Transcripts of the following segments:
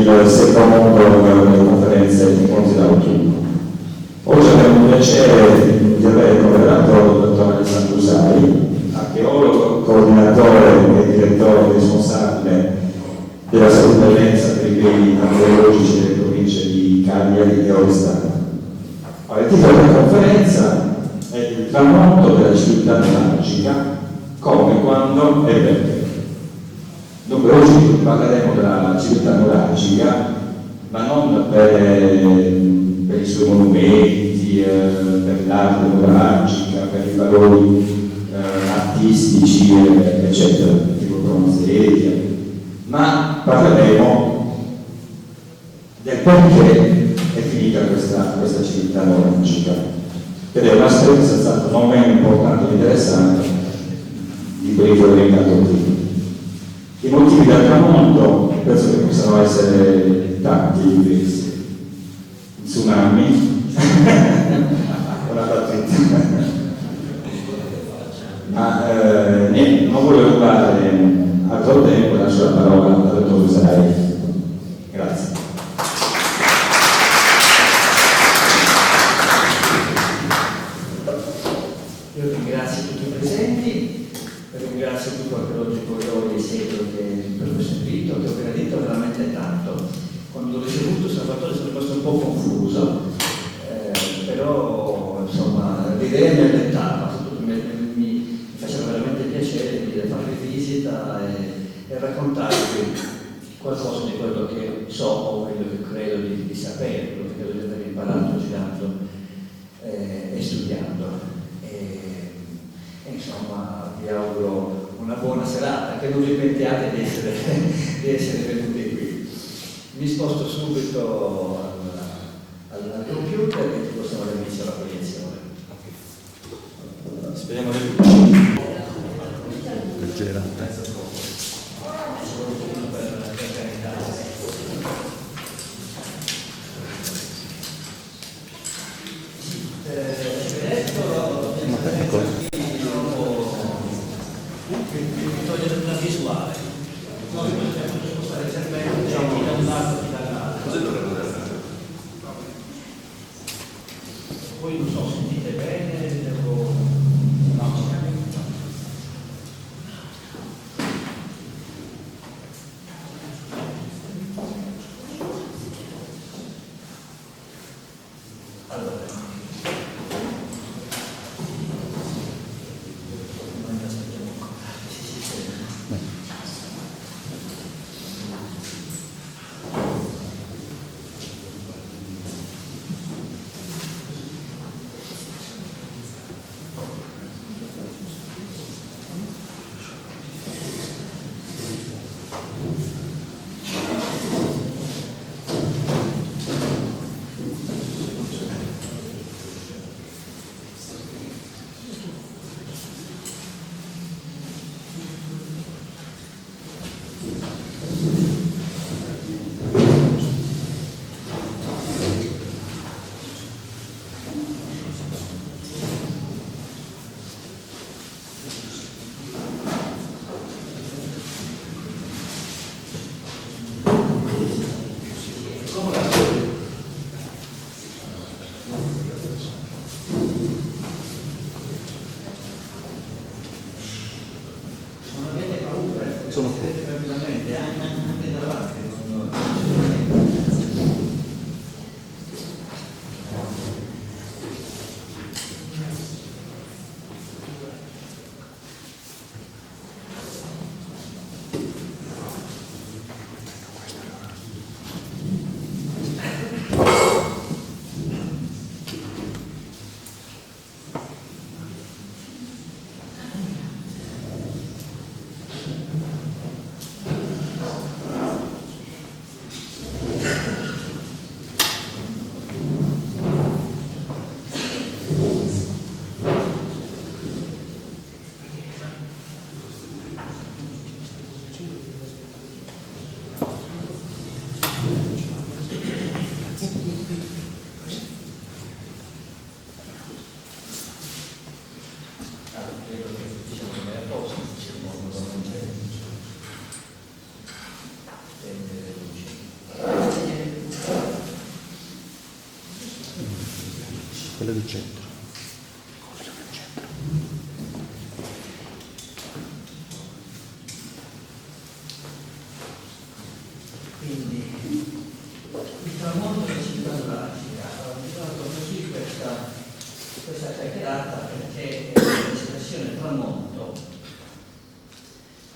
il secondo delle conferenze di incontri d'autunno. Oggi abbiamo il piacere di avere come relatore il dottor Alessandro Usai, archeologo, coordinatore e direttore responsabile della sovrintendenza per i beni archeologici delle province di Cagliari e Oristano. Il titolo della conferenza è il tramonto della civiltà nuragica, come, quando e perché. Dunque oggi parleremo della civiltà nuragica, ma non per i suoi monumenti, per l'arte nuragica, per i valori artistici, eccetera, tipo Bronzeria, ma parleremo del perché è finita questa civiltà nuragica, ed è un aspetto senz'altro non meno importante e interessante di quelli che ho elencato prima. I motivi del tramonto penso che possano essere tanti diversi. Tsunami, una battuta, ma niente, non voglio rubare altro tempo, lascio la parola al dottor Usai. Grazie. Io ringrazio tutti i presenti, ringrazio tutto l'archeologico Iori Segro per questo invito, che ho gradito veramente tanto. Quando l'ho ricevuto sono rimasto un po' confuso, però insomma l'idea mi allettava, mi faceva veramente piacere di fare visita e raccontarvi qualcosa di quello che so o quello che credo di sapere, quello che credo di aver imparato girando e studiando. Insomma, vi auguro una buona serata, che non vi pentiate di essere venuti qui. Mi sposto subito al computer e possiamo dare inizio alla proiezione. Speriamo che togliere una visuale, poi spostare il cervello da un lato e dall'altro. Poi non so, sentite bene, devo... no. Allora. Non avete paura, tranquillamente, anche dalla quello del centro. Quindi il tramonto della città geografica, ho usato così questa chiacchierata perché l'espressione tramonto,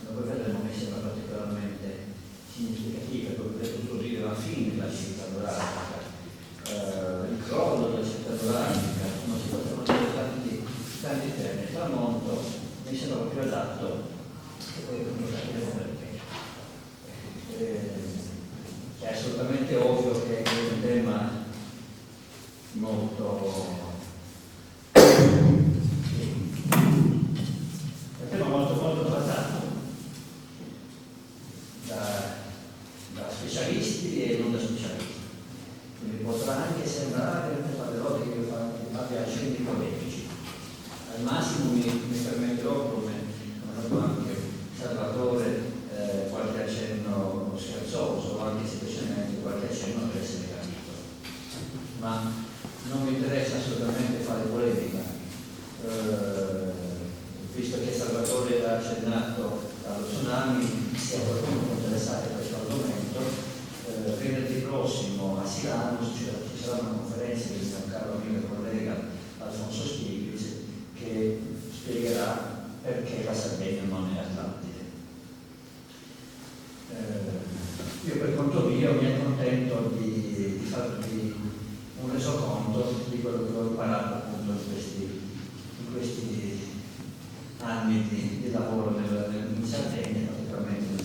quando voi vedremo, mi sembra particolarmente significativa, perché tutto dire la fine della città geografica, il crollo della città geografica, non si potevano dire tanti termini. Il tramonto mi sembra più adatto, e poi capiremo perché. È assolutamente ovvio che è un tema molto trattato da specialisti e non da specialisti. Quindi potrà anche sembrare che parlerò che io abbia accenti polemici. Al massimo mi permetterò, come ha fatto anche Salvatore, qualche accenno scherzoso, anche semplicemente qualche accenno per essere capito. Ma non mi interessa assolutamente fare polemica, visto che Salvatore ha accennato allo tsunami, se qualcuno può interessare a questo argomento, venerdì prossimo a Silano ci sarà una conferenza di un caro amico e collega Alfonso Stiglitz che spiegherà perché la Sardegna non è Atlantide. Io per conto mio mi accontento di farvi un resoconto di quello che ho imparato appunto in questi anni di lavoro in Sardegna, particolarmente.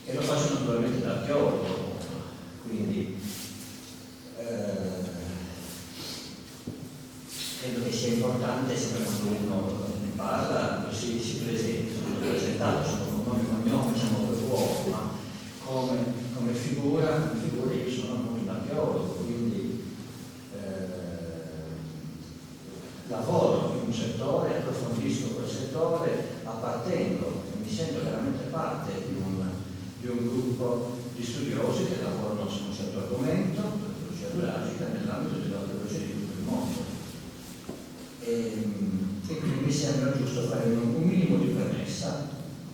E lo faccio naturalmente da archeologo, quindi credo che sia importante sempre quando uno ne parla, si presenta, sono presentato, sono con nome e cognome, siamo per uomo, ma come figura io sono appunto un archeologo, quindi lavoro in un settore, approfondisco quel settore, appartengo e mi sento veramente parte di un gruppo di studiosi che lavorano su un certo argomento, l'archeologia geologica, nell'ambito dell'archeologia di tutto il mondo. E quindi mi sembra giusto fare un minimo di premessa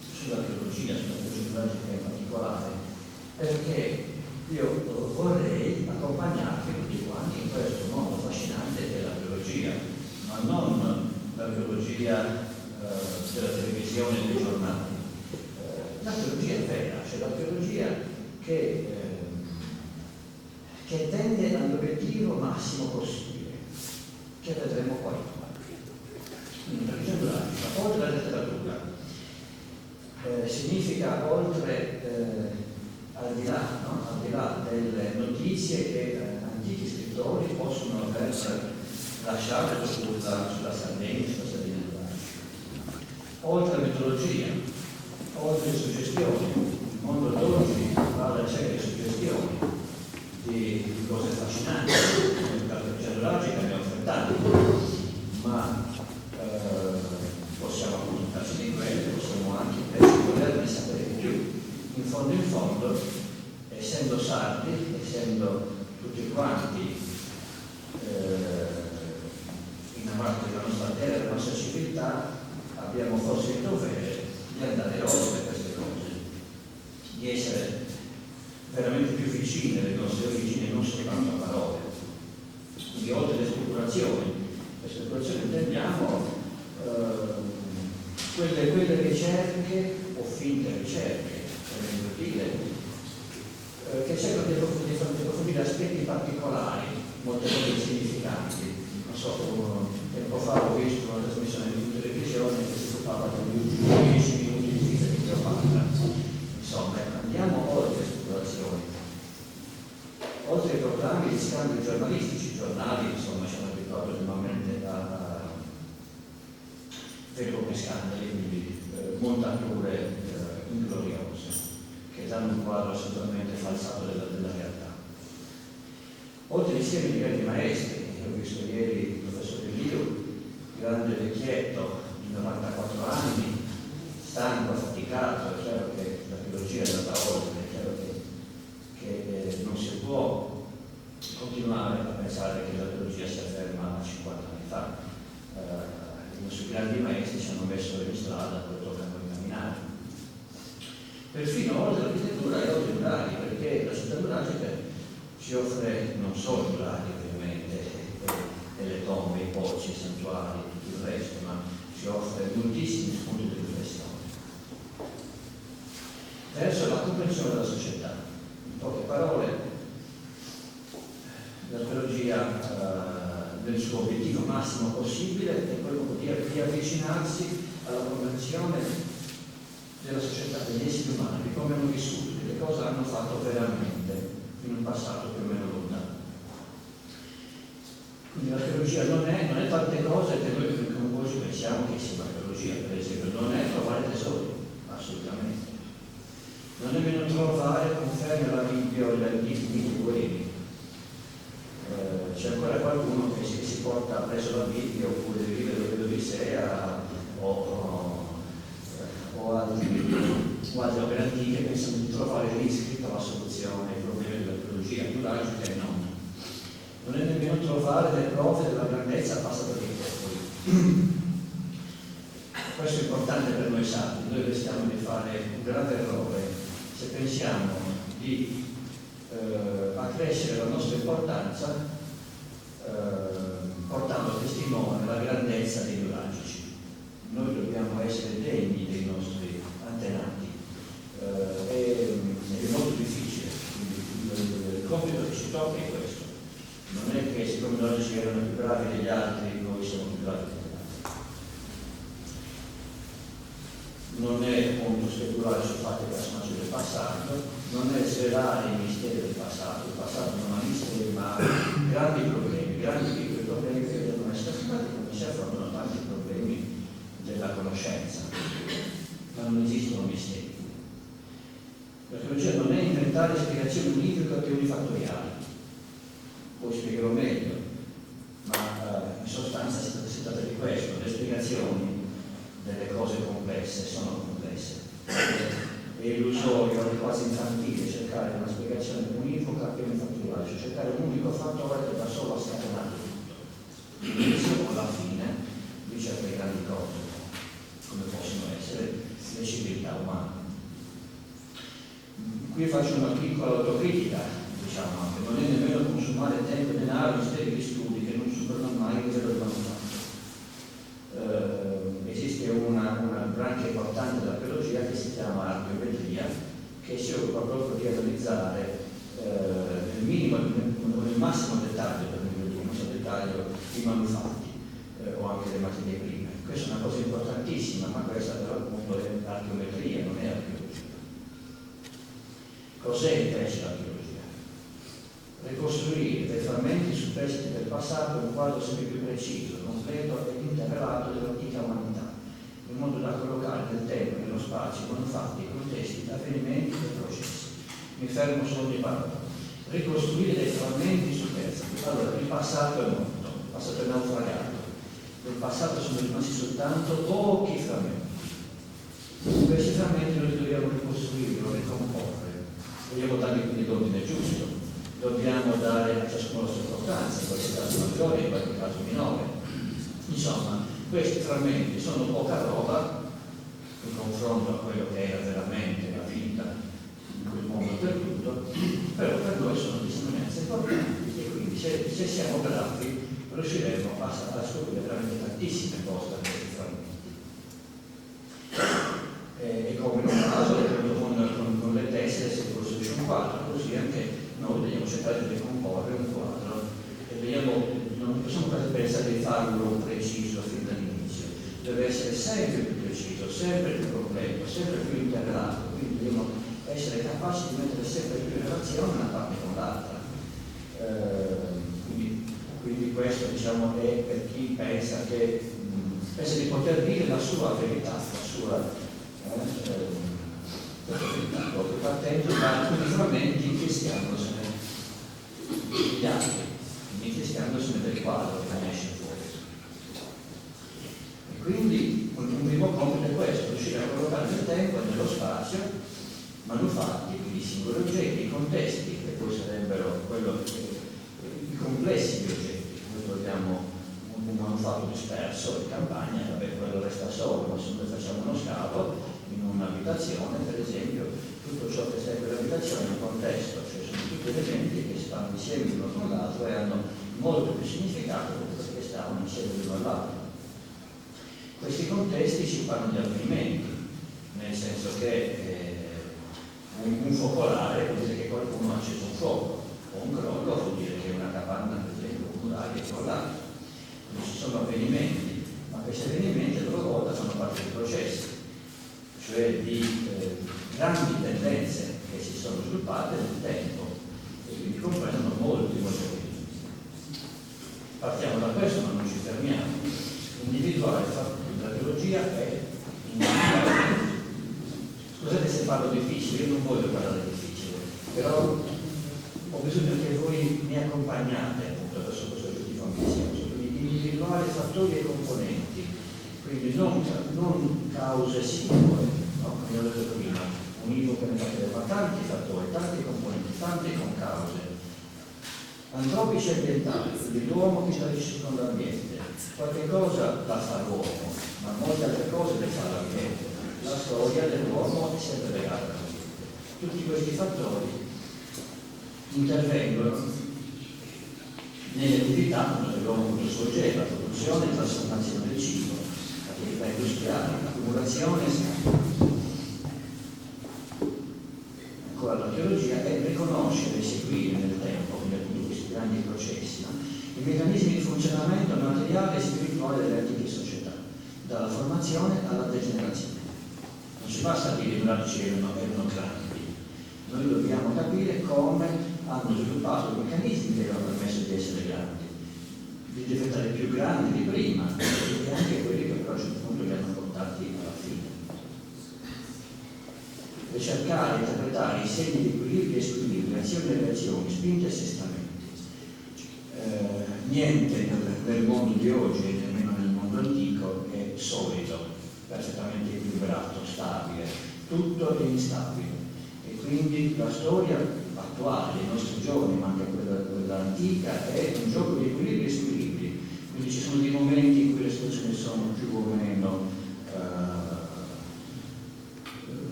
sull'archeologia geologica in particolare, perché io vorrei accompagnarvi tutti quanti in questo mondo affascinante dell'archeologia, ma non l'archeologia della televisione e dei giornali. L'archeologia è vera, cioè l'archeologia che tende all'obiettivo massimo possibile, che vedremo poi. Quindi l'archeologia geologica, oltre alla letteratura, significa oltre al di là delle notizie che antichi scrittori possono aver lasciato sulla Sardegna, oltre alla mitologia, oltre le suggestioni. Il mondo d'oggi parla sempre di suggestioni, di cose affascinanti. L'archeologia geologica ne offre tanti, ma possiamo appuntarci di quello, possiamo anche invece volerne sapere di più. In fondo, essendo sardi, essendo tutti quanti innamorati della nostra terra, della nostra civiltà, abbiamo forse il dovere di andare oltre queste cose, di essere veramente più vicini alle nostre origini, non soltanto a parole. Quindi oltre le speculazioni intendiamo quelle ricerche o finte ricerche, che cercano di approfondire aspetti particolari, molte volte significanti. Non so, tempo fa ho visto una trasmissione di televisione che si occupava degli ultimi 10 minuti di vita di Cleopatra. Insomma, andiamo oltre le speculazioni, oltre ai programmi di scambi giornalistici, giornali, insomma, ci hanno abituato normalmente a veri propri scandali, quindi montature ingloriose, che danno un quadro assolutamente falsato della realtà. Oltre ai schemi di grandi maestri, ho visto ieri il professor Elio, grande vecchietto di 94 anni, stanco, affaticato, è chiaro che l'archeologia è andata oltre, è chiaro che non si può continuare a perfino oltre l'architettura e oltre i murali, perché la città nuragica ci offre non solo i murali ovviamente, e le tombe, i porci, i santuari, tutto il resto, ma ci offre moltissimi spunti di riflessione. Terzo, la comprensione della società. In poche parole, l'archeologia nel suo obiettivo massimo possibile è quello di avvicinarsi alla comprensione della società, degli esseri umani, di come hanno vissuto, di che cosa hanno fatto veramente in un passato più o meno lontano. Quindi l'archeologia non è tante cose che noi con voi pensiamo che sia l'archeologia, per esempio, non è trovare tesori, assolutamente. Non è nemmeno trovare conferme alla Bibbia o agli miti guerrieri. C'è ancora qualcuno che si porta preso la Bibbia oppure vive l'Odissea o altre opere antiche pensano di trovare lì scritta la soluzione ai problemi dell'archeologia, più logica e non. Non è nemmeno trovare le prove della grandezza passata dei popoli. Questo è importante per noi santi. Noi rischiamo di fare un grave errore se pensiamo di accrescere la nostra importanza portando a testimone la grandezza dei nuragici. Noi dobbiamo essere degni dei nostri antenati. È molto difficile, quindi il compito che ci tocca è questo. Non è che siccome i nuragici erano più bravi degli altri, noi siamo più bravi degli altri. Non è appunto speculare su fatti personaggi del passato, non è svelare i misteri del passato. Il passato non ha misteri, ma grandi problemi, grandi piccoli problemi che devono essere affrontati come si affrontano tanti problemi della conoscenza, ma non esistono misteri. L'archeologia non è inventare spiegazioni univoche e unifattoriali, poi spiegherò meglio, ma in sostanza si tratta di questo. Le spiegazioni delle cose complesse sono complesse. È illusorio, è quasi infantile cercare una spiegazione univoca e unifattoriale, cioè cercare un unico fattore che da solo ha scatenato tutto. L'inizio o la fine di certe grandi cose, come possono essere le civiltà umane. Qui faccio una piccola autocritica, diciamo anche, non è nemmeno consumare tempo e denaro in sterili studi che non superano mai il livello della manufattura. Esiste una branca importante dell'archeologia che si chiama archeometria, che si occupa proprio di analizzare nel massimo dettaglio, per dettaglio, i manufatti o anche le materie prime. Questa è una cosa importantissima, ma questa però appunto è archeometria, non è archeologia. Cos'è invece l'archeologia? Ricostruire dai frammenti superstiti del passato un quadro sempre più preciso, completo e interrelato dell'antica umanità, in modo da collocare nel tempo e nello spazio manufatti, contesti, avvenimenti e processi. Mi fermo solo di parola. Ricostruire dei frammenti superstiti. Allora, il passato è morto, il passato è naufragato, del passato sono rimasti soltanto pochi frammenti. Questi frammenti noi dobbiamo ricostruirli, ricomporre. Vogliamo dargli quindi l'ordine giusto, dobbiamo dare a ciascuno la sua importanza, in qualche caso maggiore, in qualche caso minore. Insomma, questi frammenti sono poca roba in confronto a quello che era veramente la vita in quel mondo perduto, però per noi sono testimonianze importanti e quindi se siamo bravi riusciremo a scoprire veramente tantissime cose da questi frammenti. E come in un caso, con le tessere si costruisce un quadro, così anche noi dobbiamo cercare di ricomporre un quadro e non possiamo pensare di farlo preciso fin dall'inizio, deve essere sempre più preciso, sempre più completo, sempre più integrato, quindi dobbiamo essere capaci di mettere sempre più in relazione una parte con l'altra. Quindi questo diciamo è per chi pensa di poter dire la sua verità, la sua partendo da alcuni frammenti mischiandosene gli altri, mischiandosene del quadro che ne esce fuori. E quindi un primo compito è questo, riuscire a collocare nel tempo e nello spazio manufatti, quindi singoli oggetti, i contesti, che poi sarebbero i complessi di oggetti. Noi troviamo un manufatto disperso in campagna, vabbè, quello resta solo, ma se noi facciamo uno scavo in un'abitazione, per esempio, interpretazione di un contesto, cioè sono tutti elementi che stanno insieme l'uno con l'altro e hanno molto più significato perché stavano insieme l'uno all'altro. Questi contesti ci parlano di avvenimenti, nel senso che un focolare vuol dire che qualcuno ha acceso un fuoco, o un crollo vuol dire che una capanna, per esempio, popolare è crollata. Quindi ci sono avvenimenti, ma questi avvenimenti a loro volta fanno parte di processi, cioè di grandi tendenze che si sono sviluppate nel tempo e quindi comprendono molti avvenimenti. Partiamo da questo, ma non ci fermiamo. Individuare il fatto che l'archeologia è individuale. Scusate se parlo difficile, io non voglio parlare difficile, però ho bisogno che voi mi accompagnate appunto verso questo obiettivo ambizioso, quindi individuare fattori e componenti, quindi non cause singole, no? Come ho detto prima, univoche negative, ma tanti fattori, tanti componenti, tante concause, antropici e ambientali, quindi l'uomo che interagisce con l'ambiente, qualche cosa la fa l'uomo, ma molte altre cose le fa l'ambiente. La storia dell'uomo è sempre legata all'ambiente. Tutti questi fattori intervengono nelle attività dell'uomo che svolge, la produzione e la trasformazione del cibo, l'attività industriale, l'accumulazione e scambio. Ancora l'archeologia è riconoscere e seguire nel tempo, quindi appunto questi grandi processi, no? I meccanismi di funzionamento materiale e spirituale delle antiche società, dalla formazione alla degenerazione. Non ci basta dire che i durati erano grandi, noi dobbiamo capire come hanno sviluppato i meccanismi che hanno permesso di essere grandi, di diventare più grandi di prima e anche quelli che però a un certo punto li hanno portati alla fine. Ricercare e interpretare i segni di equilibrio e squilibrio, azioni e reazioni, spinte e assestamenti. Niente nel mondo di oggi e nemmeno nel mondo antico è solido, perfettamente equilibrato, stabile, tutto è instabile e quindi la storia attuale dei nostri giorni, ma anche quella antica, è un gioco di equilibri e squilibri, quindi ci sono dei momenti in cui le situazioni sono più o meno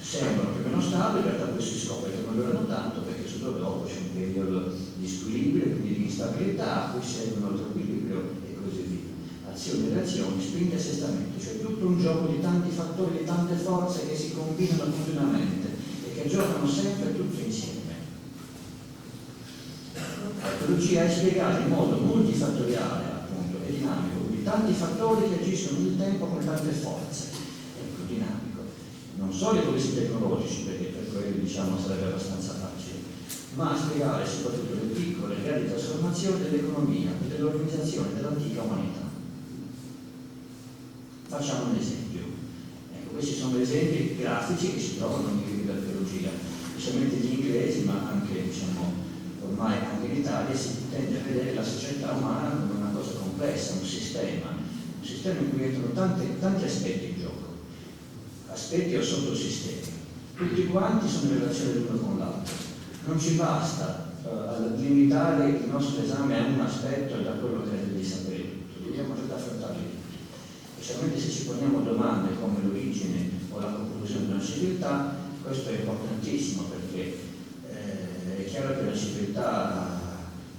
sembrano più o meno stabili, in realtà poi si scopre che non lo erano tanto perché subito dopo c'è un periodo di squilibrio, quindi di instabilità, a cui segue un altro equilibrio e così via. Azioni e reazioni, spinte e assestamenti, cioè tutto un gioco di tanti fattori, di tante forze che si combinano continuamente e che giocano sempre tutte insieme. L'archeologia è spiegata in modo multifattoriale appunto e dinamico, quindi tanti fattori che agiscono nel tempo con tante forze, ecco, dinamico. Non solo i progressi tecnologici, perché per quelli diciamo sarebbe abbastanza facile, ma a spiegare soprattutto le piccole e grandi trasformazioni dell'economia e dell'organizzazione dell'antica umanità. Facciamo un esempio. Ecco, questi sono esempi grafici che si trovano nei libri di archeologia, specialmente gli inglesi, ma anche diciamo ormai anche in Italia si tende a vedere la società umana come una cosa complessa, un sistema in cui entrano tanti aspetti in gioco, aspetti o sottosistemi. Tutti quanti sono in relazione l'uno con l'altro. Non ci basta limitare il nostro esame a un aspetto e da quello che devi sapere tutto, dobbiamo già affrontarli tutti. Specialmente se ci poniamo domande come l'origine o la conclusione di una civiltà, questo è importantissimo perché è chiaro che la civiltà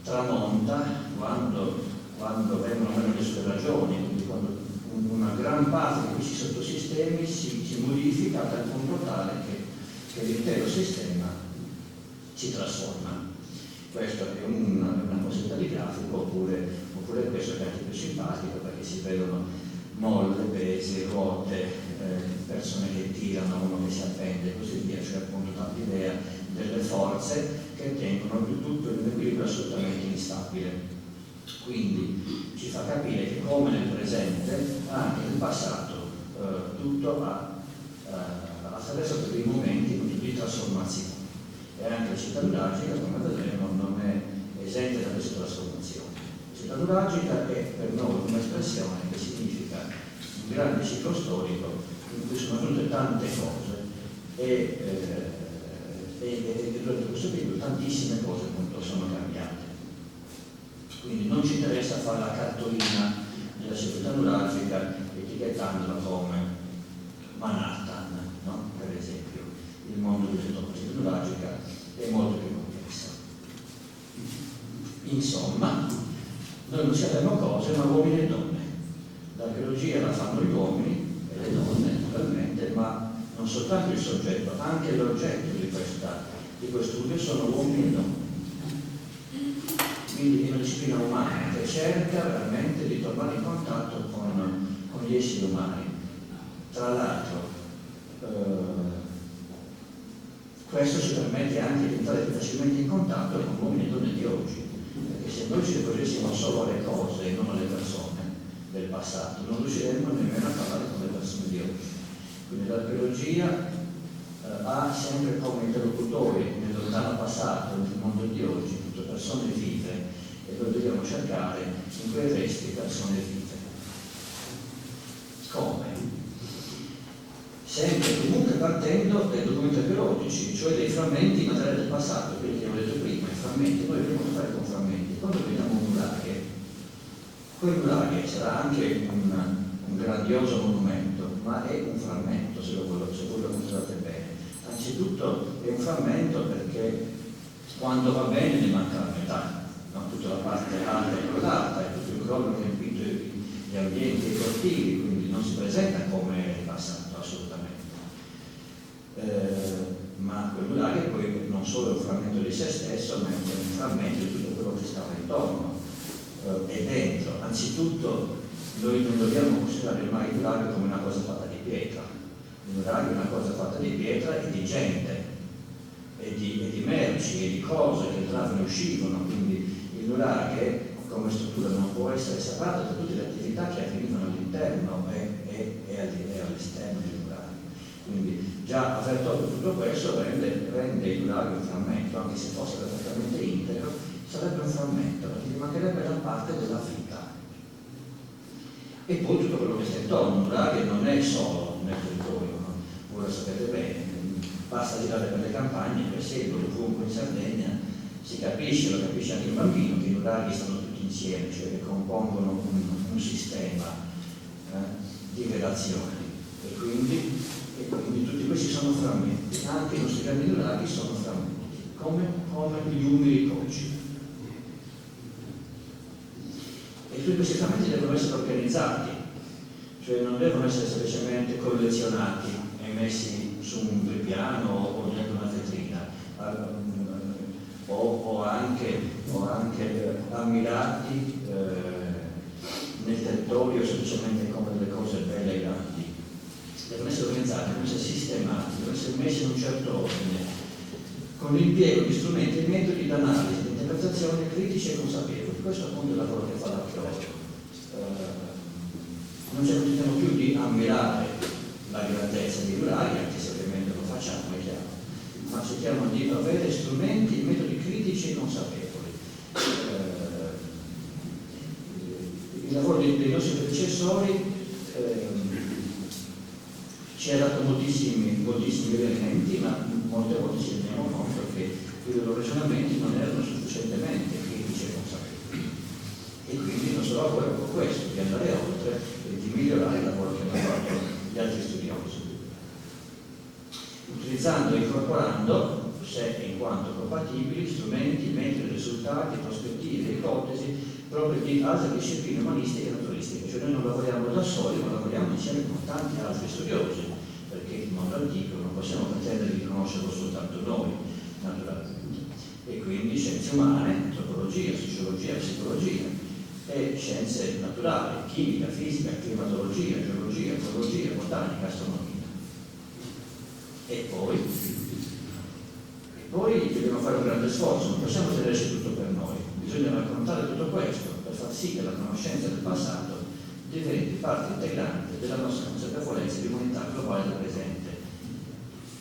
tramonta quando vengono meno le sue ragioni, quindi quando una gran parte di questi sottosistemi si modifica dal punto tale che l'intero sistema si trasforma. Questa è una possibilità di grafico, oppure questo che è anche più simpatico perché si vedono molle, pesi, ruote, persone che tirano, uno che si appende e così via, cioè appunto dà l'idea delle forze che tengono tutto in un equilibrio assolutamente instabile. Quindi ci fa capire che come nel presente, anche nel passato, tutto ha attraversato dei momenti di trasformazione e anche la città nuragica, come vedremo, non è esente da questa trasformazione. La città nuragica è per noi un'espressione che significa un grande ciclo storico in cui sono avvenute tante cose e durante questo periodo tantissime cose appunto sono cambiate. Quindi non ci interessa fare la cartolina della civiltà nuragica etichettandola come Manhattan, no? Per esempio. Il mondo della civiltà nuragica Insomma, noi non siamo cose, ma uomini e donne. L'archeologia la fanno gli uomini e le donne, naturalmente, ma non soltanto il soggetto, anche l'oggetto di questo studio sono uomini e donne. Quindi è una disciplina umana che cerca veramente di tornare in contatto con gli esseri umani. Tra l'altro, questo ci permette anche di entrare più facilmente in contatto con uomini e donne di oggi, perché se noi ci rivolgessimo solo alle cose e non alle persone del passato, non riusciremmo nemmeno a parlare con le persone di oggi. Quindi l'archeologia ha sempre come interlocutori nel lontano passato, nel mondo di oggi, tutte persone vive, e noi dobbiamo cercare in quei resti persone vive. Come? Sempre comunque partendo dai documenti archeologici, cioè dei frammenti materiali del passato, quelli che ho detto prima, i frammenti. Noi dobbiamo fare con frammenti. Quando vediamo un nuraghe, quel nuraghe sarà anche un grandioso monumento, ma è un frammento, se voi lo considerate bene. Anzitutto è un frammento perché quando va bene ne manca la metà, no? Tutta la parte alta è crollata e tutto il crollo che ha riempito gli ambienti e i cortili, quindi non si presenta come il passato, assolutamente. Ma quel nuraghe poi non solo è un frammento di se stesso, ma è anche un frammento di tutto quello che stava intorno e dentro. Anzitutto noi non dobbiamo considerare mai il nuraghe come una cosa fatta di pietra. Il nuraghe è una cosa fatta di pietra e di gente, e di merci, e di cose che entravano e uscivano. Quindi il nuraghe come struttura non può essere separata da tutte le attività che avvenivano all'interno e all'esterno del nuraghe. Quindi già aver tolto tutto questo rende il nuraghe un frammento, anche se fosse perfettamente integro, sarebbe un frammento, perché gli mancherebbe la parte della vita. E poi tutto quello che sta intorno. Il nuraghe non è solo nel territorio, no? Voi lo sapete bene, basta girare per le campagne, per secoli, ovunque in Sardegna, si capisce, lo capisce anche il bambino, che i nuraghi stanno tutti insieme, cioè che compongono un sistema di relazioni. E quindi tutti questi sono frammenti, anche i nostri grandi nuraghi sono frammenti, come gli umili cocci. E tutti questi frammenti devono essere organizzati, cioè non devono essere semplicemente collezionati e messi su un piano o dentro una vetrina, o anche ammirati nel territorio semplicemente come delle cose belle e grandi. Devono essere organizzati, devono essere sistemati, devono essere messi in un certo ordine, con l'impiego di strumenti e metodi di analisi, di interpretazione critici e consapevoli. Questo appunto è il lavoro che fa l'archeologo. Non ci accontentiamo più di ammirare la grandezza dei nuraghi, anche se ovviamente lo facciamo, è chiaro, ma cerchiamo di avere strumenti e metodi critici e consapevoli. Il lavoro dei nostri predecessori ci ha dato moltissimi elementi, ma molte volte ci rendiamo conto che i loro ragionamenti non erano sufficientemente critici e consapevoli. E quindi il nostro lavoro è un po' questo, di andare oltre e di migliorare il lavoro che hanno fatto gli altri studiosi. Utilizzando e incorporando, se e in quanto compatibili, strumenti, metodi, risultati, prospettive, ipotesi, proprio di altre discipline umanistiche e naturalistiche. Cioè noi non lavoriamo da soli, ma lavoriamo insieme con tanti altri studiosi, perché il mondo antico non possiamo pretendere di conoscerlo soltanto noi, naturalmente. E quindi scienze umane, antropologia, sociologia, psicologia, e scienze naturali, chimica, fisica, climatologia, geologia, ecologia, botanica, astronomia. E poi dobbiamo fare un grande sforzo, non possiamo tenerci tutto per noi, bisogna raccontare tutto questo per far sì che la conoscenza del passato diventi parte integrante della nostra consapevolezza di umanità globale del presente,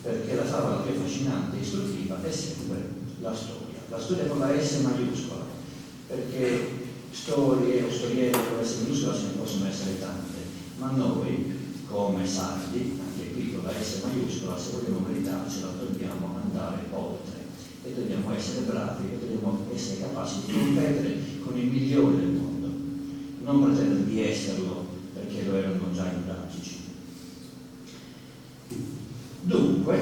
perché la favola più affascinante e istruttiva è sempre la storia con la S maiuscola, perché storie o storielle con la S minuscola ce ne possono essere tante, ma noi come sardi, anche qui con la S maiuscola, se vogliamo meritarcela dobbiamo andare oltre e dobbiamo essere bravi e dobbiamo essere capaci di competere con i migliori del mondo, non pretendere di esserlo perché lo erano già i pratici. Dunque,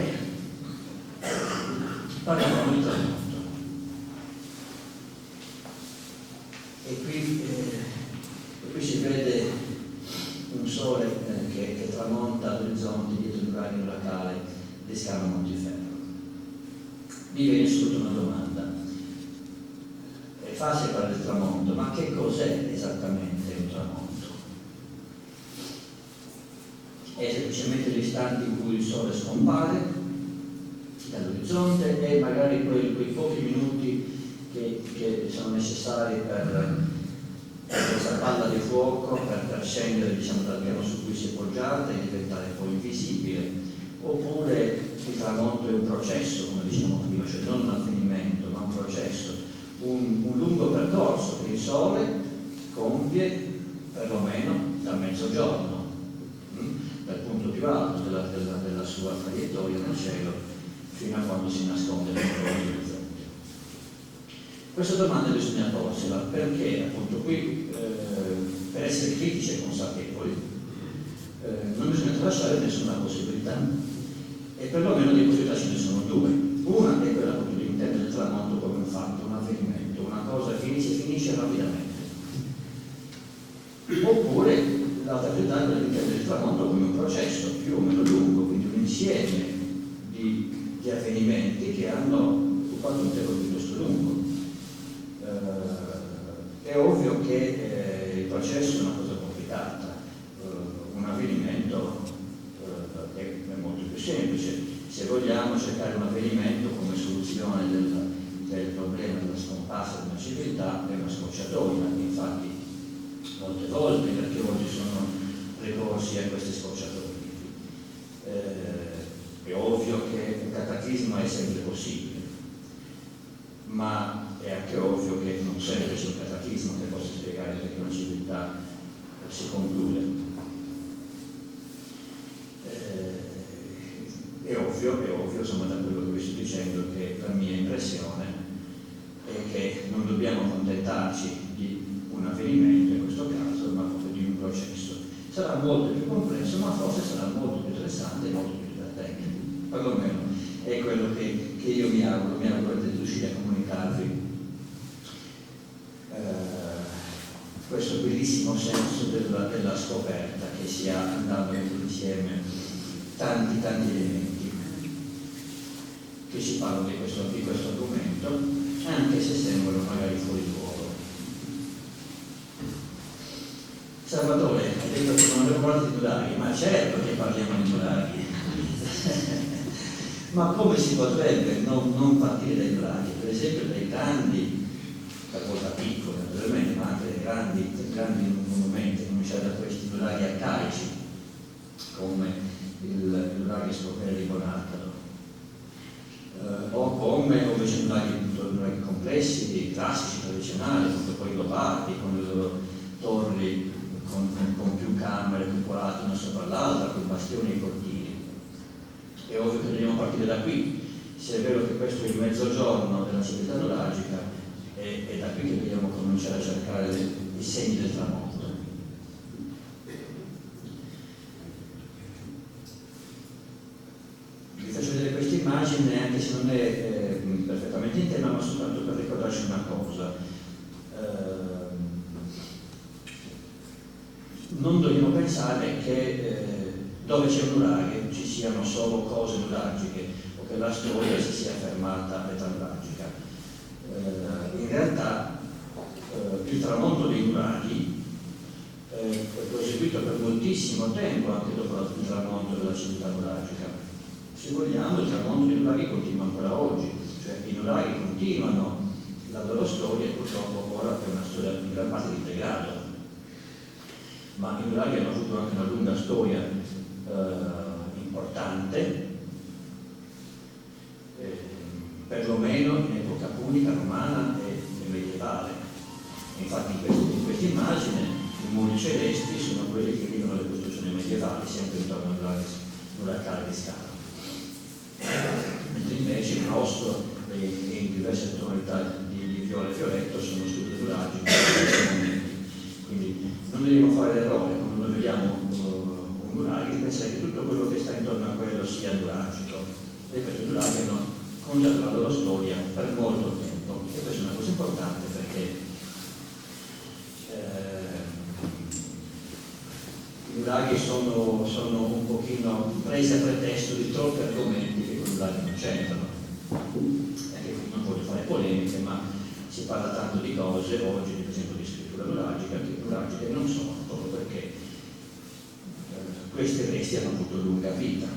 parliamo di tramonto. di Scalo Montiferro. Mi viene subito una domanda. È facile parlare del tramonto, ma che cos'è esattamente un tramonto? È semplicemente l'istante in cui il sole scompare dall'orizzonte e magari quei pochi minuti che sono necessari per questa palla di fuoco per scendere, diciamo, dal piano su cui si è poggiata e diventare poi invisibile. Oppure il tramonto è un processo, come dicevamo prima, cioè non un avvenimento ma un processo, un lungo percorso che il sole compie perlomeno da mezzogiorno, dal punto più alto della sua traiettoria nel cielo fino a quando si nasconde dentro l'orizzonte. Questa domanda bisogna porsela perché appunto qui per essere critici e consapevoli non bisogna tralasciare nessuna possibilità, e perlomeno di possibilità ce ne sono due. Una è quella appunto di intendere il tramonto come un fatto, un avvenimento, una cosa che finisce rapidamente. Oppure l'altra realtà è quella di intendere il tramonto come un processo più o meno lungo, quindi un insieme di avvenimenti che hanno occupato un tempo piuttosto lungo. È ovvio che il processo è una cosa complicata, un avvenimento è molto più semplice. Se vogliamo cercare un avvenimento come soluzione del problema della scomparsa di una civiltà è una scocciatoia, infatti molte volte gli archeologi sono ricorsi a queste scocciatoie. È ovvio che un cataclisma è sempre possibile, ma è anche ovvio che non sempre c'è un cataclisma che possa spiegare perché una civiltà si conclude. È ovvio, insomma, da quello che vi sto dicendo, che la mia impressione è che non dobbiamo accontentarci di un avvenimento in questo caso, ma proprio di un processo. Sarà molto più complesso, ma forse sarà molto più interessante e molto più divertente. Perlomeno è quello che io mi auguro di riuscire a comunicarvi. Questo bellissimo senso della scoperta che si ha andando insieme tanti elementi che ci parlano di questo argomento, anche se sembrano magari fuori luogo. Salvatore, hai detto che non avevo parlato di nudari, ma certo che parliamo di nudari. Ma come si potrebbe non partire dai nudari? Per esempio dai grandi, talvolta piccoli naturalmente, ma anche dai grandi monumenti, cominciare da questi nudari arcaici, come il nudari scoperto di Bonarcado, o come invece nudari complessi, classici, tradizionali, come poi i Lopardi, con le loro torri con più camere cupolate una sopra l'altra, con bastioni e cortili. È ovvio che dobbiamo partire da qui, se è vero che questo è il mezzogiorno della civiltà nuragica, è da qui che dobbiamo cominciare a cercare i segni del tramonto. Vi faccio vedere questa immagine, anche se non è perfettamente in tema, ma soltanto per ricordarci una cosa. Non dobbiamo pensare che dove c'è un nurago ci siano solo cose nuragiche o che la storia si sia fermata all'età nuragica. In realtà il tramonto dei nuraghi è proseguito per moltissimo tempo anche dopo il tramonto della civiltà nuragica. Se vogliamo, il tramonto dei nuraghi continua ancora oggi, cioè i nuraghi continuano la loro storia e purtroppo ora è una storia in gran parte di degrado. Ma i nuraghi hanno avuto anche una lunga storia importante, perlomeno in epoca punica, romana e medievale. Infatti in questa immagine i muri celesti sono quelli che vivono le costruzioni medievali, sempre intorno all'uragano di Scala. Mentre invece il rosso e in diverse tonalità di viola e fioretto sono studi nuragici. Quindi non dobbiamo fare l'errore quando noi vediamo un nurago di pensare che tutto quello che sta intorno a quello sia nuragico. E questi nuraghi hanno congiato la loro storia per molto tempo, e questa è una cosa importante perché i nuraghi sono un pochino presi a pretesto di troppi argomenti nuraghi non c'entrano. E anche qui non voglio fare polemiche, ma si parla tanto di cose oggi, per esempio di scrittura nuragica, che non sono, proprio perché questi resti hanno avuto lunga vita.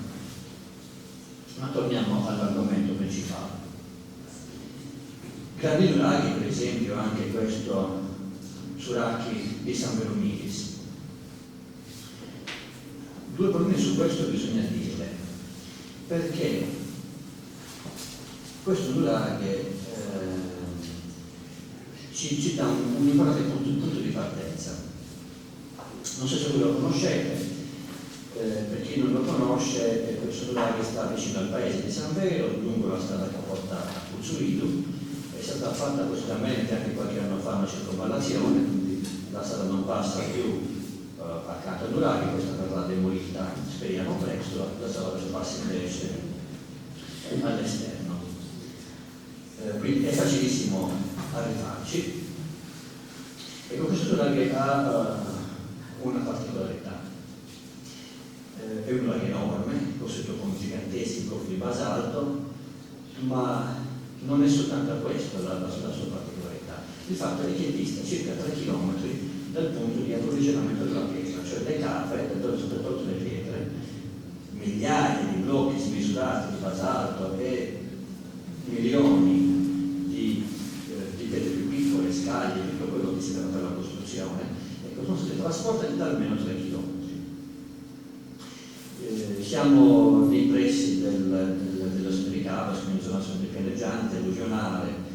Ma torniamo all'argomento principale. Grandi nuraghi, per esempio, anche questo Suraki di San Veromilis. Due parole su questo bisogna dirle, perché questo nuraghe ci dà un importante punto di partenza. Non so se voi lo conoscete, per chi non lo conosce, questo nuraghe sta vicino al paese di San Vero, lungo la strada che porta a Puzzuidu. È stata fatta appositamente anche qualche anno fa una circonvallazione, quindi la strada non passa più accanto a nuraghe, questa verrà demolita, speriamo presto, la strada passa invece all'esterno. Quindi è facilissimo arrivarci. Ecco, questo nuraghe ha una particolarità. È un nuraghe enorme, costruito con giganteschi blocchi di basalto, ma non è soltanto questo la sua particolarità. Il fatto è che dista circa 3 km dal punto di approvvigionamento della pietra, cioè le cave, soprattutto le pietre, migliaia di blocchi smisurati di basalto e milioni di pietre più piccole, scaglie, tutto quello che si dà per la costruzione, ecco, sono stati trasportati da almeno 3 km. Siamo nei pressi dello Smericavas, quindi zona pianeggiante, alluvionale.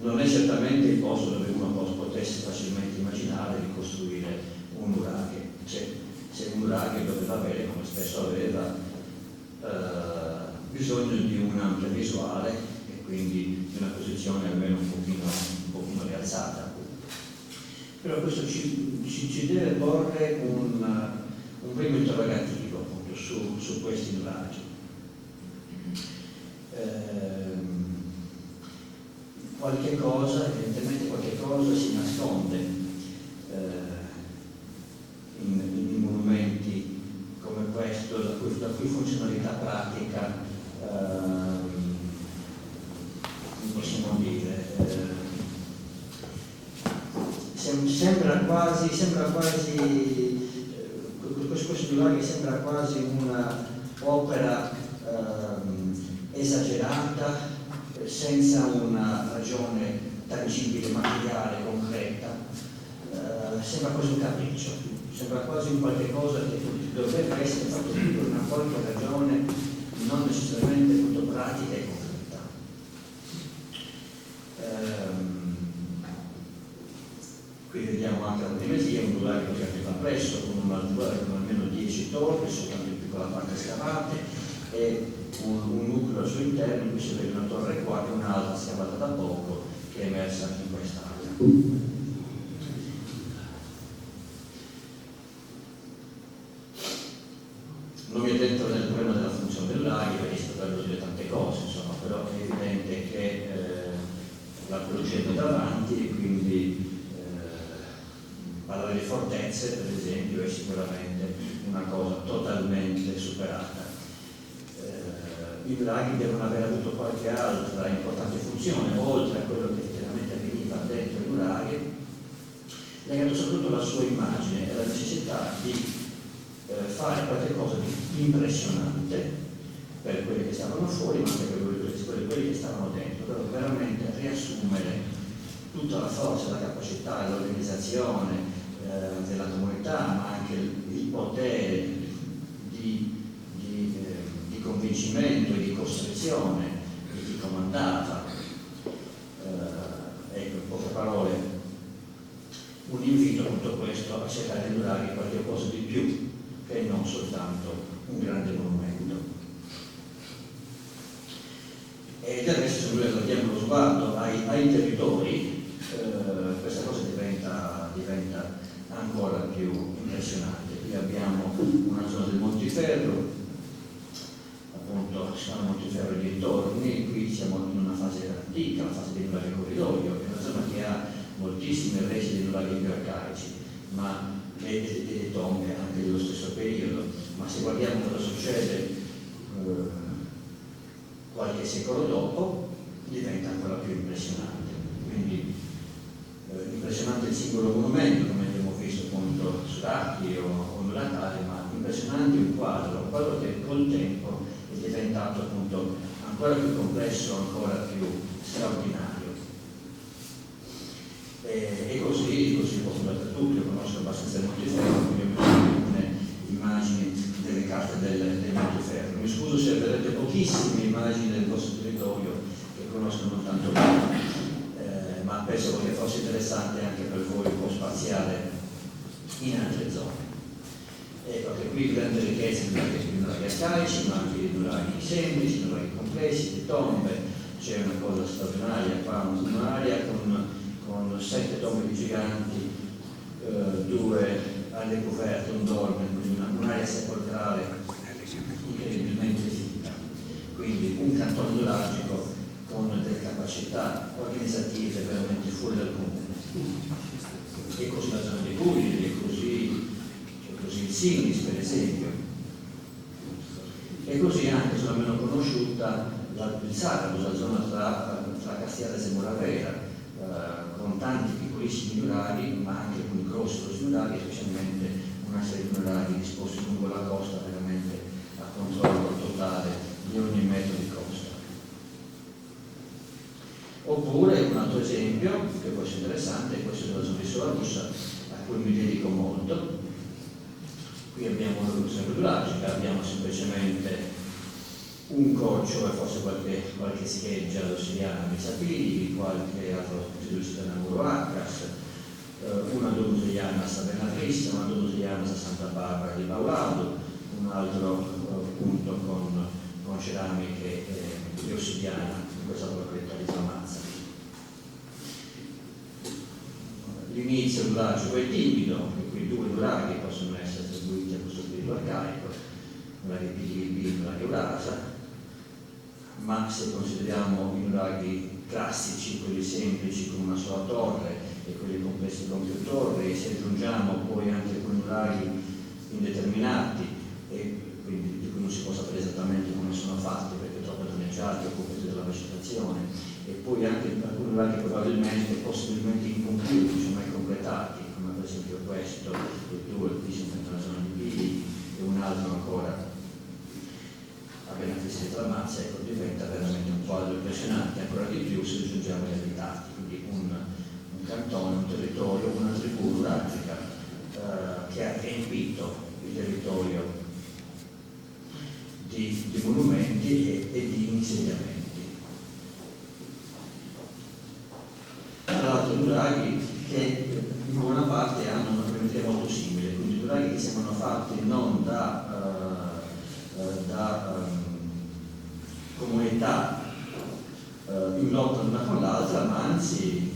Non è certamente il posto dove uno potesse facilmente immaginare di costruire un nuraghe. Se un nuraghe doveva avere, come spesso aveva, bisogno di un'ampia visuale e quindi di una posizione almeno un pochino rialzata. Però questo ci deve porre un primo interrogativo appunto su questi nuraghi. Evidentemente qualche cosa si nasconde in monumenti come questo, la cui funzionalità pratica possiamo dire sembra quasi questo nuraghe sembra quasi una opera esagerata, senza una ragione tangibile, materiale, concreta. Sembra quasi un capriccio, sembra quasi un qualche cosa che dovrebbe essere fatto più per una qualche ragione non necessariamente molto pratica e concreta. Qui vediamo anche la Polimezia, un nuraghe che arriva presso, con un'altura con almeno 10 torri, soltanto in piccola parte scavate, e un nucleo al suo interno, in cui si vede una torre qua e un'altra scavata da poco, che è emersa in quest'area. Non mi addentro nel problema della funzione del lago, perché si potrebbero dire tante cose, insomma, però è evidente che l'archeologia è andata avanti e quindi parlare di fortezze, per esempio, è sicuramente una cosa totalmente superata. I nuraghi devono aver avuto qualche altra importante funzione, oltre a quello che effettivamente avveniva dentro il nuraghe, legato soprattutto alla sua immagine e alla necessità di fare qualcosa di impressionante per quelli che stavano fuori, ma anche per quelli che stavano dentro, però veramente riassumere tutta la forza, la capacità e l'organizzazione della comunità, ma anche il potere di convincimento e di costrizione di chi comandava. Ecco, in poche parole, un invito a tutto questo a cercare di durare qualche cosa di più che non soltanto un grande monumento. E del resto, se noi allarghiamo lo sguardo ai territori, questa cosa diventa ancora più impressionante. Qui abbiamo una zona del Montiferru, appunto si chiama Montiferru e dintorni, qui siamo in una fase antica, una fase di nuraghe corridoio, è una zona che ha moltissime resti di nuraghi più arcaici, ma e tombe anche dello stesso periodo, ma se guardiamo cosa succede qualche secolo dopo, diventa ancora più impressionante. Quindi impressionante il singolo monumento, come abbiamo visto appunto su Racchi o Natale, ma impressionante un quadro che col tempo è diventato appunto ancora più complesso, ancora più straordinario. E così può per tutti. Io conosco abbastanza il Montiferro, quindi ho messo alcune immagini delle carte del Montiferro. Mi scuso se vedrete pochissime immagini del vostro territorio che conoscono tanto bene, ma penso che fosse interessante anche per voi un po' spaziare in altre zone. Ecco che qui grande ricchezza di nuraghi arcaici, ma anche di nuraghi semplici, nuraghi complessi, di tombe. C'è una cosa straordinaria qua, un'area con 7 tombe giganti, 2 alle coperte, un dolmen, quindi un'area sepolcrale incredibilmente fitta. Quindi un cantone nuragico con delle capacità organizzative veramente fuori dal comune. E così la zona dei Pugli, e così il Sinis per esempio. E così anche, sulla meno conosciuta, il Sardo, la zona tra Castiares e Moravera, con tanti piccolissimi nuraghi, ma anche con grossi nuraghi, specialmente una serie di nuraghi disposti lungo la costa, veramente a controllo totale di ogni metro di costa. Oppure un altro esempio che può essere interessante è questo della zona di Sola Russa, a cui mi dedico molto. Qui abbiamo una produzione pedulagica, abbiamo semplicemente un coccio e forse qualche scheggia rossiliana di Sapili, qualche altro fiduciana Muro Accas, una donusiliana a Sabenarissa, una donusiliana a Santa Barbara di Paolado, un altro punto con ceramiche di ossidiana in questa località di Zamazza. L'inizio duraggio è timido, e qui 2 nuraghi possono essere attribuiti a questo spirito arcaico, nuraghi Pilipi e nuraghi Urasa. Ma se consideriamo i nuraghi classici, quelli semplici con una sola torre, e quelli complessi con più torri, e se aggiungiamo poi anche quei nuraghi indeterminati, e quindi di cui non si può sapere esattamente come sono fatti perché troppo danneggiati o coperti dalla vegetazione, e poi anche alcuni nuraghi probabilmente possibilmente incompiuti, cioè mai completati, come per esempio questo, e 2 qui si mettono nella zona di Pili, e un altro ancora appena fissi tra Mazza, ecco, diventa veramente un quadro impressionante, ancora di più se aggiungiamo gli abitati, quindi un cantone, un territorio, una tribù nuragica che ha riempito il territorio di monumenti e di insediamenti. Tra l'altro nuraghi che in buona parte hanno una geometria molto simile, quindi nuraghi che sembrano fatti non da comunità in lotta l'una con l'altra, ma anzi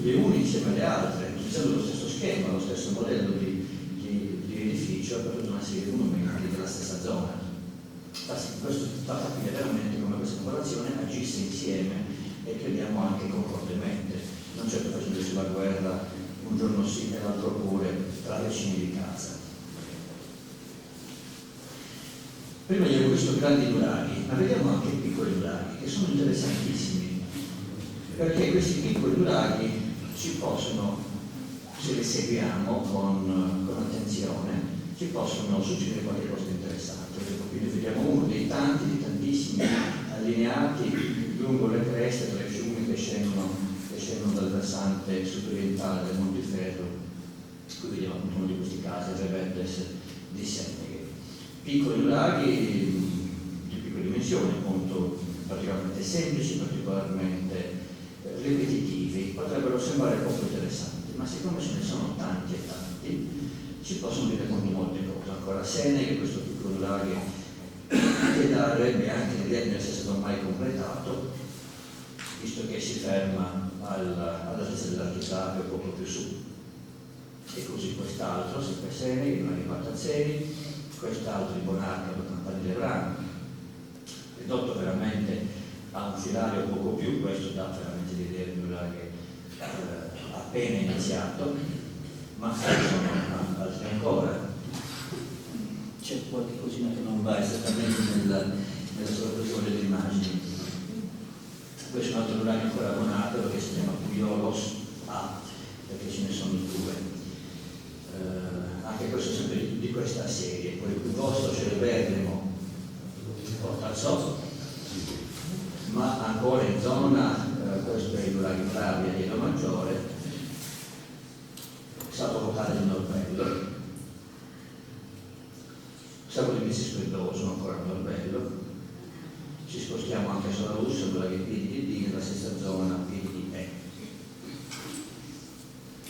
le une insieme alle altre, utilizzando lo stesso schema, lo stesso modello di edificio per tutta una serie di monumenti della stessa zona. Questo fa capire veramente come questa popolazione agisse insieme e crediamo anche concordemente, non certo facendosi la guerra un giorno sì e l'altro pure tra vicini di casa. Prima abbiamo visto grandi nuraghi, ma vediamo anche piccoli nuraghi, che sono interessantissimi, perché questi piccoli nuraghi ci possono, se li seguiamo con attenzione, ci possono succedere qualche cosa di interessante. Quindi vediamo uno dei tantissimi allineati lungo le creste tra i fiumi che scendono dal versante sudorientale del Montiferro. Qui vediamo appunto uno di questi casi, Rebetes di Seneghe. Piccoli nuraghi di piccole dimensioni, appunto particolarmente semplici, particolarmente ripetitivi, potrebbero sembrare poco interessanti, ma siccome ce ne sono tanti e tanti, ci possono dire molte cose. Ancora Seneghe, questo piccolo nurago che darebbe anche l'idea di non essere stato mai completato, visto che si ferma all'altezza dell'architrave poco più su. E così quest'altro, sempre Seneghe, non è arrivato a Zeni, quest'altro di Bonarca, lo Campanile Brano, ridotto veramente a un filario poco più, questo dà veramente l'idea di un nurago appena iniziato, ma sono altri ancora. c'è qualche cosina che non va esattamente nella sovrapposizione delle immagini. Questo è un altro nurago ancora abbonato perché si chiama Pujolos A, perché ce ne sono due. Anche questo sempre di questa serie. Poi il posto c'è il Bergamo, Portazzò, ma ancora in zona, questo è il nurago Pravia di Eno Maggiore, stato locale di Norbello, Stato di Messi Spiritoso, ancora a Norbello. Ci spostiamo anche sulla Russia, nurago PDD, nella stessa zona PDE.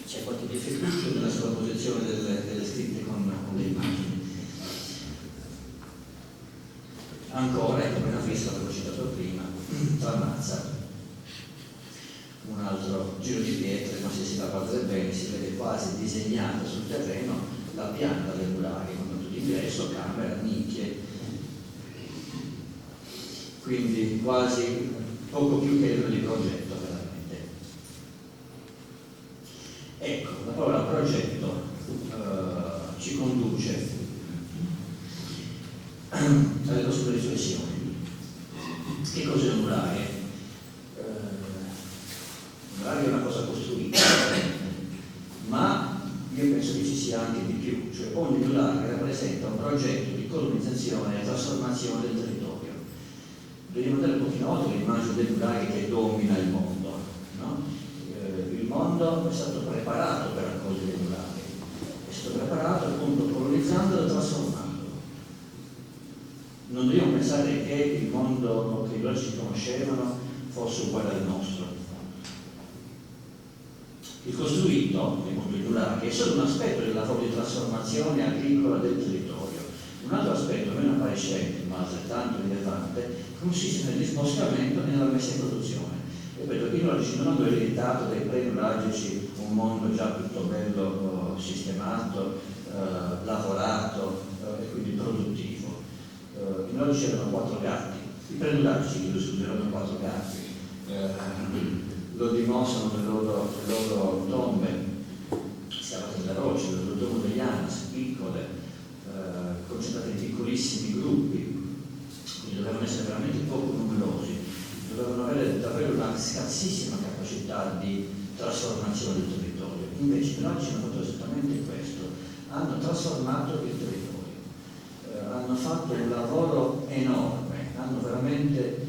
C'è qualche difettuccio nella sovrapposizione delle scritte con le immagini. Ancora, ecco, appena visto, l'avevo citato prima, Tramazza, un altro giro di pietre, ma se si va a guardare bene si vede quasi disegnata sul terreno la pianta del nurago, con punto di ingresso, camera, nicchie, quindi quasi poco più che il di progetto veramente. Ecco, la parola progetto ci conduce alle nostre riflessioni. Che cos'è un nurago? Un nurago è una cosa costruita, ma io penso che ci sia anche di più, cioè ogni nurago rappresenta un progetto di colonizzazione e trasformazione del territorio. Dobbiamo andare un pochino oltre l'immagine del nurago che domina il mondo, no? Il mondo è stato preparato per accogliere il nurago, è stato preparato appunto colonizzandolo e trasformandolo. Non dobbiamo pensare che il mondo che loro ci conoscevano fosse uguale al nostro. Il costruito, il mondo nurago, è solo un aspetto del lavoro di trasformazione agricola del territorio. Un altro aspetto meno appariscente, ma altrettanto rilevante, consiste nel disboscamento e nella messa in produzione. Ripeto, i nuragici non hanno ereditato dai pre-nuragici un mondo già tutto bello sistemato, lavorato e quindi produttivo. I nuragici erano 4 gatti, i pre-nuragici erano 4 gatti, lo dimostrano le loro tombe, scavate nelle rocce, le loro tombe degli Anas, piccole, concentrate in piccolissimi gruppi, quindi dovevano essere veramente poco numerosi, dovevano avere davvero una scarsissima capacità di trasformazione del territorio. Invece i nuragici hanno fatto esattamente questo, hanno trasformato il territorio. Hanno fatto un lavoro enorme, hanno veramente,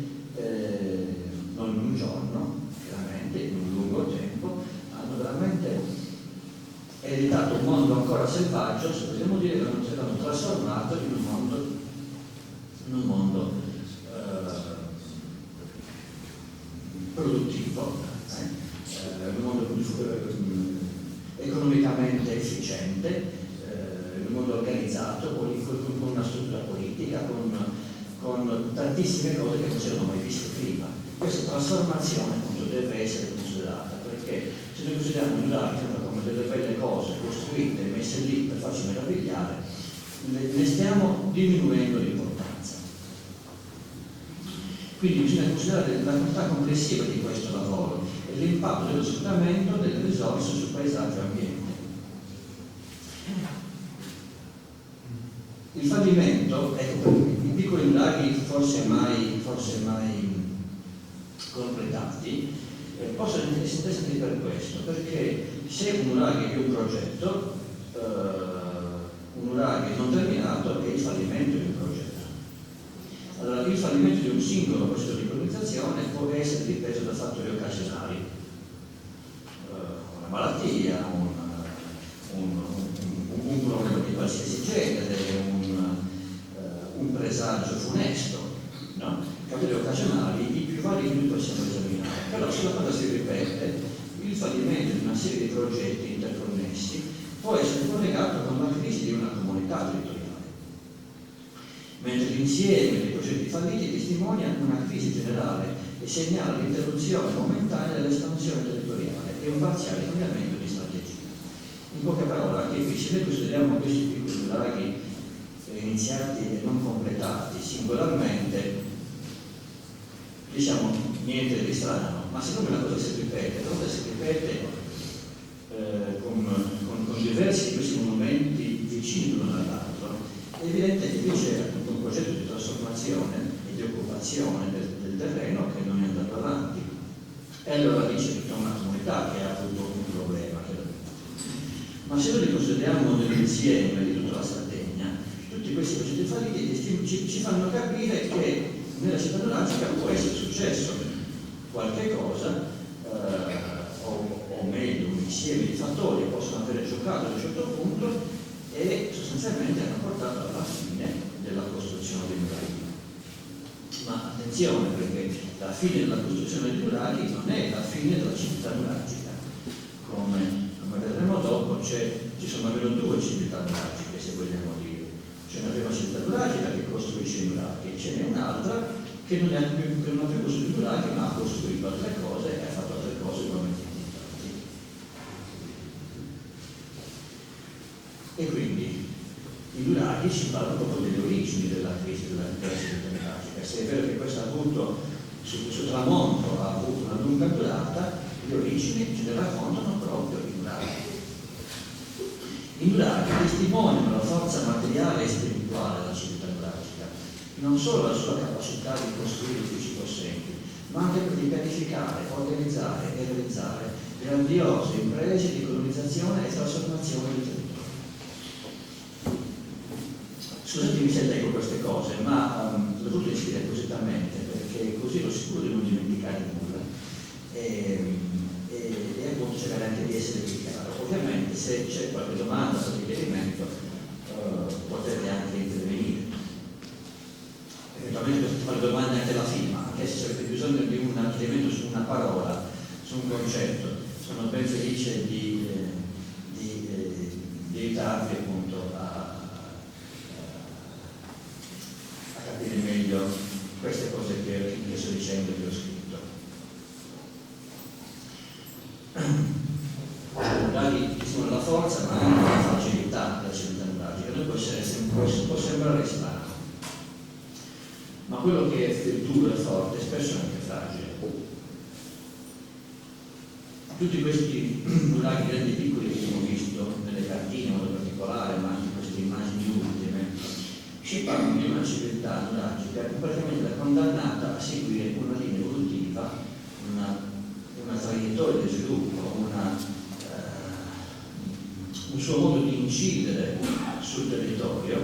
non in un giorno, chiaramente, in un lungo tempo, hanno veramente ereditato un mondo ancora selvaggio, se possiamo dire, l'hanno trasformato in un mondo produttivo, un mondo economicamente efficiente, un mondo organizzato, con una struttura politica, con tantissime cose che non si erano mai viste prima. Questa trasformazione appunto deve essere considerata, perché se noi consideriamo il nurago come delle belle cose costruite, messe lì per farci meravigliare, ne stiamo diminuendo l'importanza. Quindi bisogna considerare la quantità complessiva di questo lavoro e l'impatto dello sfruttamento delle risorse sul paesaggio e ambiente. Il fallimento, ecco, i piccoli nuraghi forse mai completati, possono essere interessanti per questo, perché se un nurago è più un progetto, un nurago non terminato è il fallimento di un progetto. Allora, il fallimento di un singolo processo di colonizzazione può essere dipeso da fattori occasionali, una malattia, un problema di qualsiasi genere, un presagio funesto, no? Fattori occasionali, i più vari che noi possiamo esaminare. Però se la cosa si ripete, il fallimento di una serie di progetti interconnessi può essere collegato con la crisi di una comunità territoriale, mentre l'insieme dei progetti falliti testimonia una crisi generale e segnala l'interruzione momentanea dell'espansione territoriale e un parziale cambiamento di strategia. In poche parole, anche qui, se noi consideriamo questi piccoli nuraghi iniziati e non completati singolarmente, diciamo niente di strano, ma siccome la cosa si ripete con diversi di questi monumenti vicini l'uno all'altro, È evidente che qui c'era un progetto di trasformazione e di occupazione del terreno che non è andato avanti. E allora lì c'è tutta una comunità che ha avuto un problema. Ma se noi li consideriamo nell'insieme di tutta la Sardegna, tutti questi progetti falliti ci fanno capire che nella città neuralgica può essere successo qualche cosa, o meglio, un insieme di fattori che possono aver giocato a un certo punto e sostanzialmente hanno portato alla fine della costruzione dei nuraghi. Ma attenzione, perché la fine della costruzione dei nuraghi non è la fine della città neuralgica. Come vedremo dopo, ci sono almeno due civiltà neuralgiche, se vogliamo dire. C'è una prima civiltà neuralgica che costruisce i nuraghi, ce n'è un'altra che non ha più costruito i nuraghi, ma ha costruito altre cose e ha fatto altre cose ugualmente importanti. E quindi i nuraghi ci parlano proprio delle origini della crisi della civiltà neuralgica. Se è vero che questo ha avuto, sul tramonto ha avuto una lunga durata, le origini ce ne raccontano proprio i nuraghi. I nuraghi testimoniano la forza materiale e spirituale della civiltà neuralgica, non solo la sua capacità di costruire edifici possenti, ma anche per di pianificare, organizzare e realizzare grandiose imprese di colonizzazione e trasformazione del territorio. Scusatemi se leggo queste cose, ma l'ho voluto inserire appositamente perché così ero sicuro di non dimenticare nulla. E appunto cercare anche di essere chiaro. Ovviamente se c'è qualche domanda o riferimento potete anche intervenire. Eventualmente potete fare domande anche alla fine, ma anche se avete bisogno di un chiarimento su una parola, su un concetto, sono ben felice di aiutarvi appunto a capire meglio queste cose che sto dicendo e che ho scritto. Sono la forza ma anche la fragilità della civiltà neuralgica. Può sembrare strano, ma quello che è duro e forte spesso è anche fragile. Tutti questi nuraghi grandi e piccoli che abbiamo visto nelle cartine in modo particolare, ma anche queste immagini ultime, ci parlano di una civiltà neuralgica che praticamente è condannata a seguire una linea evolutiva, una traiettoria di sviluppo, un suo modo di incidere sul territorio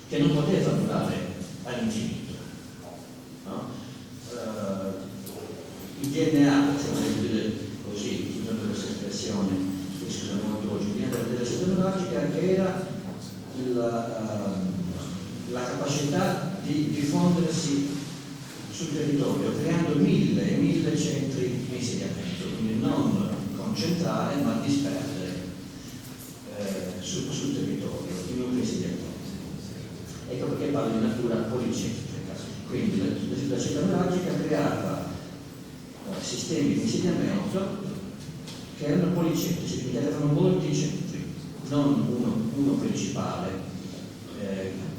che non poteva durare all'infinito. No? Il DNA, se vogliamo dire così, usando questa espressione che si usa molto oggi, il DNA della città neuralgica era la capacità di diffondersi sul territorio, creando mille e mille centri di insediamento, quindi non concentrare ma disperdere sul territorio, in nuclei insediamento. Ecco perché parlo di natura policentrica. Quindi la città neuralgica creava sistemi di insediamento che erano policentrici, quindi avevano molti centri, non uno principale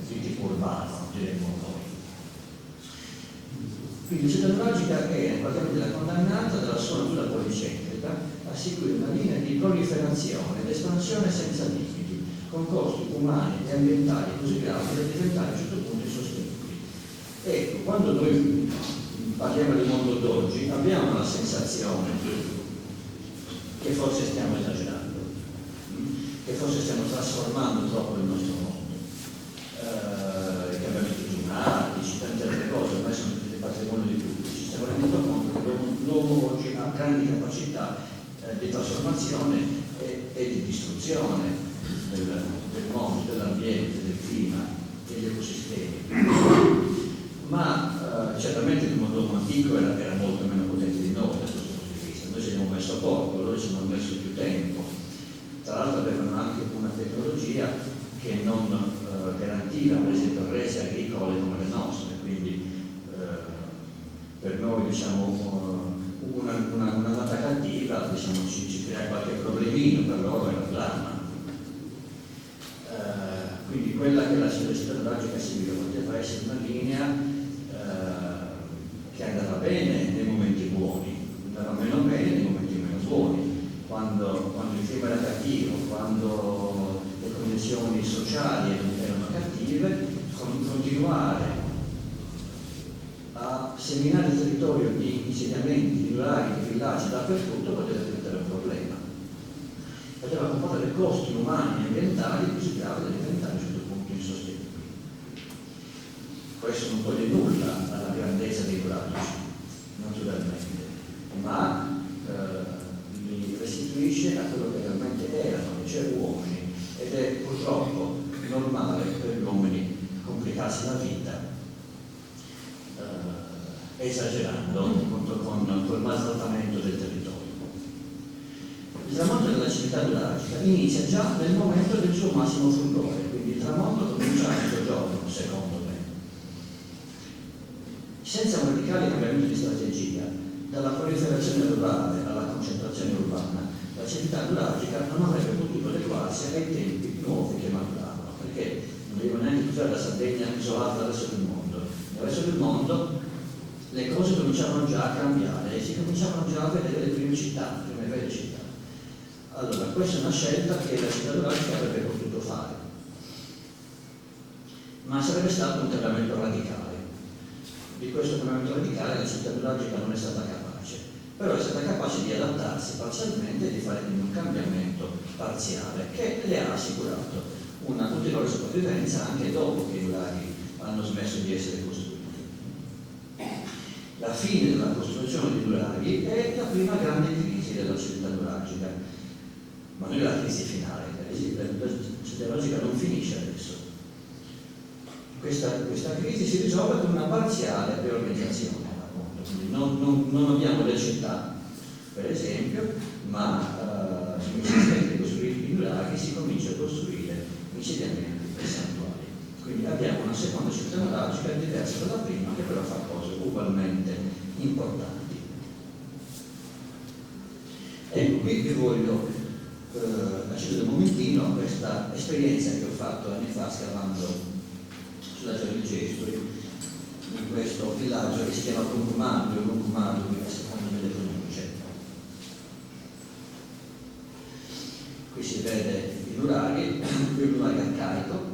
di tipo urbano, diremmo noi. Quindi la città neuralgica è praticamente la condannata dalla sua natura policentrica a seguire una linea di proliferazione ed espansione senza limiti, con costi umani e ambientali così gravi da diventare a un certo punto insostenibili. Ecco, quando noi parliamo del mondo d'oggi abbiamo la sensazione che forse stiamo esagerando, che forse stiamo trasformando troppo il nostro mondo. I cambiamenti climatici, tante altre cose, ormai sono tutti patrimonio di tutti. Ci stiamo rendendo conto che l'uomo oggi ha grandi capacità di trasformazione e di distruzione del mondo, dell'ambiente, del clima, degli ecosistemi. Ma certamente il mondo antico era molto meno potente di noi da questo punto di vista. Noi ci abbiamo messo poco, loro ci hanno messo più tempo. Tra l'altro avevano anche una tecnologia che non garantiva per esempio rese agricole come le nostre, quindi per noi diciamo una data cattiva diciamo, ci crea qualche problemino, per loro era un dramma. Quindi quella che la città neuralgica seguiva poteva essere una linea che andava bene nei momenti buoni, andava meno bene nei momenti meno buoni, quando il clima era cattivo, quando le condizioni sociali erano seminare il territorio di insediamenti, di nuraghi, di villaggi dappertutto poteva diventare un problema. Poteva comportare costi umani e ambientali così gravi da diventare a un certo punto insostenibili. Questo non toglie nulla alla grandezza dei nuraghi, naturalmente, ma li restituisce a quello che realmente erano, cioè uomini, ed è purtroppo normale per gli uomini complicarsi la vita esagerando appunto con il maltrattamento del territorio. Il tramonto della civiltà nuragica inizia già nel momento del suo massimo fulgore, quindi il tramonto comincia a mezzogiorno, secondo me. Senza un radicale cambiamento di strategia, dalla proliferazione rurale alla concentrazione urbana, la civiltà nuragica non avrebbe potuto adeguarsi ai tempi nuovi che maturavano, perché non doveva neanche usare la Sardegna isolata dal resto del mondo. Nel resto del mondo le cose cominciavano già a cambiare e si cominciavano già a vedere le prime città, le prime vere città. Allora, questa è una scelta che la città nuragica avrebbe potuto fare, ma sarebbe stato un cambiamento radicale. Di questo cambiamento radicale la città nuragica non è stata capace, però è stata capace di adattarsi parzialmente e di fare un cambiamento parziale che le ha assicurato una ulteriore sopravvivenza anche dopo che i nuraghi hanno smesso di essere costruiti. La fine della costruzione dei nuraghi è la prima grande crisi della civiltà nuragica, ma non è la crisi finale, la civiltà nuragica non finisce adesso. Questa crisi si risolve con una parziale riorganizzazione, appunto. Quindi non abbiamo le città, per esempio, ma invece di costruire i nuraghi si comincia a costruire insediamenti e santuari. Quindi abbiamo una seconda civiltà nuragica diversa dalla prima, che però fa cose ugualmente importanti. Ecco, qui vi voglio accedere un momentino a questa esperienza che ho fatto anni fa scavando sulla Gioia dei Gestoli, in questo villaggio che si chiama Lungumadu, a seconda delle pronunce. Qui si vede i nuraghi, qui il nuraghi arcaico,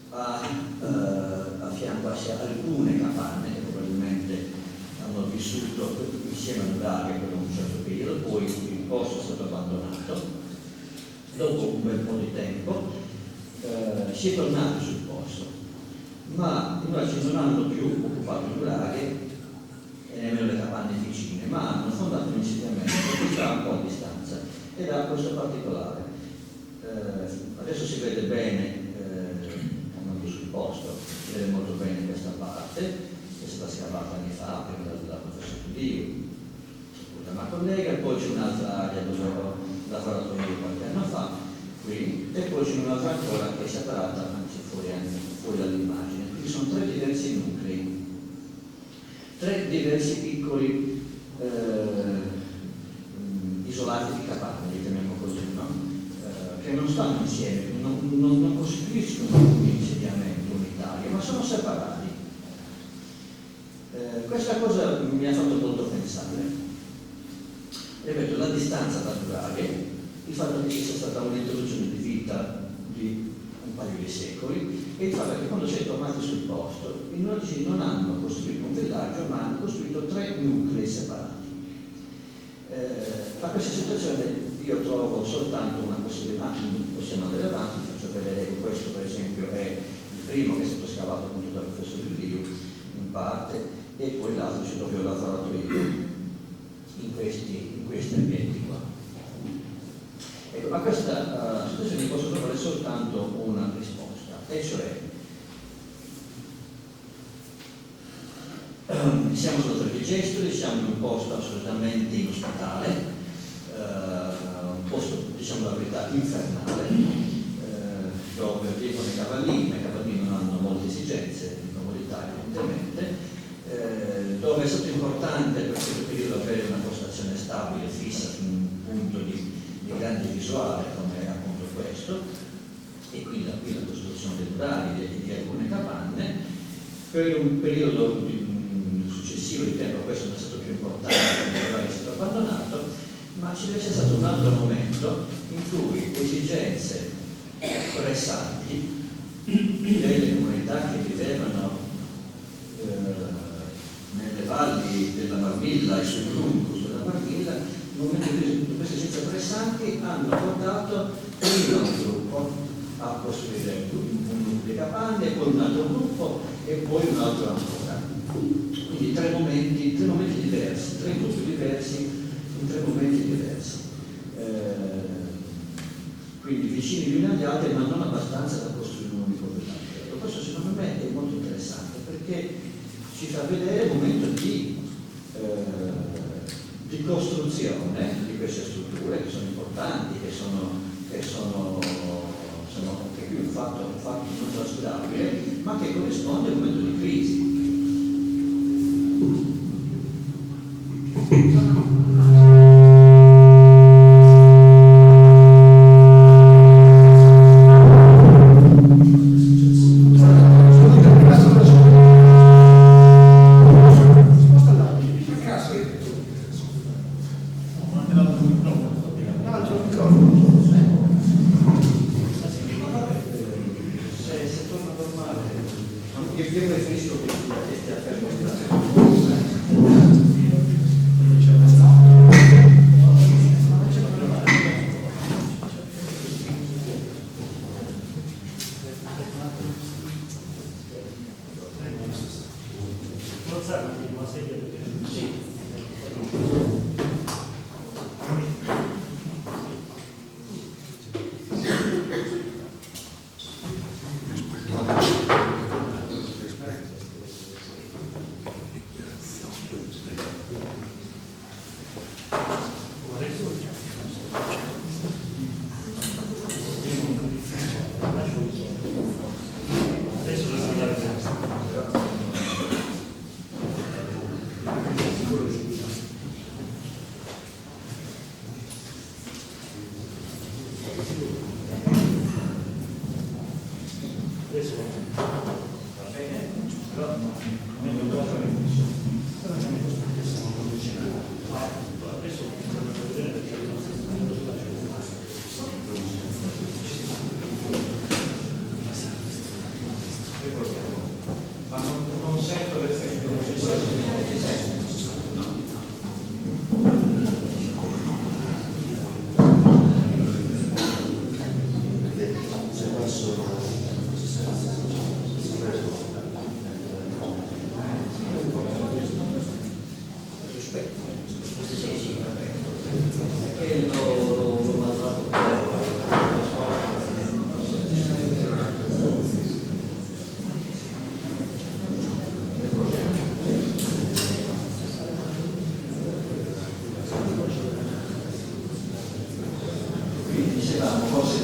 a fianco a alcune capanne che probabilmente hanno vissuto insieme a nuraghi per un certo periodo, poi il posto è stato abbandonato. Dopo un bel po' di tempo si è tornati sul posto, ma i nuraghi non hanno più occupato i nuraghi e nemmeno le capanne vicine, ma hanno fondato un insediamento che sta un po' a distanza ed ha questo particolare. Adesso si vede bene, andando sul posto, si vede molto bene questa parte, che è stata scavata anni fa, prima dal professor Tudio, da una collega, e poi c'è un'altra area dove ho lavorato io qualche anno fa, qui, e poi c'è un'altra ancora che è separata, anzi fuori dall'immagine. Quindi sono tre diversi nuclei, tre diversi piccoli isolati di capanne, li chiamiamo così, no? Che non stanno insieme, non costituiscono un insediamento unitario, ma sono separati. Questa cosa mi ha fatto molto pensare. Ripeto, la distanza naturale, il fatto che ci sia stata un'introduzione di vita di un paio di secoli e il fatto che quando si è tornati sul posto i nuragici non hanno costruito un villaggio ma hanno costruito tre nuclei separati. A questa situazione io trovo soltanto una possibilità, possiamo andare avanti, faccio vedere che questo per esempio è il primo che è stato scavato appunto dal professor Liu in parte e poi l'altro c'è dove ho lavorato io in questi ambienti qua. Ecco, a questa situazione posso trovare soltanto una risposta, e cioè siamo sulla Gioia dei Gestoli, siamo in un posto assolutamente inospitale, un posto, diciamo la verità, infernale, dove vivono i cavallini non hanno molte esigenze di comodità evidentemente, dove è stato importante per questo periodo avere una postazione stabile, fissa, su un punto di grande visuale come appunto questo, e qui la costruzione dei nuraghi di alcune capanne. Per un periodo successivo di tempo questo non è stato più importante perché il nuraghi è stato abbandonato, ma ci deve essere stato un altro momento in cui esigenze pressanti delle comunità che vivevano sul Brunco, sulla Barilla, nel momento in cui queste esigenze pressanti hanno portato prima un gruppo a costruire un gruppo di capanne, poi un altro gruppo e poi un altro ancora. Quindi tre momenti diversi, tre gruppi diversi in tre momenti diversi. Quindi vicini gli uni agli altri, ma non abbastanza da costruire un unico progetto. Questo secondo me è molto interessante perché ci fa vedere il momento di costruzione di queste strutture che sono importanti, che qui è un fatto non trascurabile, ma che corrisponde a un momento di crisi.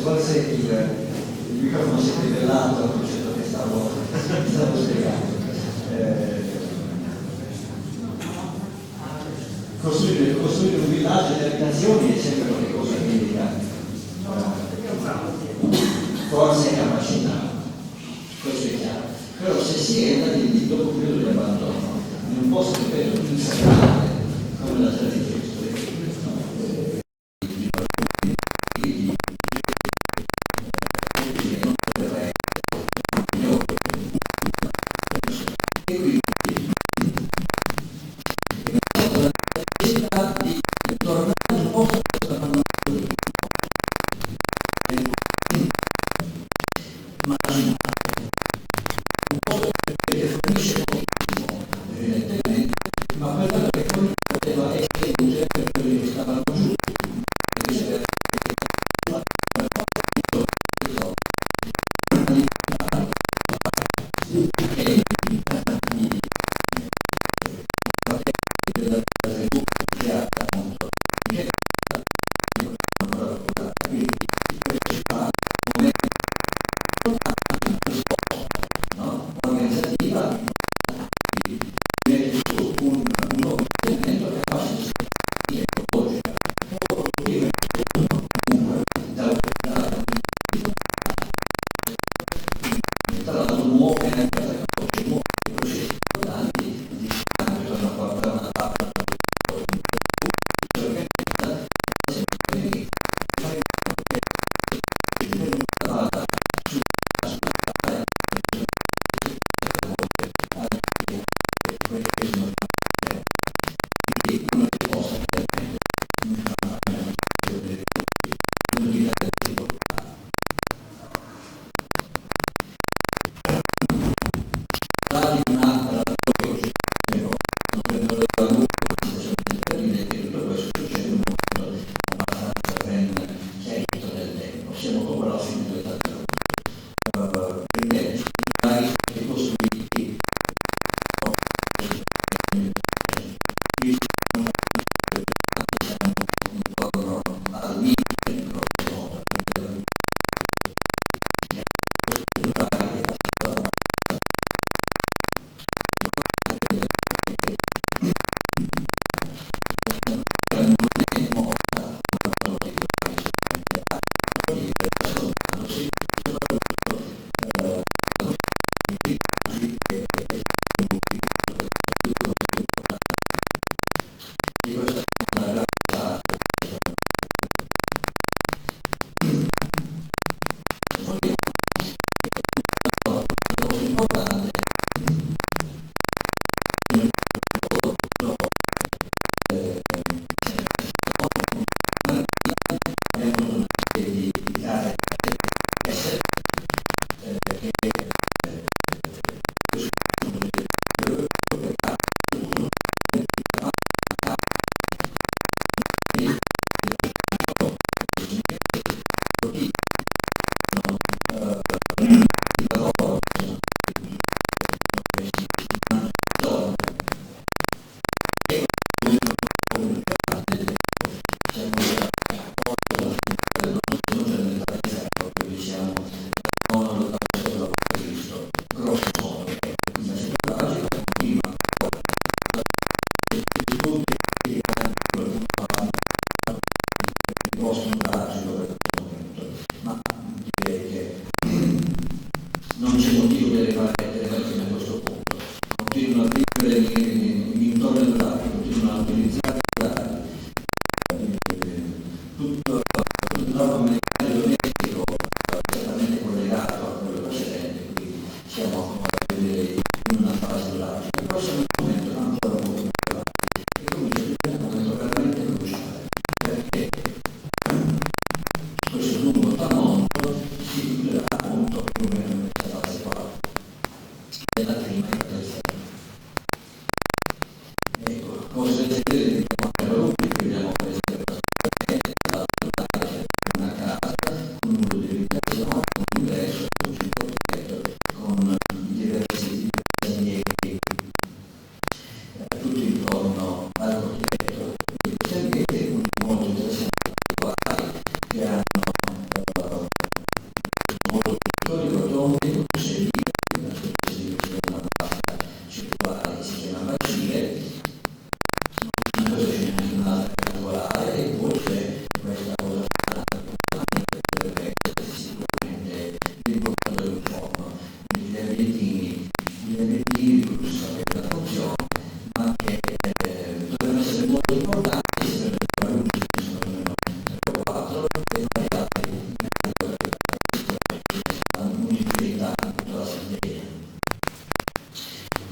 Forse il microfono si è rivelato al concetto che stavo spiegando. Costruire un villaggio di abitazioni è sempre qualcosa che indica forza e capacità, questo è chiaro. Però se si è andati dopo un periodo di abbandono in un posto che vedo insagrale come la terra di Cristo,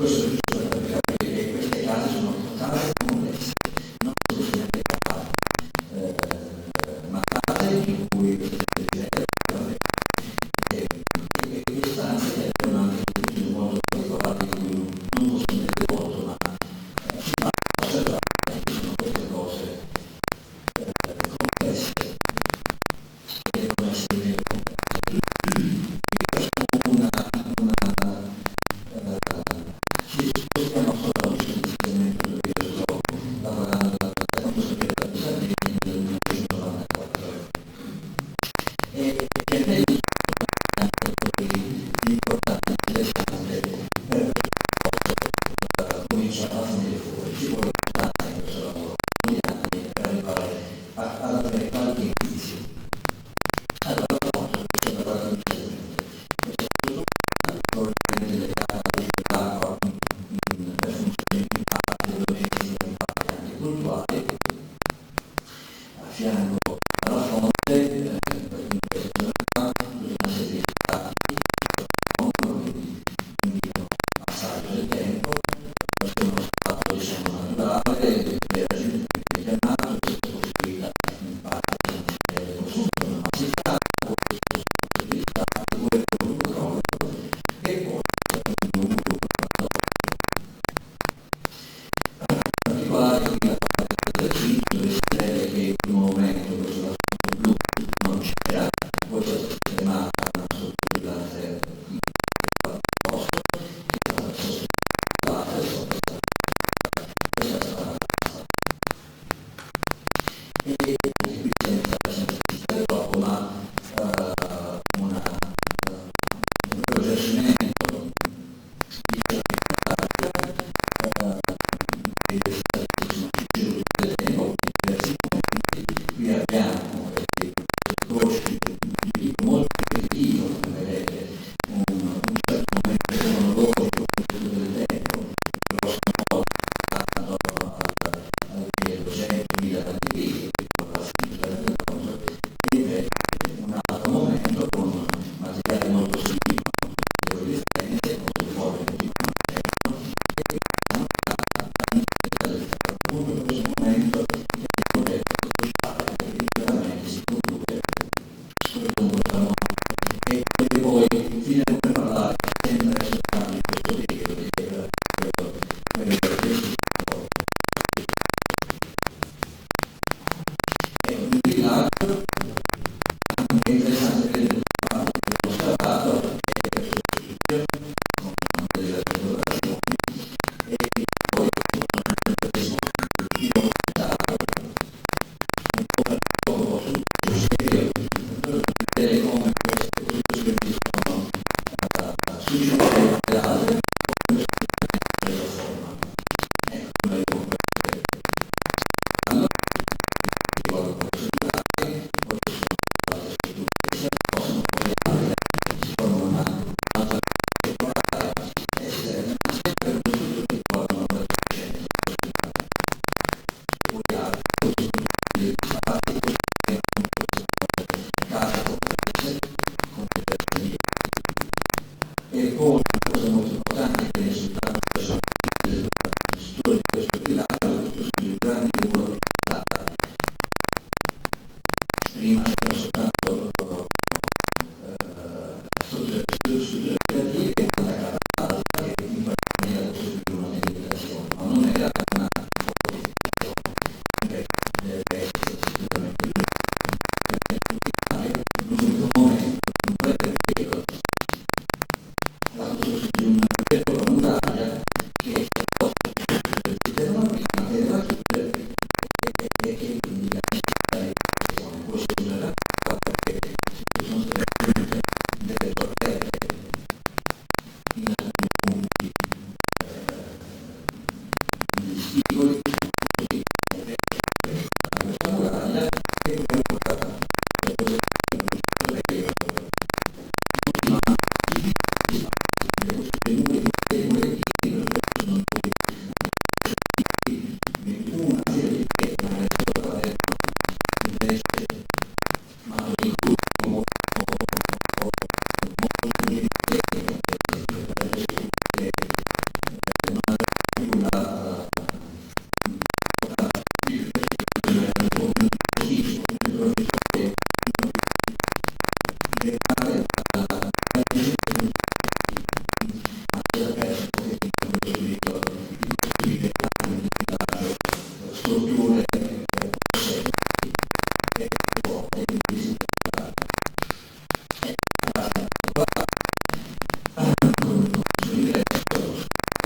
Questo è giusto per capire che queste case sono totalmente complesse, non sono ma case in cui queste stanze erano anche in un modo particolare di cui non posso mettere conto, ma si fa osservare che sono queste cose complesse che devono essere meno complesse. Una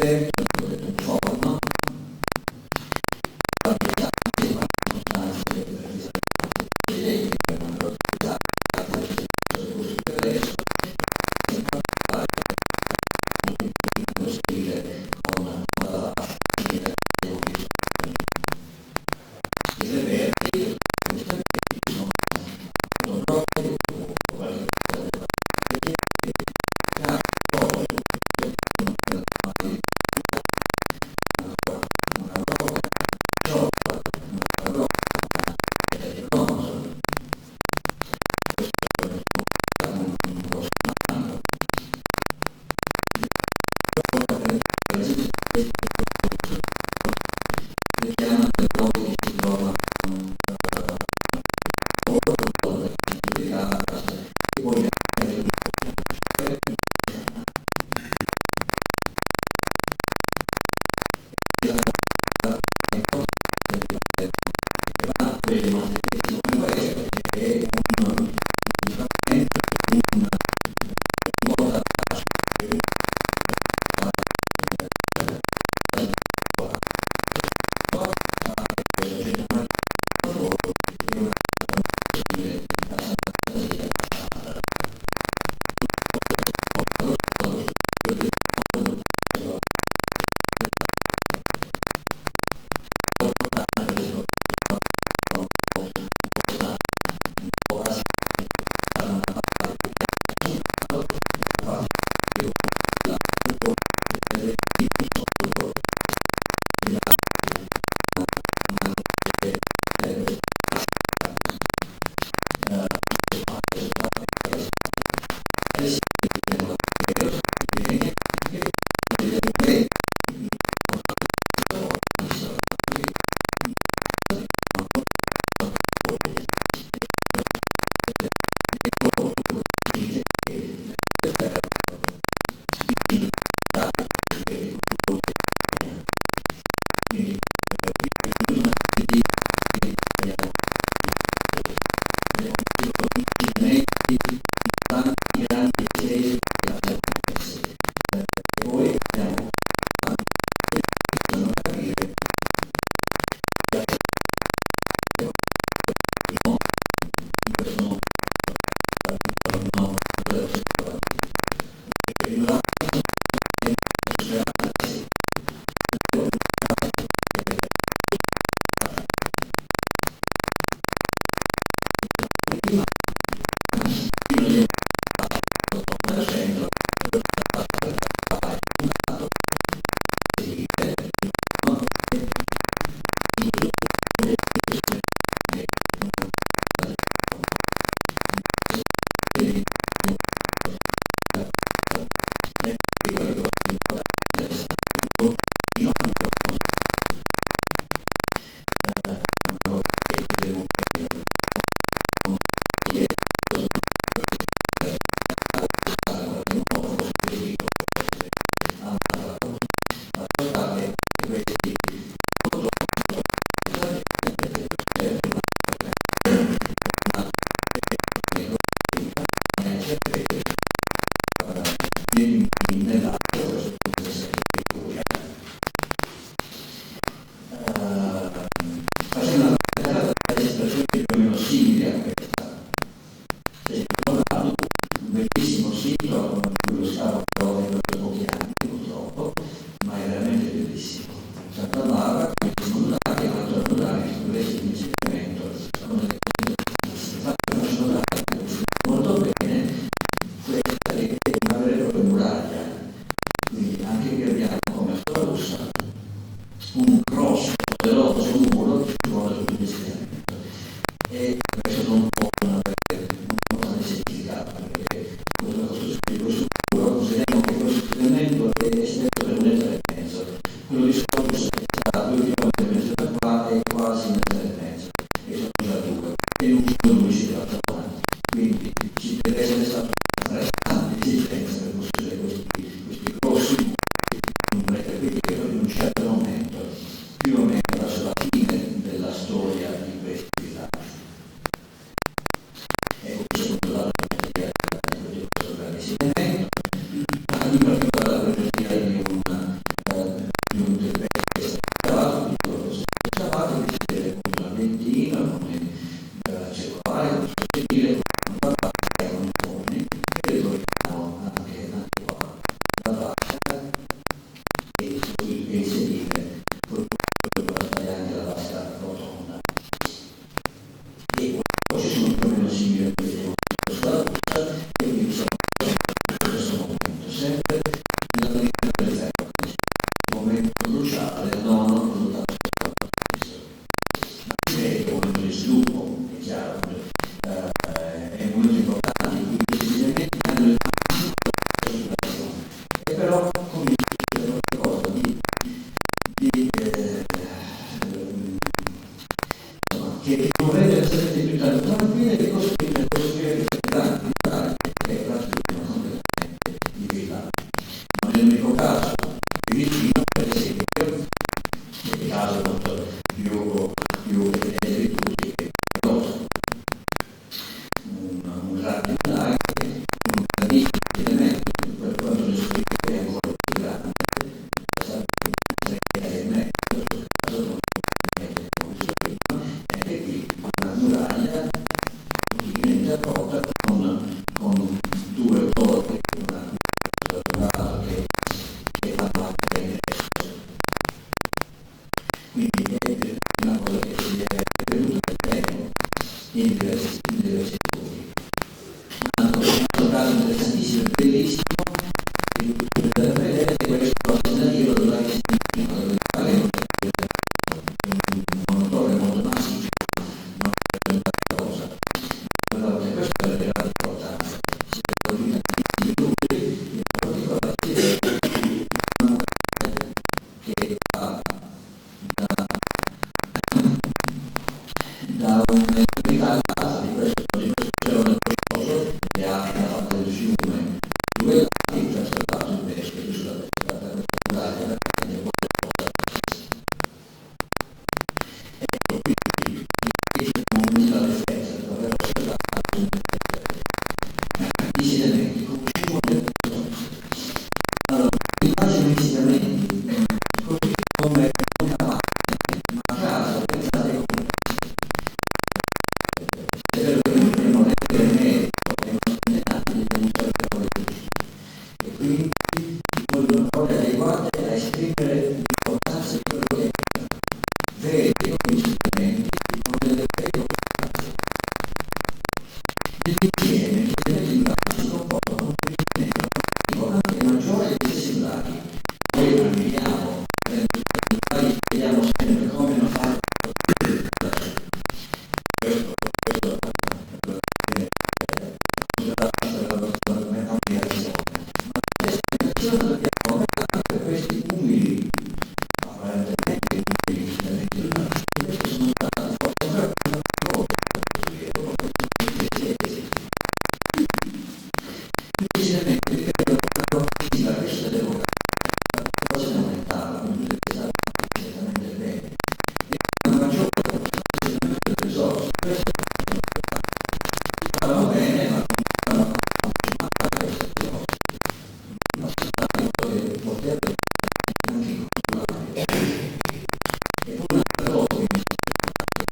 avrebbero murarie immagino insediamenti, così come una macchina, una casa, pensate come è vero che noi dobbiamo leggere il merito e non segnalati dei musei teologici e quindi vogliono parole adeguate a esprimere l'importanza di quello che è veri insediamenti con delle vere importanze. Nell'insieme, gli elementi di base si comportano con un riferimento anche maggiore dei singolari. Noi andiamo, vediamo sempre come non fare questo anche questi umili, apparentemente umili, sono stati decisamente ripeto la crescita dell'operazione aumentava, quindi certamente bene, e una maggiore delle risorse, questo va bene, ma non poter anche culturale. E poi un'altra cosa che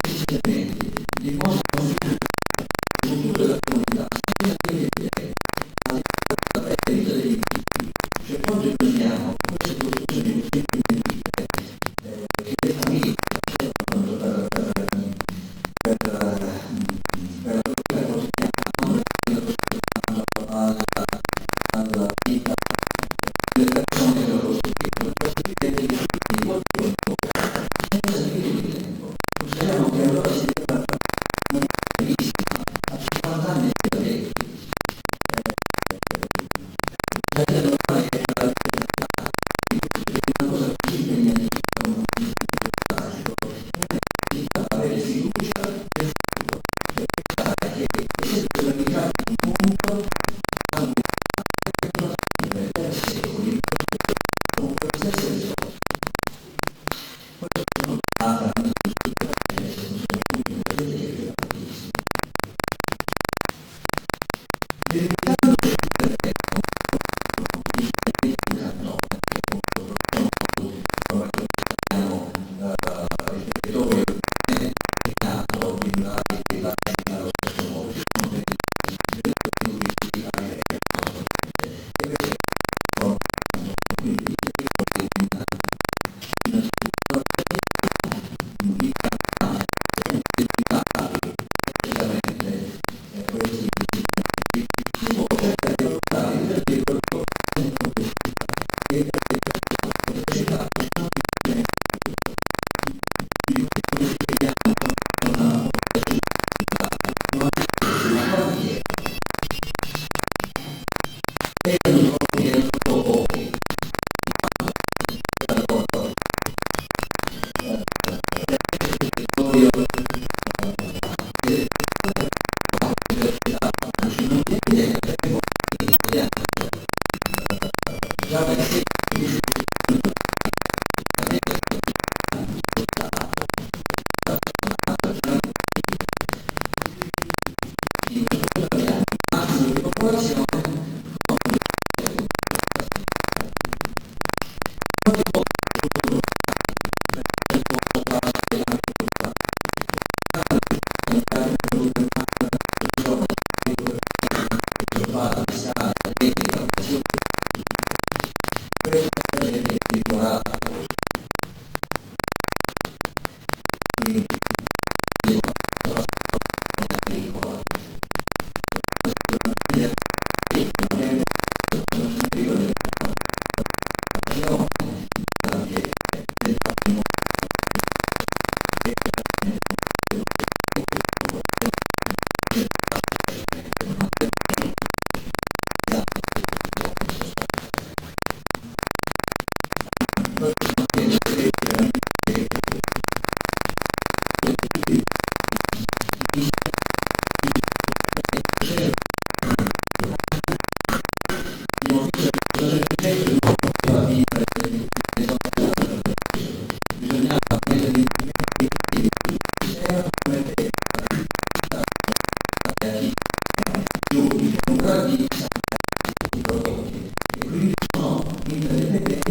decisamente dimostrano il futuro della comunità, sia degli idee, la vita degli individui. Cioè quando immaginiamo queste costruzioni definitive che le famiglie servono per la vita quotidiana, non è alla vita delle persone che lo costruiscono, questi diventi di molto tempo, senza limite di tempo. Consideriamo che allora si deve una bellissima, a 50 anni da vecchi. La vita normale è una cosa così impegnativa come un tragico, è necessità avere fiducia nel futuro e pensare che essendo radicato in un punto per secoli con queste stesse risorse. Questo sono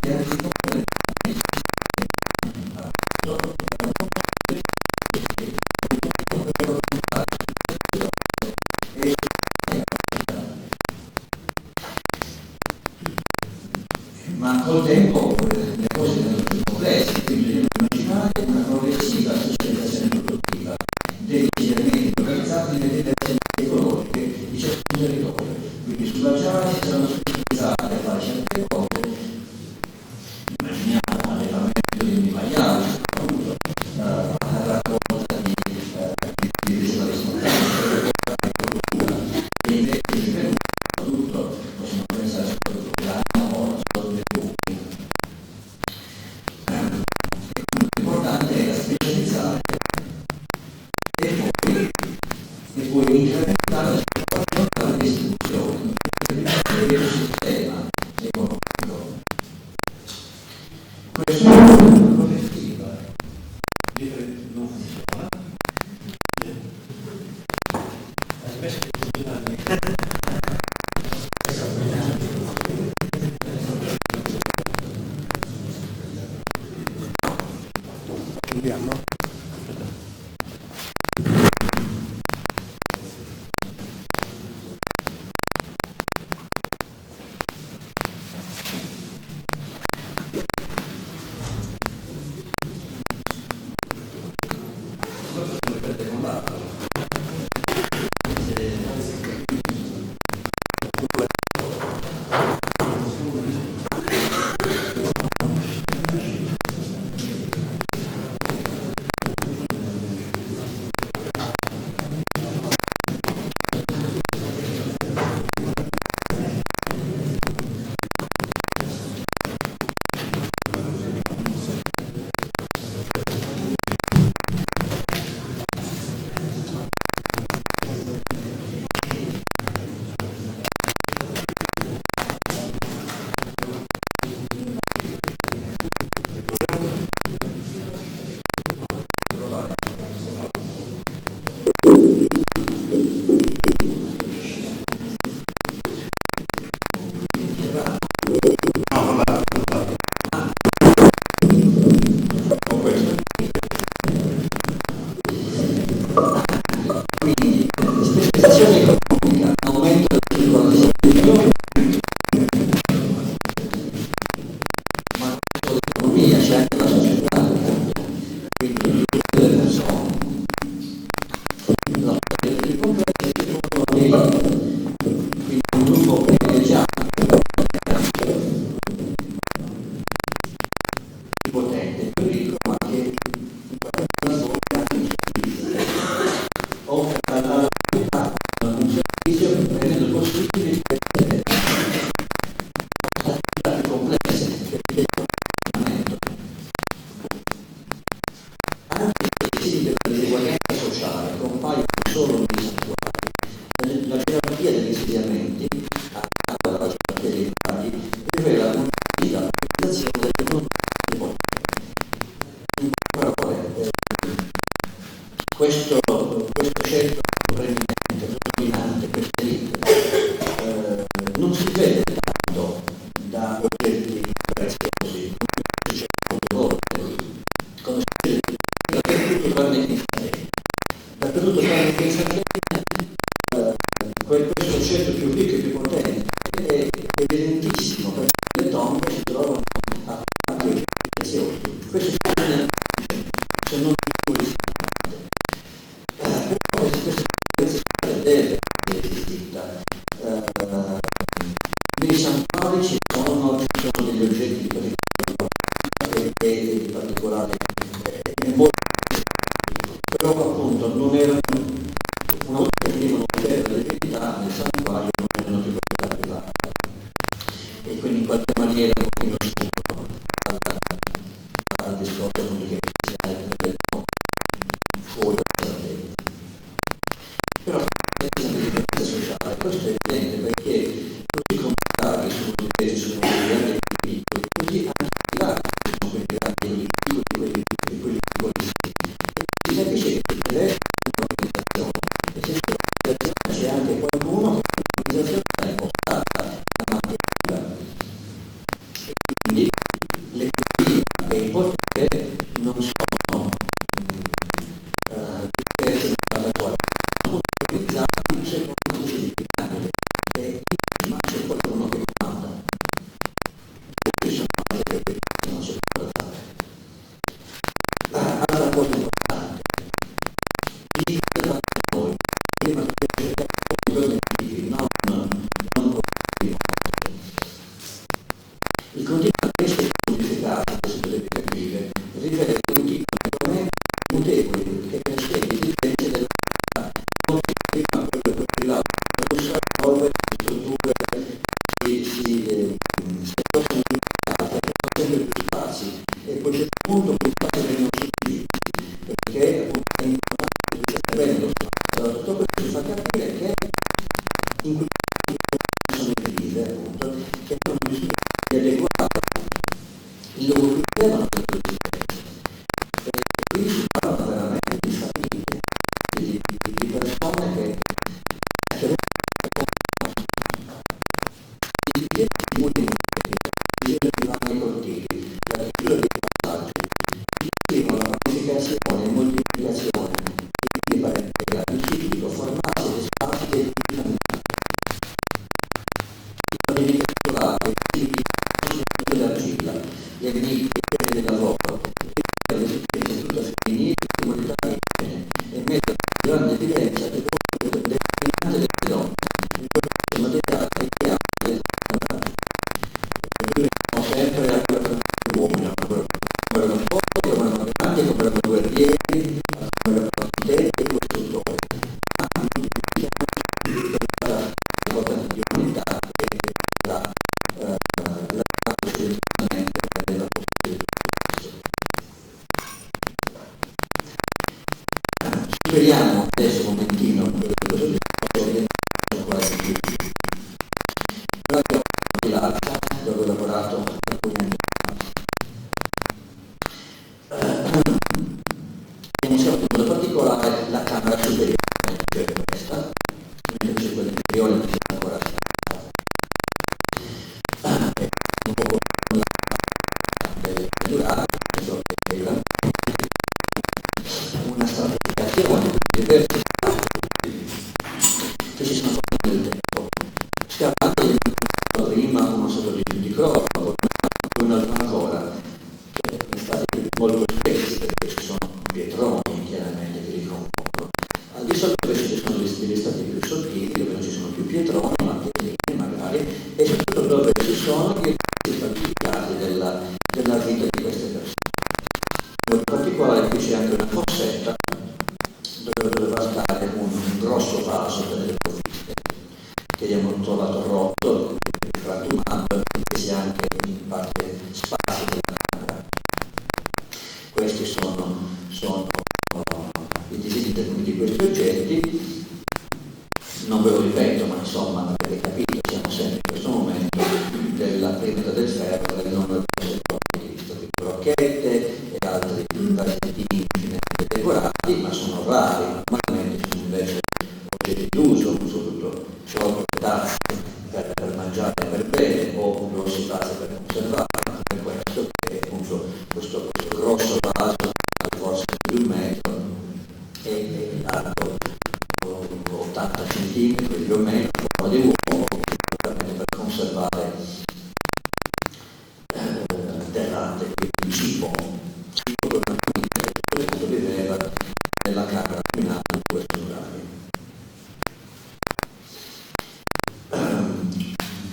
Ma col tempo le cose diventano più complesse, quindi devi immaginare una progressiva socializzazione produttiva degli elementi organizzati nelle diverse ecologiche di ciascun territorio. Quindi sulla giara si saranno specializzati a fare certe cose, immaginiamo allevamento di maiali, soprattutto la raccolta di vegetalismo agricoltura, e invece di Perù, soprattutto possiamo pensare soprattutto all'anno l'importante è specializzare e poi incrementare la distribuzione del sistema economico. Questo è una prospettiva non funziona. Questo scelto predominante, questa elite, non si vede tanto da oggetti preziosi, come si molte volte, come si vede dappertutto tranne che in Sardegna. Dappertutto tranne che in Sardegna, questo scelto più ricco e più potente è evidentissimo, perché le tombe si trovano a più preziosi. Questo se non più risparmiate. poi c'è un punto che spazio vengono sostituiti, perché appunto è importante che sia bene lo spazio. Allora, tutto questo ci fa capire che in cui sono divise, appunto, che hanno bisogno di adeguare il loro sistema a questo sistema. E qui si parla veramente di famiglie, di persone che i cortili, la chiusura dei passaggi, la pianificazione e moltiplicazione di parentela, il ciclo, formarsi e spazi che la dedicazione dell'argilla, gli amici del lavoro, l'esistenza tutta femminile e comunità femminile, e mette grande evidenza che determinante delle donne, in questo materiale che ha sempre a quella uomini, come erano forti, come erano grandi, come erano guerrieri, come erano contenti e costruttori. Ma la volta di umanità e la costituzionale della Costituzione. Superiamo adesso un momentino questo discorso ancora di più. Di l'altra, dove ho lavorato alcuni anni fa. Iniziamo in modo particolare la camera superiore, che è questa, invece quella inferiore non c'è ancora stata. Un po' delle durate, una stratificazione di diversi che si sono fatti nel tempo, scavando prima uno stato di crollo, poi un altro ancora, che è stato molto spessi perché ci sono pietroni chiaramente che li compongono. Al di sotto invece ci sono degli stati più sottili dove non ci sono più pietroni, ma pietrine magari, e soprattutto dove ci sono gli effetti stratificati della vita di queste persone. In particolare qui c'è anche una fossetta dove doveva stare un grosso vaso per le provviste che abbiamo trovato rotto, frantumato, e sia anche in parte spazio della camera. Questi sono i disegni tecnici di questi oggetti. Non ve lo ripeto, ma insomma avete capito, siamo sempre in questo momento della prima età del ferro, del numero di brocchette e altri pezzettini decorati, ma sono rari. Normalmente sono invece oggetti d'uso, soprattutto sciolti, tazze per mangiare e per bere, o grossi vasi per conservare, come questo, che è appunto questo grosso vaso forse di 1 metro e largo 80 cm più o meno, di uomo, per conservare del latte, quindi cibo per una famiglia che questo viveva nella camera finale di questo orario.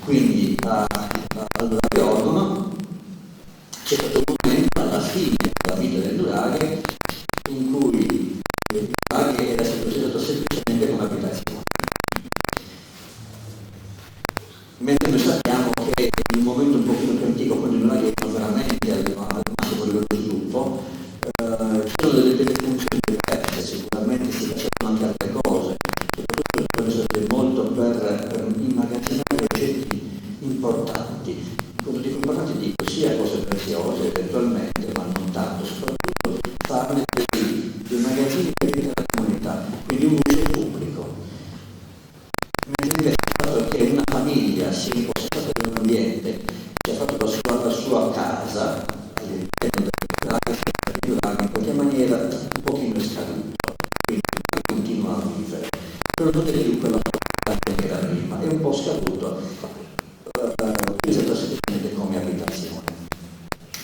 Quindi al orgono c'è stato un momento alla fine della vita del nuraghe in cui il nuraghe era stato usato semplicemente come abitazione. Mentre noi sappiamo che in un momento un pochino più antico, quando i nuraghe erano veramente al massimo livello di sviluppo, c'erano delle funzioni diverse, sicuramente si facevano anche altre cose, soprattutto sono state molto per immagazzinare oggetti importanti. Quando dico importanti dico sia cose preziose eventualmente, ma non tanto, soprattutto farne dei magazzini per l'intera comunità, quindi un uso pubblico. Mentre invece il fatto che una famiglia sia impossessata di un ambiente, sia fatto la sua casa, all'interno del in qualche maniera un pochino scaduto, quindi continua a vivere. Però non è più quella che era prima, è un po' scaduto, utilizzato semplicemente come abitazione.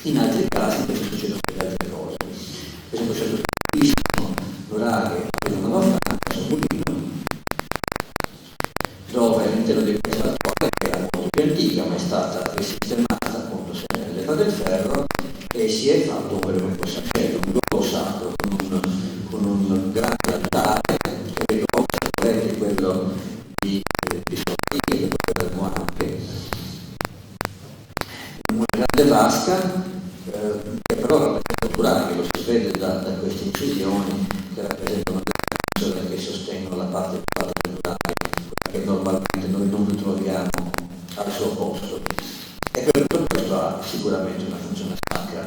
In altri casi invece succedono delle altre cose. Per esempio c'è questo bellissimo nuraghe di una Nova Francia, un mulino, dove all'interno di questa torre, che era molto più antica, ma è stata risistemata appunto nell'età del ferro, e si è fatto un vero e proprio sacello, un luogo sacro con un grande altare, che ricorda quello di Sofia, che poi vedremo anche una grande vasca, che però nurario, lo si vede da queste incisioni che rappresentano le persone che sostengono la parte più alta del nurario, quella che normalmente noi non ritroviamo al suo posto. E per tutto questo ha sicuramente una funzione sacra.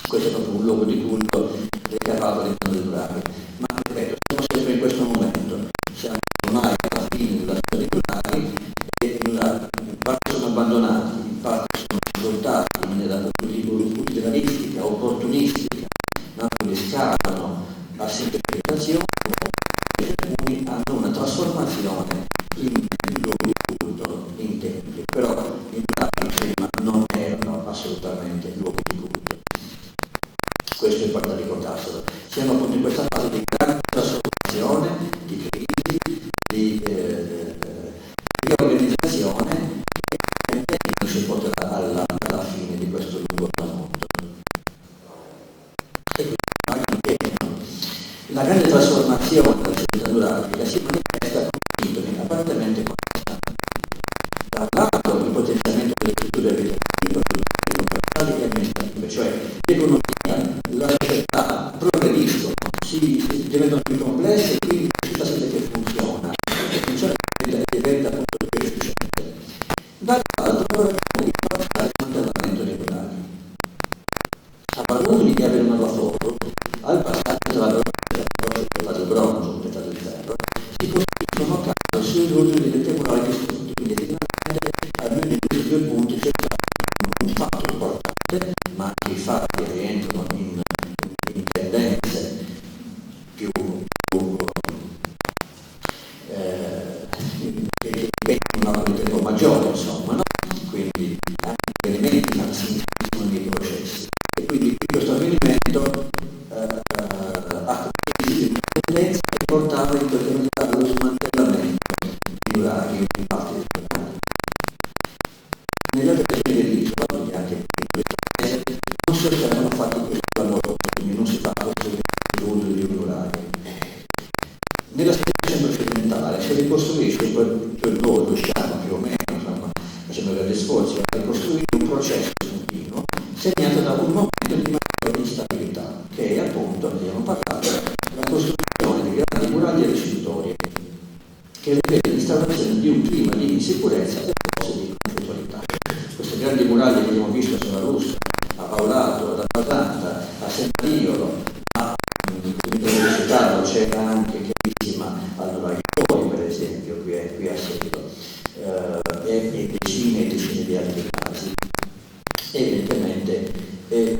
Questo è proprio un luogo di culto dedicato all'interno del nurario. Ma ripeto, siamo sempre in questo momento, siamo ormai alla fine della storia dei nurari e in parte sono abbandonati, in parte sono sfruttati in maniera utilitaristica, opportunistica, li scavano a semplificazione e alcuni hanno una trasformazione in luoghi di culto, in templi, però in nurari prima non erano assolutamente luoghi di culto. Questo è importante ricordarselo. Siamo appunto in questa fase di grande trasformazione, di crisi, di riorganizzazione che ci porterà alla fine di questo lungo tramonto. E quindi la grande trasformazione della società nuragica si manifesta con titoli apparentemente contestanti. Da un lato il potenziamento delle strutture abitative, commerciali e amministrative, cioè l'economia, la società progrediscono, diventano più complesse e quindi la società si vede che funziona diventa appunto più efficiente. Dall'altro il portare l'allevamento dei nuraghi. A valori che avevano lavoro, al passaggio tra l'età del bronzo e l'età del ferro, si costruiscono case sui ruderi delle temporali distrutte, quindi effettivamente almeno in questi due punti c'è un fatto importante, ma anche i fatti rientrano in tendenze più che vengono nel tempo maggiore, insomma, no? Quindi anche elementi anzinismo nei processi. E quindi questo avvenimento ha una tendenza che portava in qualche maniera allo smantellamento di nuraghi in parte del nuraghi. Nella versione dell'isola, quindi anche in questo paese, non si osservano fatti così clamorosi, quindi non si fa costruire l'uso di un nurario. Nella situazione occidentale si ricostruisce per noi riusciamo più o meno, insomma, facendo degli sforzi a ricostruire un processo continuo segnato da un momento di maggiore instabilità, che è appunto, abbiamo parlato, la costruzione di grandi muraglie recipitorie, che rivede l'instaurazione di un clima di insicurezza e forse di conflittualità. Queste grandi muraglie che abbiamo visto sulla Russia, a Paolato, ad Atalanta, a Semariolo, come citarlo, c'era anche chiarissima allora Ioni, per esempio, qui a Sesto, e decine e decine di altri casi. Evidentemente è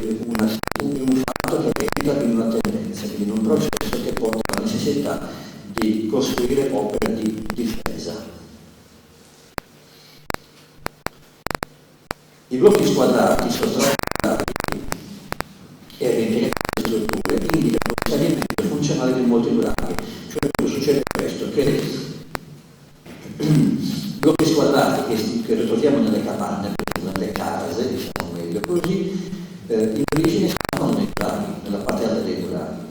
un fatto che entra in una tendenza, quindi in un processo che porta alla necessità di costruire opere di difesa. I blocchi squadrati, sottratti e reintegrati nelle strutture indicano lo stabilimento funzionale di molti nuraghi. Cioè succede questo, che blocchi squadrati che ritroviamo nelle capanne, nelle case, diciamo meglio così, in origine stavano nei nuraghi, nella parte alta dei nuraghi.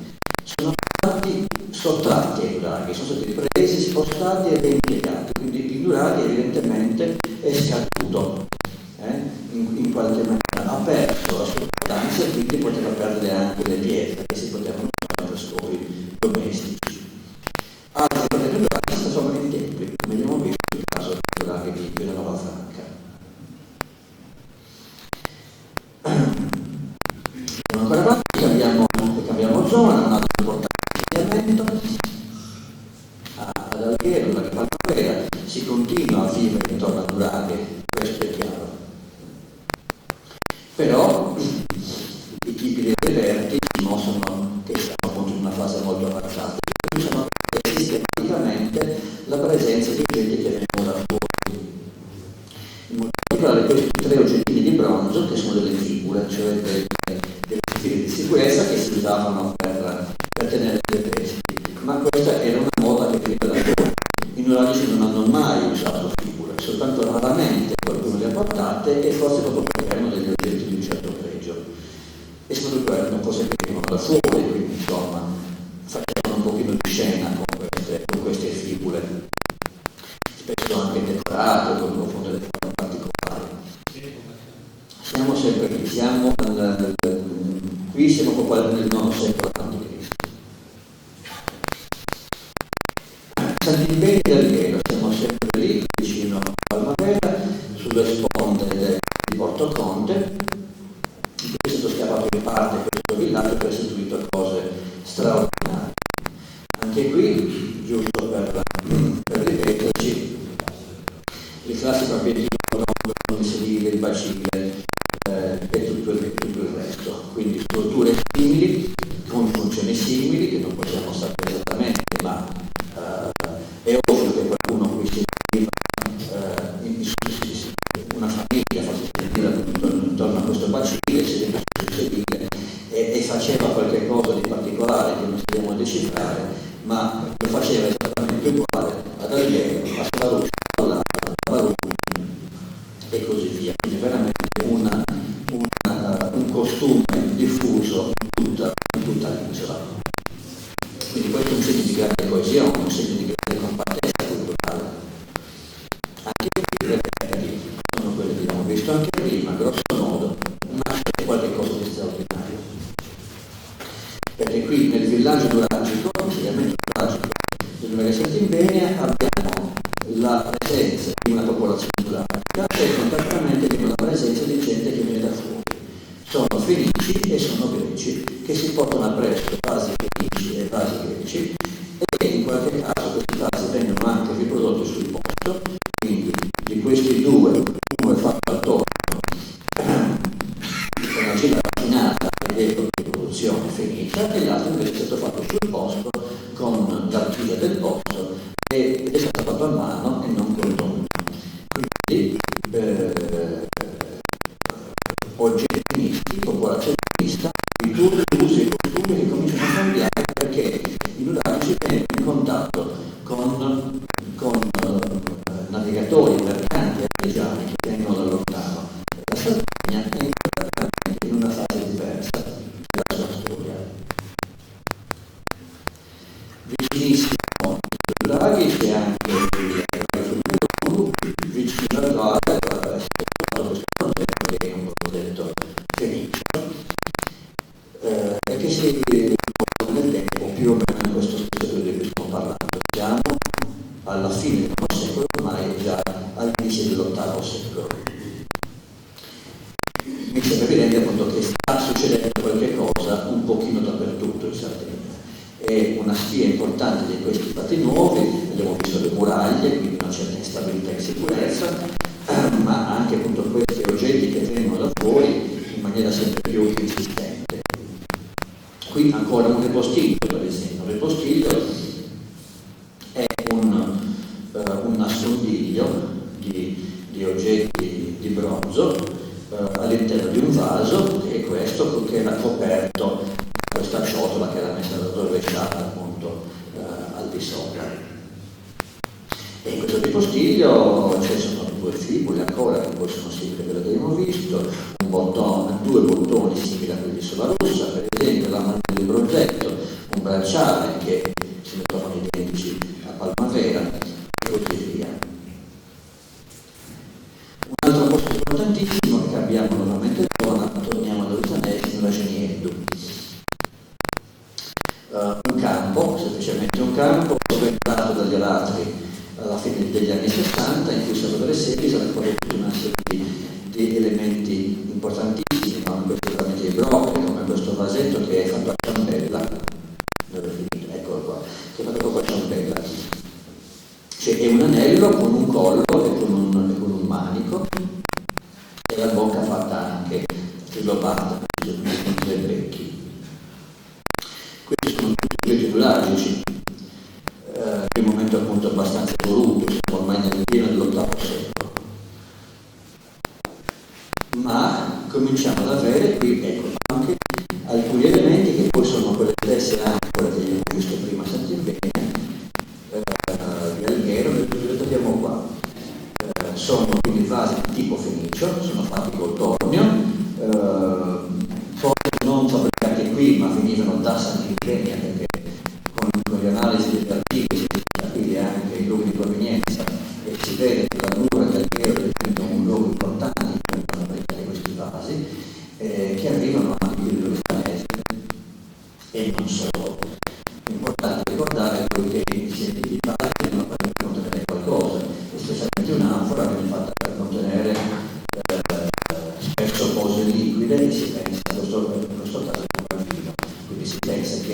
Sono stati sottratti ai nuraghi, sono stati presi, spostati e reimpiegati, quindi il nurago evidentemente è scaduto, in qualche maniera ha perso la sua importanza e quindi poteva perdere anche le pietre che si potevano usare per scopi domestici. Altri potevano nuraghi si trasformano in templi, come abbiamo visto nel caso del nurago di Villanova Franca. Andiamo ancora avanti, cambiamo zona, un altro importante cambiamento. Ad Alghero, la Primavera, si continua a vivere intorno a nuraghe, questo è chiaro. Però i tipi di reperti dimostrano che siamo appunto in una fase molto avanzata. Diciamo sistematicamente la presenza di oggetti che vengono da fuori. In particolare questi tre oggettini di bronzo che sono delle figure, cioè delle figure di sicurezza che si usavano per tenere le vesti. Ma questa era una moda che veniva da fuori. I nuragici non hanno mai usato figure, soltanto raramente qualcuno le ha portate e forse proprio perché erano degli oggetti di un certo pregio. E soprattutto erano cose che venivano da fuori, quindi insomma facevano un pochino di scena con queste figure, spesso anche decorate con un fondo di forme particolari. Siamo sempre qui, siamo qui qui siamo proprio nel IX secolo a.C. Sant'Impegne del Alghero, siamo sempre lì, vicino a Palmavera, sulle sponde di Porto Conte. È stato scavato in parte questo villaggio che ha restituito cose straordinarie. Anche qui, giusto per ripeterci, il classico obiettivo non sedile, il bacille e tutto il resto. Quindi strutture simili, con funzioni simili, che non possiamo sapere esattamente, ma è ovvio che qualcuno qui si una famiglia forse intorno a questo bacille, si sedile e faceva qualche cosa di particolare che non stiamo a decifrare, ma lo faceva esattamente uguale ad Alghero, a Savaruccio, a Varuggi e così via. Quindi veramente un costume diffuso in tutta l'isola. Quindi questo è un segno di grande coesione, un segno di grande compattezza culturale. Anche qui le reperti sono quelle che abbiamo visto anche prima, grosso modo, nasce qualcosa di straordinario. Perché qui nel villaggio nuragico, insediamento nuragico dell'Unione Sant'Impegne, abbiamo la presenza di una popolazione nuragica e contemporaneamente abbiamo la presenza di gente che viene da fuori. Sono fenici e sono greci, che si portano appresso vasi fenici e vasi greci, e in qualche caso questi vasi vengono anche riprodotti sul posto, quindi di questi due, uno è fatto attorno con una cima raffinata ed è di produzione fenicia, e l'altro invece è stato fatto sul posto con l'archivia del posto ed è stato fatto a mano e non con donna. Quindi oggetti misti, popolazione mista, abitudini, usi e costumi che cominciano a cambiare perché i nuragici vengono in contatto con navigatori, mercanti, artigiani che vengono da lontano. La Sardegna è in una fase diversa della sua storia. Vicinissimo ai laghi c'è anche il Fiume, vicino al quale questo progetto che è un progetto fenicio e che si svolge nel tempo più o meno in questo stesso periodo di cui stiamo parlando. Siamo alla fine del IX secolo, ormai già all'inizio dell'VIII secolo. Mi sembra evidente appunto che sta succedendo qualche cosa un pochino dappertutto in Sardegna. È una spia importante di questi fatti nuovi, abbiamo visto le muraglie, quindi una certa instabilità e sicurezza, ma anche appunto questi oggetti che vengono da fuori in maniera sempre più insistente. Qui ancora un ripostiglio, per esempio. Un ripostiglio è un nascondiglio di oggetti di bronzo all'interno di un vaso, che è questo, che era coperto da questa ciotola che era messa rovesciata appunto al di sopra. E in questo ripostiglio ci sono due fibule ancora, che poi sono simili a quelle che abbiamo visto, un bottone, due bottoni simili a quelli di Solarussa, per esempio la maniglia di Brogetto, un bracciale che si trovano identici a Palmavera e così via. Un altro posto importantissimo che abbiamo nuovamente in zona, torniamo ad Orizanesimo, la Genieddu. Un campo, semplicemente un campo sventato dagli aratri alla fine degli anni 60, in cui sono delle sedi, sono raccolte una serie di elementi importantissimi, come questi fragmenti di brocoli, come questo vasetto che è fatto a ciambella, dove è finito? Eccolo qua, che è fatto proprio a ciambella. Cioè è un anello con un collo e con un manico, e la bocca fatta anche slobata, con due becchi. Questi sono tutti oggetti nuragici, in un momento appunto abbastanza evoluto, siamo ormai nel pieno dell'VIII secolo. Ma cominciamo ad avere qui, ecco, anche alcuni elementi che poi sono quelle stesse ancore che abbiamo visto prima a Sant'Impegne, di Alghero, che abbiamo qua. Sono quindi vasi di tipo fenicio, sono fatti col tornio, forse non fabbricati qui, ma venivano da Sant'Impegne, perché con le analisi degli archivi si stabilisce anche i luoghi di provenienza e si vede che la mura del Alghero diventa un luogo importante per fabbricare questi vasi, che arrivano anche qui dall'Orizanesimo,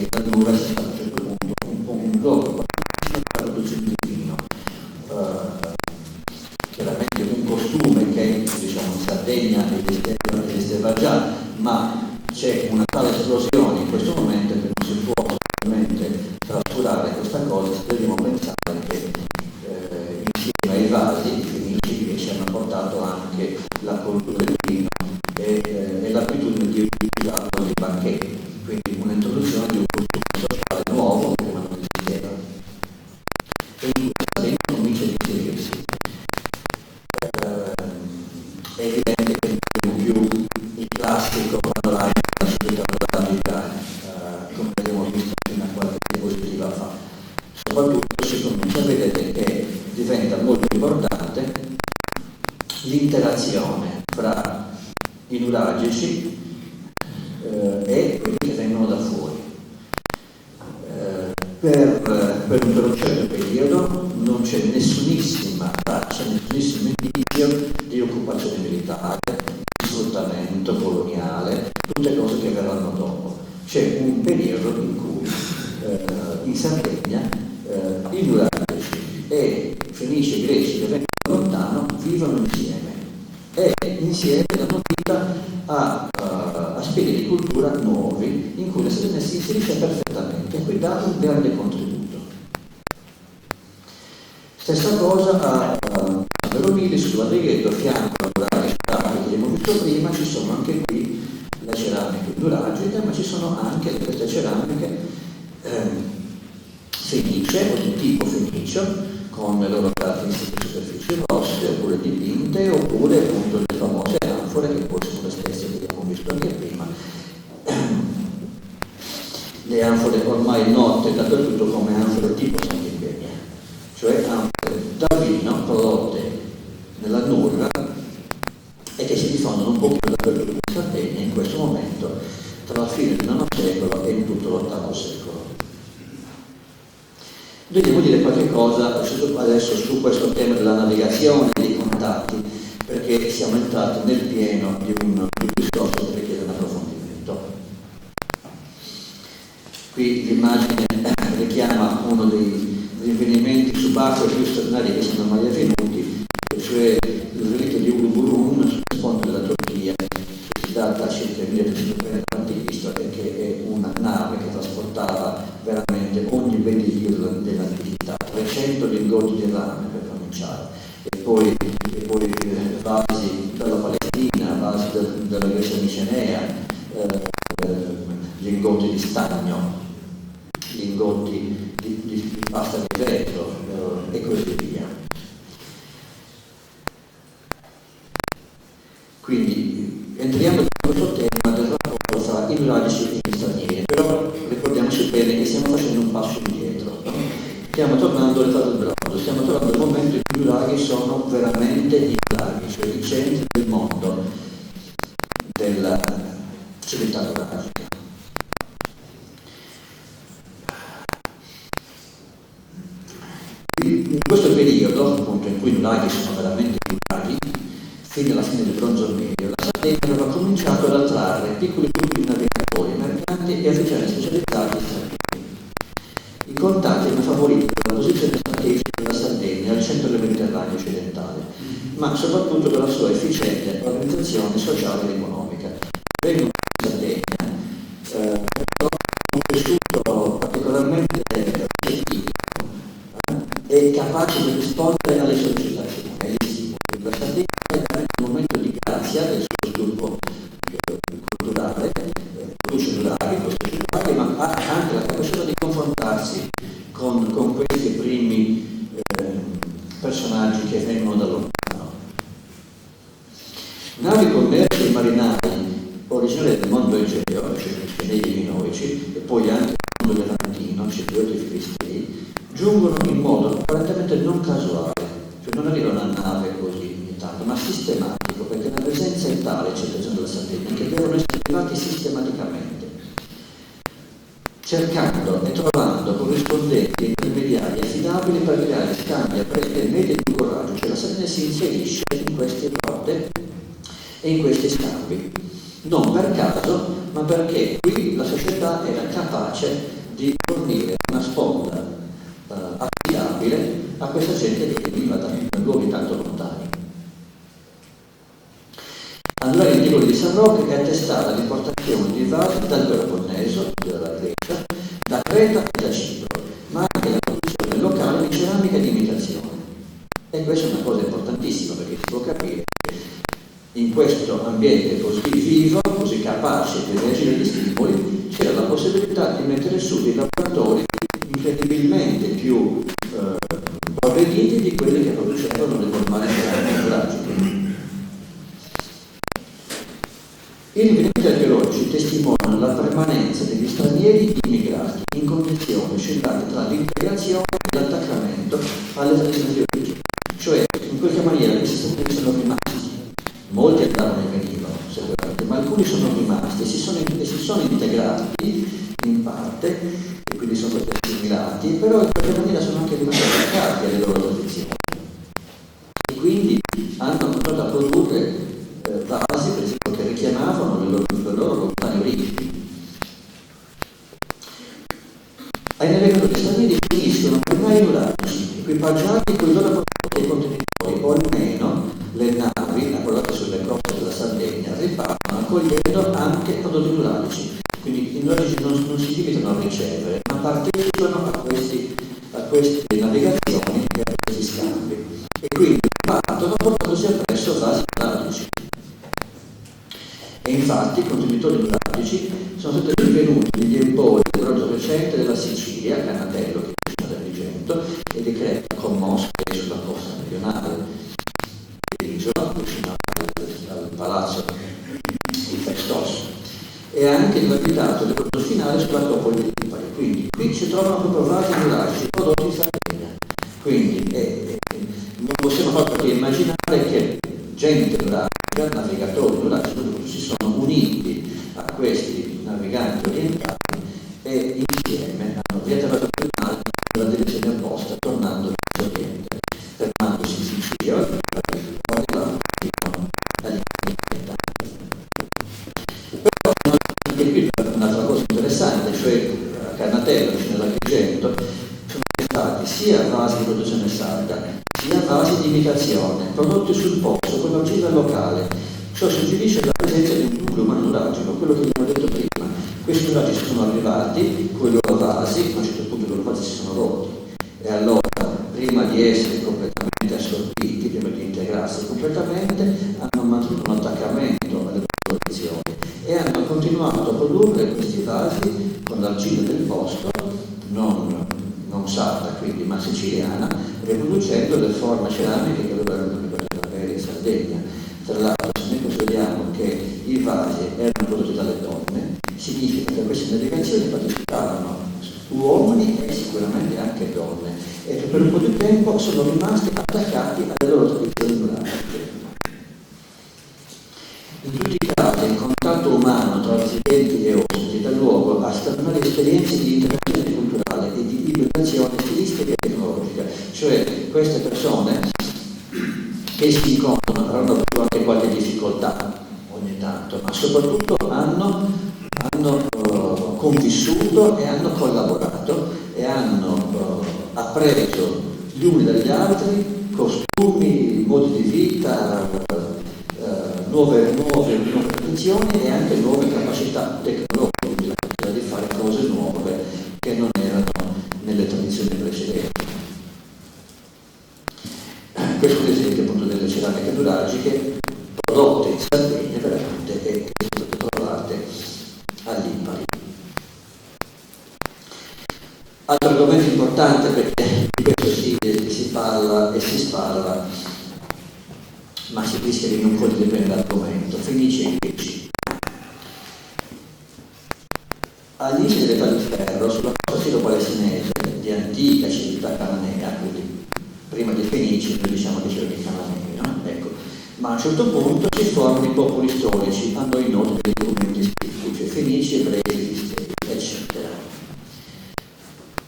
che la Nuora sia stata a un certo punto un po' un luogo per la produzione di vino. Chiaramente un costume che diciamo in Sardegna esisteva già, ma c'è una tale esplosione in questo momento che non si può assolutamente trascurare questa cosa, se dobbiamo pensare che insieme ai vasi i fenici invece hanno portato anche la cultura del vino e l'abitudine di utilizzarlo nei banchetti, quindi un'introduzione di un costume sociale nuovo che non esisteva. E in questa lingua comincia a inserirsi. È evidente che non è più il classico panorama della società dell'abilità, come abbiamo visto fino a qualche diapositiva fa. Soprattutto si comincia a vedere che diventa molto importante l'interazione fra i nuragici e quelli che vengono da fuori. Per un certo periodo non c'è nessunissima traccia, nessunissimo indizio di occupazione militare, di sfruttamento coloniale, tutte cose che verranno dopo. C'è un periodo in cui in Sardegna i nuragici e i fenici e greci che vengono da lontano vivono insieme e insieme danno vita a stili di cultura nuovi in cui la Sardegna si inserisce perfettamente e qui dà un grande contributo. Stessa cosa a Veromili, sul Vadrighetto, a fianco alla muraglia che abbiamo visto prima, ci sono anche qui le ceramiche nuragiche, ma ci sono anche queste ceramiche fenice o di tipo fenicio, con le loro caratteristiche superfici rosse, oppure dipinte, oppure appunto le famose anfore, che poi sono le stesse che abbiamo visto anche prima. Le anfore ormai note dappertutto come anfore tipo Sant'Eugenia, cioè anfore da vino prodotte nella Nurra e che si diffondono un pochino dappertutto in Sardegna in questo momento, tra la fine del IX secolo e in tutto l'VIII secolo. Dobbiamo dire qualche cosa adesso su questo tema della navigazione e dei contatti, perché siamo entrati nel pieno di un discorso che richiede un approfondimento. Qui l'immagine richiama uno degli avvenimenti subacquei più straordinari che siano mai avvenuti, cioè il relitto di Uluburun sul sponda della Turchia, che si data a circa 1340 a.C. e che è una nave che trasportava veramente ogni bene dell'antichità, 300 lingotti di rame per cominciare, e poi vasi dalla Palestina, vasi dalla Grecia micenea, lingotti di stagno, lingotti di pasta di vetro e così via. Quindi entriamo in questo tema del rapporto fra i nuragici e gli stranieri, però ricordiamoci bene che stiamo facendo un passo indietro. Stiamo tornando all'età del bronzo, stiamo tornando al momento in cui i nuraghi sono veramente i nuraghi, cioè i centri del mondo della civiltà nuragica. In questo periodo, appunto, in cui i nuraghi sono veramente nuraghi, fino alla fine del bronzo medio, la Sardegna aveva cominciato ad attrarre piccoli gruppi di navigatori, mercanti e ufficiali specializzati stranieri. I contatti hanno favorito la posizione strategica della Sardegna al centro del Mediterraneo occidentale, ma soprattutto per la sua efficiente organizzazione sociale ed economica. Vengono in Sardegna un tessuto particolarmente recettivo e capace di rispondere alle sollecitazioni, agli stimoli. La Sardegna è veramente un momento di grazia del suo sviluppo culturale, produce nuraghi, costruisce nuraghi, ma ha anche la capacità di confrontarsi con questi primi personaggi che vengono da lontano. Navi commerci e marinai originari del mondo Egeo, cioè i Cinesi minoici, e poi anche del mondo levantino, ciprioti e filistei, giungono in modo apparentemente non casuale, cioè non arriva una nave così ogni tanto, ma sistematico, perché la presenza è tale, c'è presenza della Sardegna, che devono essere arrivati sistematicamente, cercando e trovando corrispondenti e intermediari affidabili per creare scambi a prezzi medi di coraggio, cioè la Sardegna si inserisce in queste rotte e in questi scambi. non per caso, ma perché qui la società era capace di fornire una sponda affidabile a questa gente che veniva da luoghi tanto lontani. Allora il libro di San Roque attestava l'importazione di vasi dal Peloponneso, dalla Grecia, da Creta e da Cipro, ma anche la produzione locale di ceramica di imitazione. E questa è una cosa importantissima, perché si può capire che in questo ambiente così vivo, così capace di reagire agli stimoli, c'era la possibilità di mettere su dei lavoratori incredibilmente più provvediti di quelli che producevano le normali ceramiche geologiche. I rinvenimenti archeologici testimoniano la permanenza degli stranieri immigrati in condizioni oscillanti tra l'integrazione e l'attaccamento alle tradizioni di origine. Cioè, in qualche maniera questi stranieri sono rimasti. Molti andavano e venivano, sicuramente, ma alcuni sono rimasti e si sono integrati in parte, e quindi sono stati assimilati, però in qualche maniera sono anche rimasti attaccati alle loro tradizioni. E quindi hanno continuato a produrre vasi, per esempio, che richiamavano le loro lontane origini. Ai navigatori stranieri finiscono per mai nuragici, equipaggiati con i loro prodotti e contenitori, o almeno le navi approdate sulle coste della Sardegna ripartono accogliendo anche prodotti nuragici. Quindi i nuragici non si limitano a ricevere, ma partecipano a queste navigazioni e a questi scambi. E quindi partono portandosi appresso vasi nuragici. E infatti i contenitori nuragici sono stati rinvenuti negli empori del bronzo recente della Sicilia, Canatello, che è vicino ad Agrigento, e di Creta, con Mosca sulla costa meridionale dell'isola, vicino al palazzo di Festos, e anche nell'abitato del corso finale sull'Acropoli di Lipari. Quindi qui si trovano proprio vasi nuragici prodotti in Sardegna. Quindi non possiamo proprio che immaginare che gente nuragica, navigatori nuragici, si sono uniti a questi naviganti orientali e insieme hanno viaggiato per mare nella direzione opposta, tornando verso oriente, fermandosi in Sicilia o arrivando fino all'Italia. Però anche qui un'altra cosa interessante, cioè a Cannatello, vicino all'Agrigento, sono stati sia vasi di produzione sarda, sia vasi di imitazione, prodotti sul posto con l'argilla locale. Ciò suggerisce la presenza di un nucleo umano nuragico, quello che abbiamo detto prima. Questi nuragici sono arrivati con i loro vasi, a un certo punto i loro vasi si sono rotti. E allora, prima di essere completamente assorbiti, prima di integrarsi completamente, hanno mantenuto un attaccamento alle loro tradizioni e hanno continuato a produrre questi vasi con l'argilla del posto, non sarda quindi, ma siciliana, riproducendo le forme ceramiche che dovevano avere in Sardegna. Tra l'altro, se noi consideriamo che i vasi erano prodotti dalle donne, significa che a queste navigazioni partecipavano uomini e sicuramente anche donne, e che per un po' di tempo sono rimasti attaccati alle loro tradizioni nuragiche. In tutti i casi il contatto umano tra residenti e ospiti dà luogo a straordinarie esperienze di interazione culturale e di ibridazione stilistica e tecnologica, cioè queste persone che si incontrano avranno avuto anche qualche difficoltà ogni tanto, ma soprattutto hanno convissuto e hanno collaborato e hanno appreso gli uni dagli altri costumi, modi di vita, nuove tradizioni e anche nuove capacità tecnologiche di fare cose nuove che non erano nelle tradizioni precedenti. Questo è l'esempio appunto delle ceramiche nuragiche prodotte in Sardegna veramente e che sono state trovate a Lipari. Altro argomento importante, perché di questo si parla e si sparla, ma si rischia di non condividere l'argomento, Fenici e Greci. Agli inizi dell'età di ferro, sulla costa siro-palestinese di antica civiltà cananea, quindi prima dei Fenici noi diciamo che c'erano i Cananei, no? Ecco. Ma a un certo punto si formano i popoli storici, a noi noti dei documenti scritti, cioè Fenici, Ebrei, Filistei, eccetera.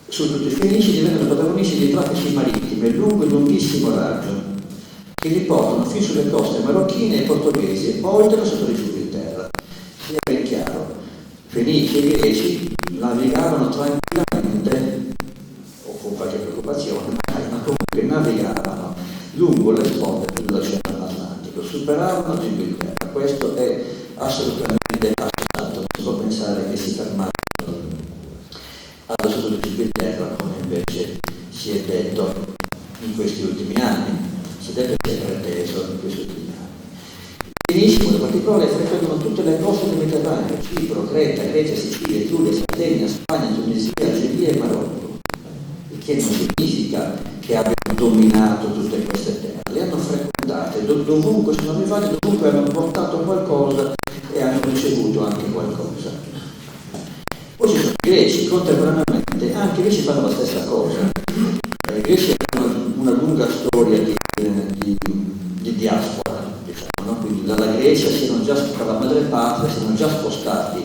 Su tutti i Fenici diventano protagonisti di traffici marittimi lungo e lunghissimo raggio, che li portano fin sulle coste marocchine e portoghesi, oltre la sotto Gibilterra. Fenici e Greci navigavano tranquillamente, o con qualche preoccupazione, ma comunque navigavano lungo le sponde dell'Oceano Atlantico, superavano Gibilterra. Questo è assolutamente assolutto, non si può pensare che si fermassero allo stato di Gibilterra, come invece si è detto in questi ultimi anni, si è detto che si è preteso in questi ultimi anni. Benissimo, in particolare frequentano tutte le coste del Mediterraneo, Cipro, Creta, Grecia, Sicilia, Etruria, Sardegna, Spagna, Tunisia, Algeria e Marocco, il che non significa che abbiano dominato tutte queste terre, le hanno frequentate, dovunque sono arrivati, dovunque hanno portato qualcosa e hanno ricevuto anche qualcosa. Poi ci sono i greci, contemporaneamente, anche i greci fanno la stessa cosa. I greci hanno una lunga storia di diaspora, diciamo, no? Quindi dalla Grecia dalla madrepatria si erano già spostati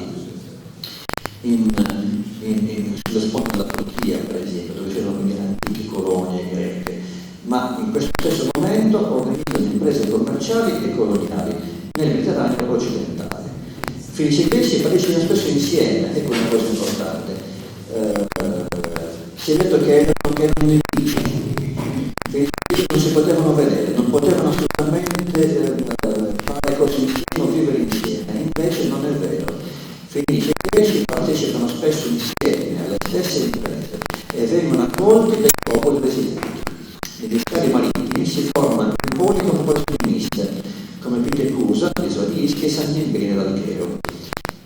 sulle sponde della Turchia, per esempio, dove c'erano le antiche colonie greche, ma in questo stesso momento organizzano imprese commerciali e coloniali nel Mediterraneo occidentale. Fenici e Greci appaiono spesso insieme, ecco una cosa importante. Si è detto che erano nemici, non si potevano vedere, non potevano assolutamente fare cose insieme o vivere insieme, invece non è vero. Fenici e Greci partecipano spesso insieme alle stesse imprese e vengono accolti dai popoli residenti. Negli scali marittimi si formano poli con popolazioni miste, come Pitecusa, l'isola di Ischia e Sant'Imperio dell'Alghero.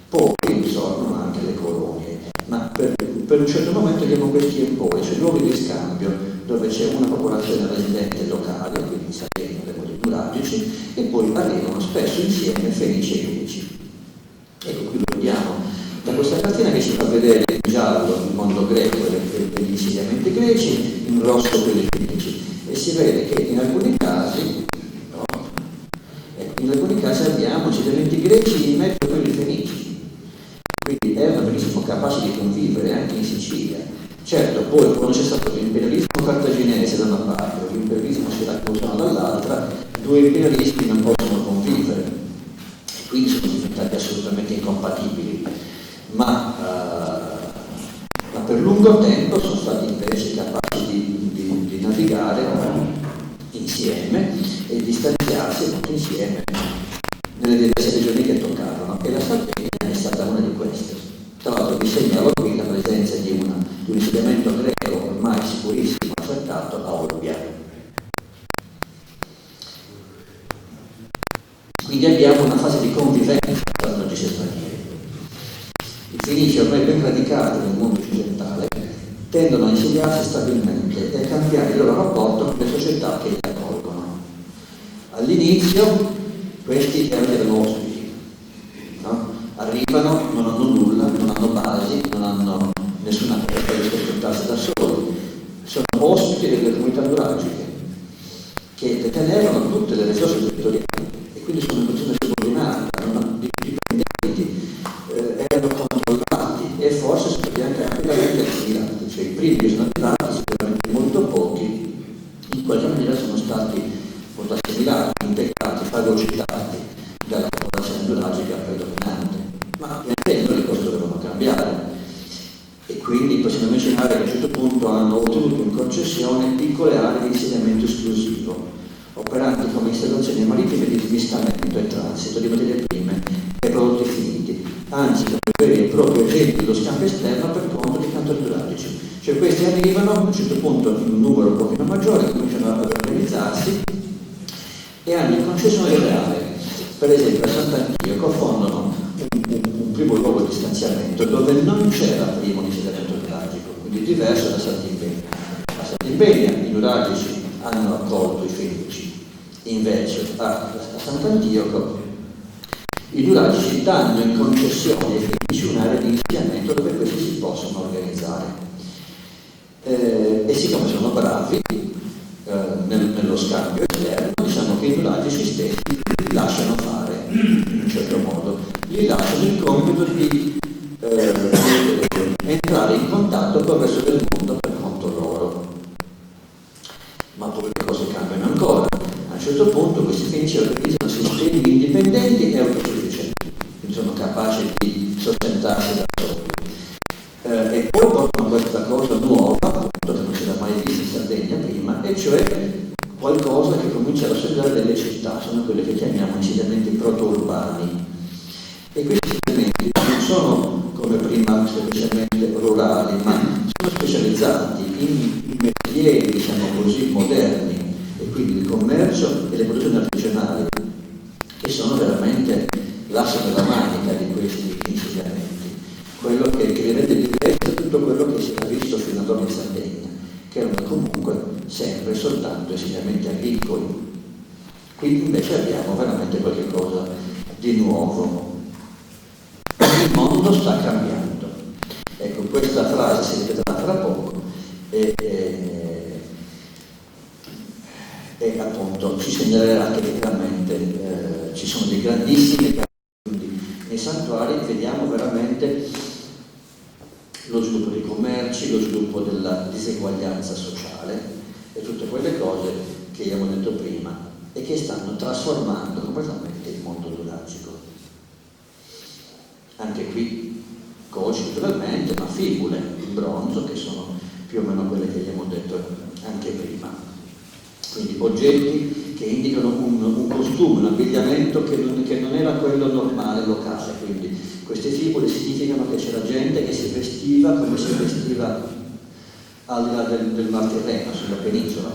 Poi risorgono anche le colonie, ma per un certo momento abbiamo questi empori, cioè luoghi di scambio, dove c'è una popolazione residente locale, quindi sapendo dei modi nuragici, e poi arrivano spesso insieme Fenici e Greci. Ecco, qui lo vediamo da questa cartina che ci fa vedere in giallo il mondo greco e gli insediamenti greci, in rosso quelli fenici, e si vede che in alcuni casi abbiamo insediamenti greci in mezzo a quelli fenici. Quindi erano benissimo capaci di convivere anche in Sicilia. Certo, poi quando c'è stato l'imperialismo cartaginese da una parte e l'imperialismo siracusano dall'altra, due imperialismi non possono convivere, e quindi sono diventati assolutamente incompatibili, ma per lungo tempo sono stati invece capaci di navigare insieme e di stanziarsi insieme nelle diverse regioni che toccavano, e la Sardegna è stata una di queste. Tra l'altro vi segnalo qui la presenza di un insediamento greco ormai sicurissimo affrettato a Olbia. Quindi abbiamo una fase di convivenza tra nordici e stranieri. I Fenici, ormai ben radicati nel mondo occidentale, tendono a insediarsi stabilmente e a cambiare il loro rapporto con le società che li accolgono. All'inizio questi erano ospiti, no? Arrivano, non hanno nulla, non hanno basi, non hanno nessuna cosa di sostegnotarsi da soli, sono ospiti delle comunità nuragiche che detenevano tutte le risorse territoriali e quindi sono in posizione subordinata, non dipendenti, erano controllati e forse sono stati anche rapidamente assimilati, cioè i primi che sono arrivati, sicuramente molto pochi, in qualche maniera sono stati molto assimilati, integrati, fagocitati dalla popolazione nuragica predominante, ma pian le cose dovevano cambiare e quindi possiamo immaginare che a un certo punto hanno ottenuto in concessione piccole aree di insediamento esclusivo, operanti come installazioni marittime di smistamento e transito di materie prime e prodotti finiti, anzi come veri e propri agenti dello scambio esterno per conto di cantori nuragici. Cioè questi arrivano a un certo punto in un numero un pochino maggiore, cominciano ad organizzarsi e hanno in concessione delle aree. Per esempio a Sant'Antioco fondano un primo luogo di stanziamento dove non c'era prima un insediamento nuragico, quindi diverso da Sant'Imperia. A Sant'Imperia i nuragici hanno accolto i Fenici, invece a Sant'Antioco i nuragici danno in concessione ai Fenici un'area di insediamento dove questi si possono organizzare. E siccome sono bravi nello scambio esterno, diciamo che i nuragici stessi li lasciano fare in un certo modo, gli lasciano il compito di entrare in contatto con il resto del mondo per conto loro. Ma poi le cose cambiano ancora. A un certo punto questi Fenici organizzano sistemi indipendenti e autosufficienti, quindi sono capaci di sostentarsi da soli. E poi portano questa cosa nuova, appunto, che non si era mai vista in Sardegna prima, e cioè qualcosa che comincia a rassegnare delle città, sono quelle che chiamiamo insediamenti proto-urbani. E questi insediamenti non sono come prima semplicemente rurali, ma sono specializzati in mestieri, diciamo così, moderni, e quindi il commercio e le produzioni artigianali, che sono veramente l'asso della manica di questi insediamenti. Quello che rende diverso tutto quello che si era visto fino ad ora in Sardegna, che erano comunque sempre soltanto insediamenti agricoli. Qui invece abbiamo veramente qualche cosa di nuovo. Il mondo sta cambiando. Ecco, questa frase si ripeterà fra poco e appunto ci segnalerà che veramente ci sono dei grandissimi cambi. Nei santuari vediamo veramente lo sviluppo dei commerci, lo sviluppo della diseguaglianza sociale e tutte quelle cose che abbiamo detto prima e che stanno trasformando completamente il mondo nuragico. Anche qui croci naturalmente, ma fibule in bronzo che sono più o meno quelle che abbiamo detto anche prima. Quindi oggetti che indicano un costume, un abbigliamento che non era quello normale, locale. Quindi queste fibule significano che c'era gente che si vestiva come si vestiva al di là del Mar Tirreno, sulla penisola.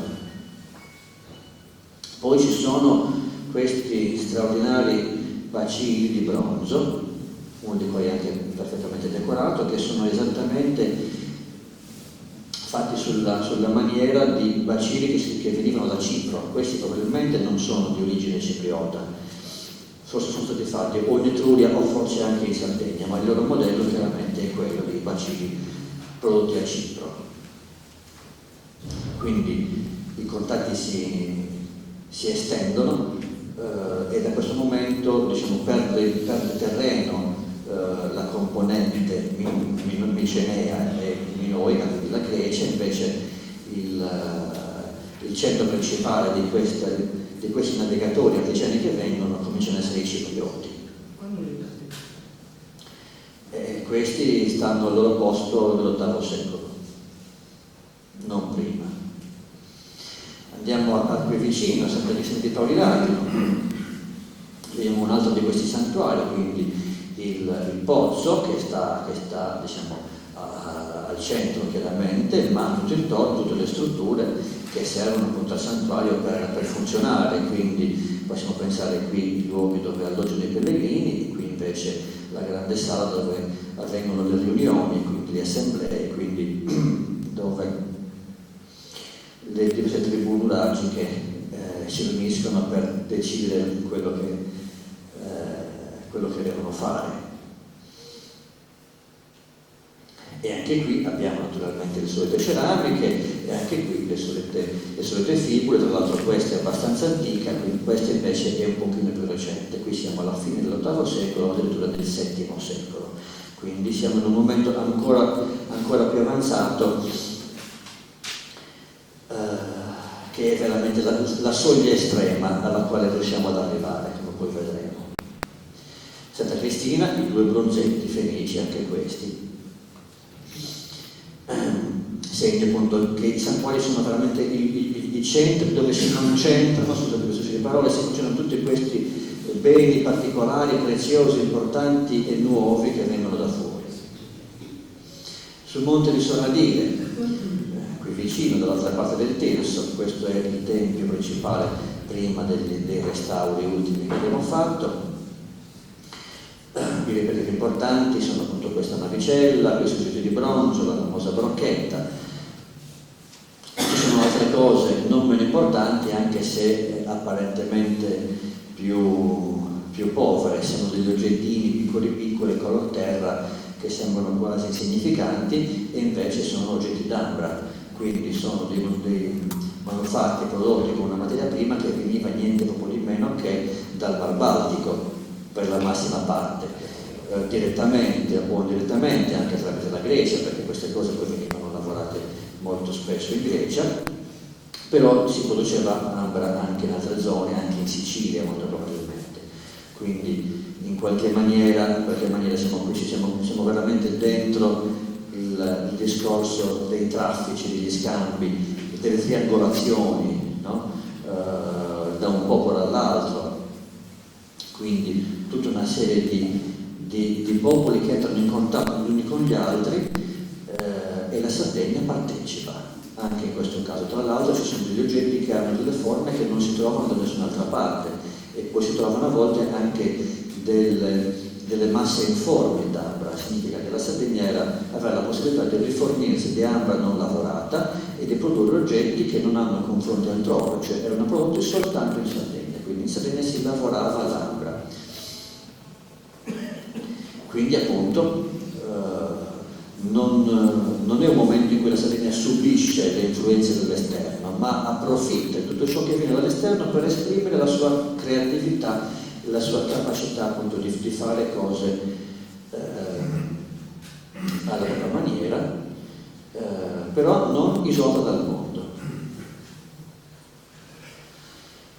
Poi ci sono questi straordinari bacini di bronzo, uno di cui è anche perfettamente decorato, che sono esattamente fatti sulla maniera di bacini che venivano da Cipro. Questi probabilmente non sono di origine cipriota, forse sono stati fatti o in Etruria o forse anche in Sardegna, ma il loro modello chiaramente è quello dei bacini prodotti a Cipro. Quindi i contatti si estendono e da questo momento, diciamo, perde terreno la componente micenea e minoica, quindi la Grecia, invece il centro principale di questi navigatori artigiani che vengono cominciano ad essere i ciprioti. Questi stanno al loro posto nell'VIII secolo, non prima. Andiamo qui vicino, sempre di Santi Paoli Latino, vediamo un altro di questi santuari, quindi il pozzo che sta diciamo, al centro chiaramente, ma tutto intorno tutte le strutture che servono appunto al santuario per funzionare, quindi possiamo pensare qui ai luoghi dove alloggiano i pellegrini, qui invece la grande sala dove avvengono le riunioni, quindi le assemblee, quindi dove le diverse tribù nuragiche si riuniscono per decidere quello che devono fare. E anche qui abbiamo naturalmente le solite ceramiche e anche qui le solite fibule, tra l'altro questa è abbastanza antica, questa invece è un pochino più recente, qui siamo alla fine dell'VIII secolo, addirittura del VII secolo, quindi siamo in un momento ancora più avanzato, che è veramente la soglia estrema alla quale riusciamo ad arrivare, come poi vedremo. Santa Cristina, i due bronzetti fenici, anche questi, segno appunto che i santuari sono veramente i centri dove si concentrano, scusate questo giro di parole, si concentrano tutti questi beni particolari, preziosi, importanti e nuovi che vengono da fuori. Sul monte di Sorradile, qui vicino, dall'altra parte del Tirso, questo è il tempio principale prima dei restauri ultimi che abbiamo fatto. I reperti più importanti sono appunto questa navicella, questi oggetti di bronzo, la famosa brocchetta. Ci sono altre cose non meno importanti, anche se apparentemente più povere, sono degli oggettini piccoli color terra che sembrano quasi insignificanti e invece sono oggetti d'ambra, quindi sono dei manufatti prodotti con una materia prima che veniva niente poco di meno che dal Mar Baltico per la massima parte, direttamente o indirettamente anche attraverso la Grecia, perché queste cose poi venivano lavorate molto spesso in Grecia, però si produceva ambra anche in altre zone, anche in Sicilia molto probabilmente. Quindi in qualche maniera siamo qui, siamo veramente dentro il discorso dei traffici, degli scambi, delle triangolazioni, no? Da un popolo all'altro, quindi tutta una serie di popoli che entrano in contatto gli uni con gli altri, e la Sardegna partecipa anche in questo caso. Tra l'altro ci sono degli oggetti che hanno delle forme che non si trovano da nessun'altra parte, e poi si trovano a volte anche delle masse informi d'ambra. Significa che la Sardegna aveva la possibilità di rifornirsi di ambra non lavorata e di produrre oggetti che non hanno confronti altrove, cioè erano prodotti soltanto in Sardegna, quindi in Sardegna si lavorava l'ambra. Quindi appunto non è un momento in cui la Sardegna subisce le influenze dell'esterno, ma approfitta di tutto ciò che viene dall'esterno per esprimere la sua creatività, la sua capacità appunto di fare cose alla propria maniera, però non isolata dal mondo.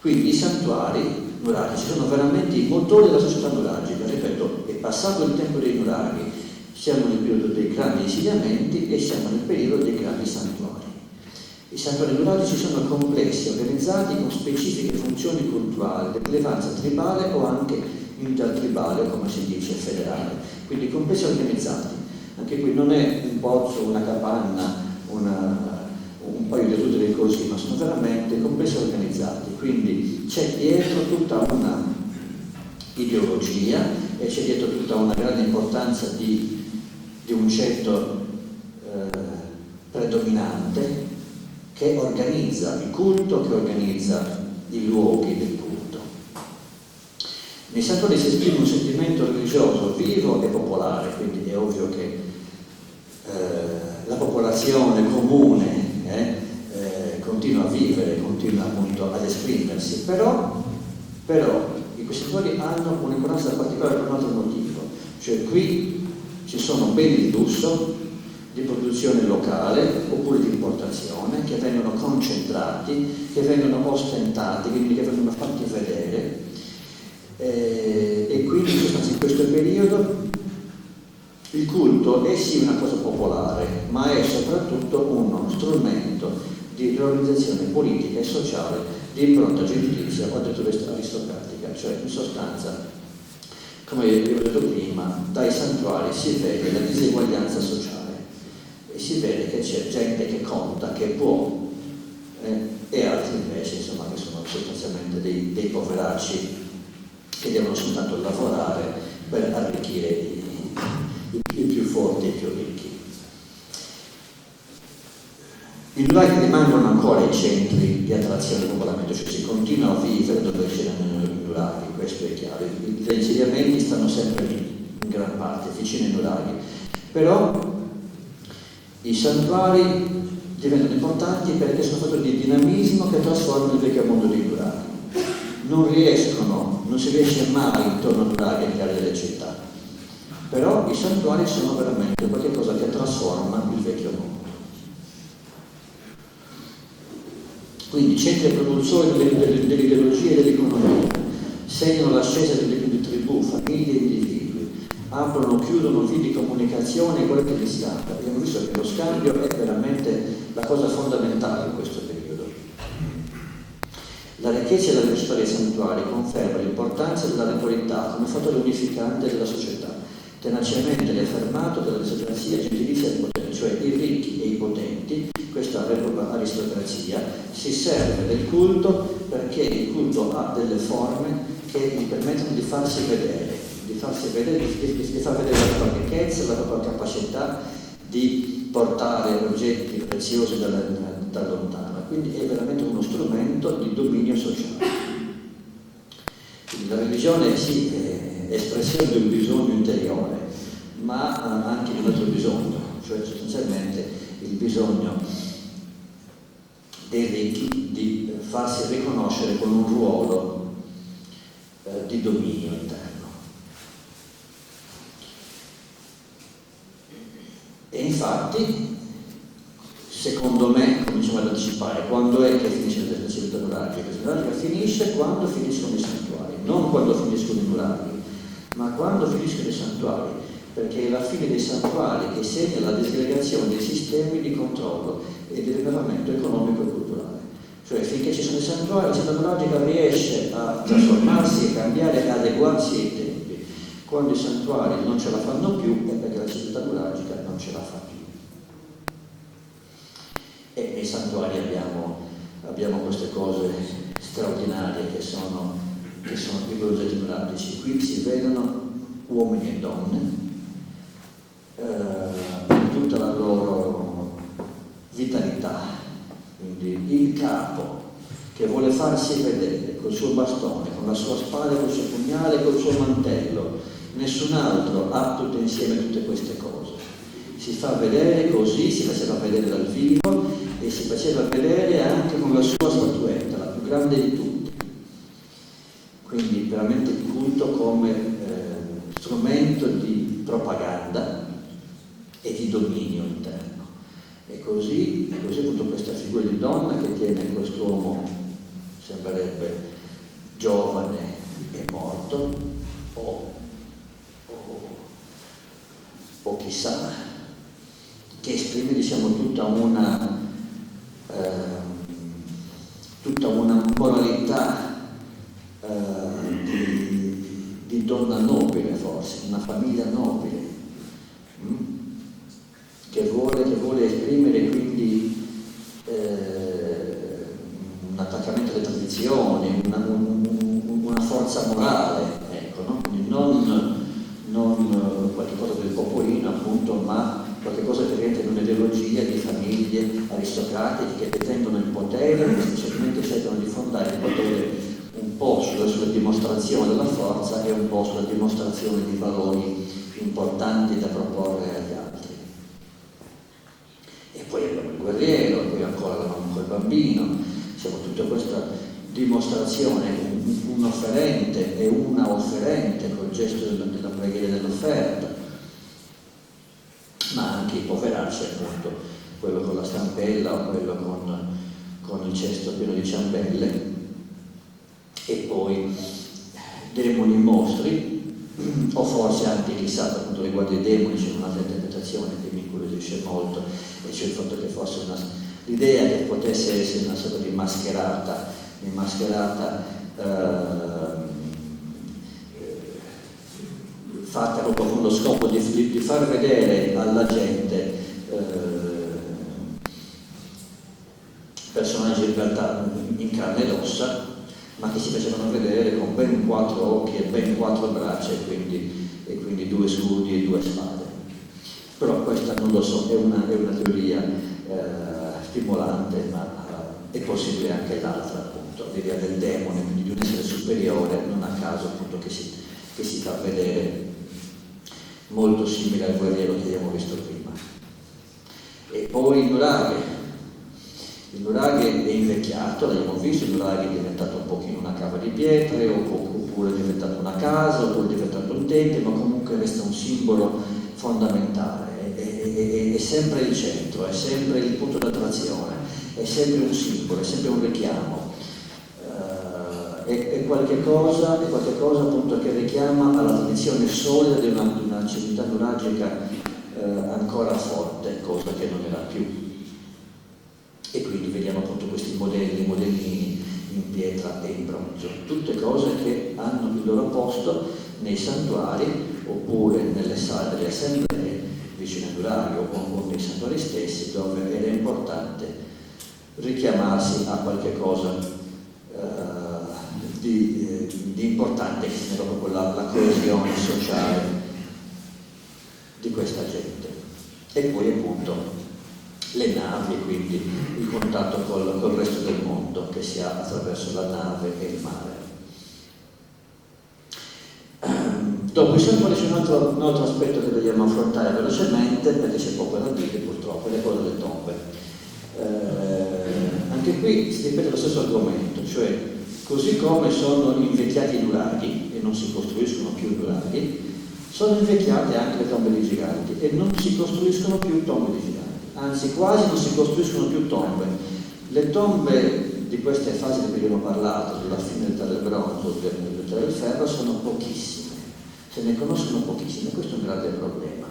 Quindi i santuari nuragici sono veramente i motori della società nuragica. Ripeto, è passato il tempo dei nuraghi, siamo nel periodo dei grandi insediamenti e siamo nel periodo dei grandi santuari. I santuari nuragici sono complessi, organizzati con specifiche funzioni culturali, di rilevanza tribale o anche intertribale, o come si dice, federale. Quindi complessi e organizzati. Anche qui non è un pozzo, una capanna, un paio di ruderi così, ma sono veramente complessi e organizzati. Quindi c'è dietro tutta una ideologia e c'è dietro tutta una grande importanza di un ceto predominante che organizza il culto, che organizza i luoghi del culto. Nei santuari si esprime un sentimento religioso vivo e popolare, quindi è ovvio che la popolazione comune continua a vivere, continua appunto ad esprimersi, però i santuari hanno un'importanza particolare per un altro motivo, cioè qui ci sono beni di lusso, di produzione locale oppure di importazione che vengono concentrati, che vengono ostentati, quindi che vengono fatti vedere, e quindi in questo periodo il culto è sì una cosa popolare, ma è soprattutto uno strumento di riorganizzazione politica e sociale di impronta giudizia o addirittura aristocratica, cioè in sostanza, come vi ho detto prima, dai santuari si vede la diseguaglianza sociale e si vede che c'è gente che conta, che può, e altri invece insomma che sono sostanzialmente dei poveracci che devono soltanto lavorare per arricchire i più forti e i più ricchi. I nuraghi rimangono ancora i centri di attrazione del popolamento, cioè si continua a vivere dove c'erano i nuraghi, questo è chiaro. Gli insediamenti stanno sempre lì, in gran parte, vicino ai nuraghi. Però i santuari diventano importanti perché sono fattori di dinamismo che trasformano il vecchio mondo dei nuraghi. Non si riesce mai intorno ai nuraghi a creare delle città. Però i santuari sono veramente qualcosa che trasforma il vecchio mondo. Quindi centri propulsori dell'ideologia e dell'economia, segnano l'ascesa di tribù, famiglie e individui, aprono o chiudono vie di comunicazione e quelle di scambio. Abbiamo visto che lo scambio è veramente la cosa fondamentale in questo periodo. La ricchezza e la diversità dei santuari conferma l'importanza della ritualità come fattore unificante della società, tenacemente riaffermato dalla disocrazia gentilizia e potente, cioè i ricchi e i potenti, questa aristocrazia si serve del culto perché il culto ha delle forme che gli permettono di farsi vedere, di far vedere la propria ricchezza, la propria capacità di portare oggetti preziosi da lontano. Quindi è veramente uno strumento di dominio sociale. Quindi la religione sì, è espressione di un bisogno interiore, ma anche di un altro bisogno, cioè sostanzialmente il bisogno dei ricchi di farsi riconoscere con un ruolo di dominio interno. E infatti, secondo me, cominciamo ad anticipare, quando è che finisce la civiltà nuragica? La civiltà nuragica finisce quando finiscono i santuari, non quando finiscono i nuraghi, ma quando finiscono i santuari, perché è la fine dei santuari che segna la disgregazione dei sistemi di controllo e di rilevamento economico e culturale. Cioè finché ci sono i santuari, la società nuragica riesce a trasformarsi, a cambiare e adeguarsi ai tempi. Quando i santuari non ce la fanno più è perché la società nuragica non ce la fa più. E nei santuari abbiamo queste cose straordinarie che sono i progetti nuragici. Qui si vedono uomini e donne in tutta la loro vitalità. Quindi il capo che vuole farsi vedere col suo bastone, con la sua spada, col suo pugnale, col suo mantello, nessun altro ha tutte insieme tutte queste cose. Si fa vedere così, si faceva vedere dal vivo e si faceva vedere anche con la sua statuetta, la più grande di tutte. Quindi veramente il culto come strumento di propaganda e di dominio interno. E così appunto questa figura di donna che tiene quest'uomo, sembrerebbe giovane e morto, o chissà, che esprime diciamo tutta una moralità di donna nobile, forse, una famiglia nobile, che vuole esprimere quindi un attaccamento alle tradizioni, una forza morale, ecco, no? Quindi non qualcosa del popolino appunto, ma qualcosa che rientra in un'ideologia di famiglie aristocratiche che detengono il potere e specialmente cercano di fondare il potere un po' sulla dimostrazione della forza e un po' sulla dimostrazione di valori più importanti da proporre agli altri. E poi abbiamo il guerriero, poi ancora la mamma col bambino, siamo tutta questa dimostrazione, un offerente e una offerente col gesto della preghiera e dell'offerta, ma anche i poveracci appunto, quello con la stampella o quello con il cesto pieno di ciambelle, e poi demoni e mostri, o forse anche chissà per quanto riguarda i demoni c'è un'altra interpretazione che mi incuriosisce molto, e cioè il fatto che fosse l'idea che potesse essere una sorta di mascherata fatta proprio con lo scopo di far vedere alla gente personaggi in realtà in carne ed ossa, ma che si facevano vedere con ben 4 occhi e ben 4 braccia e quindi 2 scudi e 2 spade. Però questa non lo so, è una teoria stimolante, ma è possibile anche l'altra appunto, l'idea del demone, quindi di un essere superiore, non a caso appunto che si fa vedere molto simile al guerriero che abbiamo visto prima. E poi il nuraghe è invecchiato, l'abbiamo visto, il nuraghe è diventato un pochino una cava di pietre, oppure è diventato una casa, oppure è diventato un tempio, ma comunque resta un simbolo fondamentale, è sempre il centro, è sempre il punto d'attrazione, è sempre un simbolo, è sempre un richiamo, è qualche cosa appunto che richiama alla tradizione solida di una civiltà nuragica ancora forte, cosa che non era più. E quindi vediamo appunto questi modellini in pietra e in bronzo, tutte cose che hanno il loro posto nei santuari oppure nelle sale delle assemblee vicino al nurario o nei santuari stessi, dove era importante richiamarsi a qualche cosa di importante, che era proprio la coesione sociale di questa gente. E poi appunto le navi, quindi il contatto col resto del mondo che si ha attraverso la nave e il mare. Dopo il santuario c'è un altro aspetto che dobbiamo affrontare velocemente, perché c'è poco da dire purtroppo, è quello delle tombe. Anche qui si ripete lo stesso argomento, cioè così come sono invecchiati i nuraghi e non si costruiscono più i nuraghi, sono invecchiate anche le tombe dei giganti e non si costruiscono più tombe di giganti. Anzi, quasi non si costruiscono più tombe. Le tombe di queste fasi di cui abbiamo parlato, della fine dell'età del bronzo, dell'età del ferro, sono pochissime. se ne conoscono pochissime, questo è un grande problema.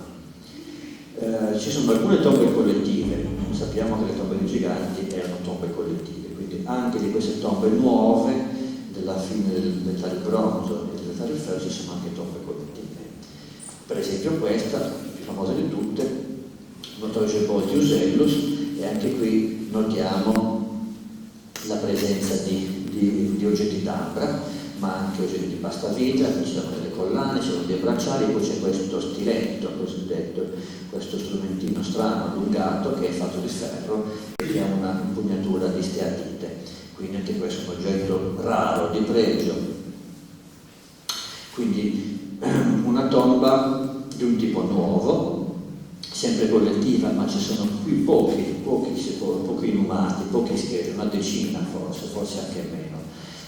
Ci sono alcune tombe collettive, sappiamo che le tombe dei giganti erano tombe collettive, quindi anche di queste tombe nuove della fine dell'età del bronzo e dell'età del ferro ci sono anche tombe collettive. Per esempio questa, più famosa di tutte, Notorio di Usellus, e anche qui notiamo la presenza di oggetti d'ambra, ma anche oggetti di pasta vitra, ci sono delle collane, ci sono dei bracciali, poi c'è questo stiletto cosiddetto, questo strumentino strano allungato che è fatto di ferro e che ha una impugnatura di steatite, quindi anche questo è un oggetto raro, di pregio. Quindi una tomba di un tipo nuovo, sempre collettiva, ma ci sono qui pochi inumati, pochi scheletri, una decina forse anche meno.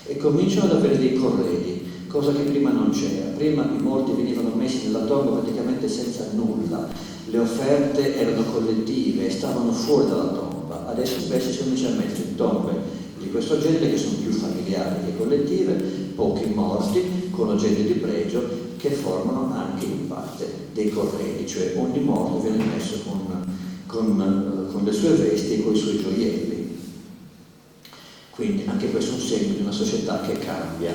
E cominciano ad avere dei corredi, cosa che prima non c'era. Prima i morti venivano messi nella tomba praticamente senza nulla, le offerte erano collettive e stavano fuori dalla tomba. Adesso spesso si comincia a mettere tombe di questo genere che sono più familiari che collettive, pochi morti con oggetti di pregio che formano anche in parte dei corredi, cioè ogni morto viene messo con le sue vesti e con i suoi gioielli. Quindi anche questo è un segno di una società che cambia.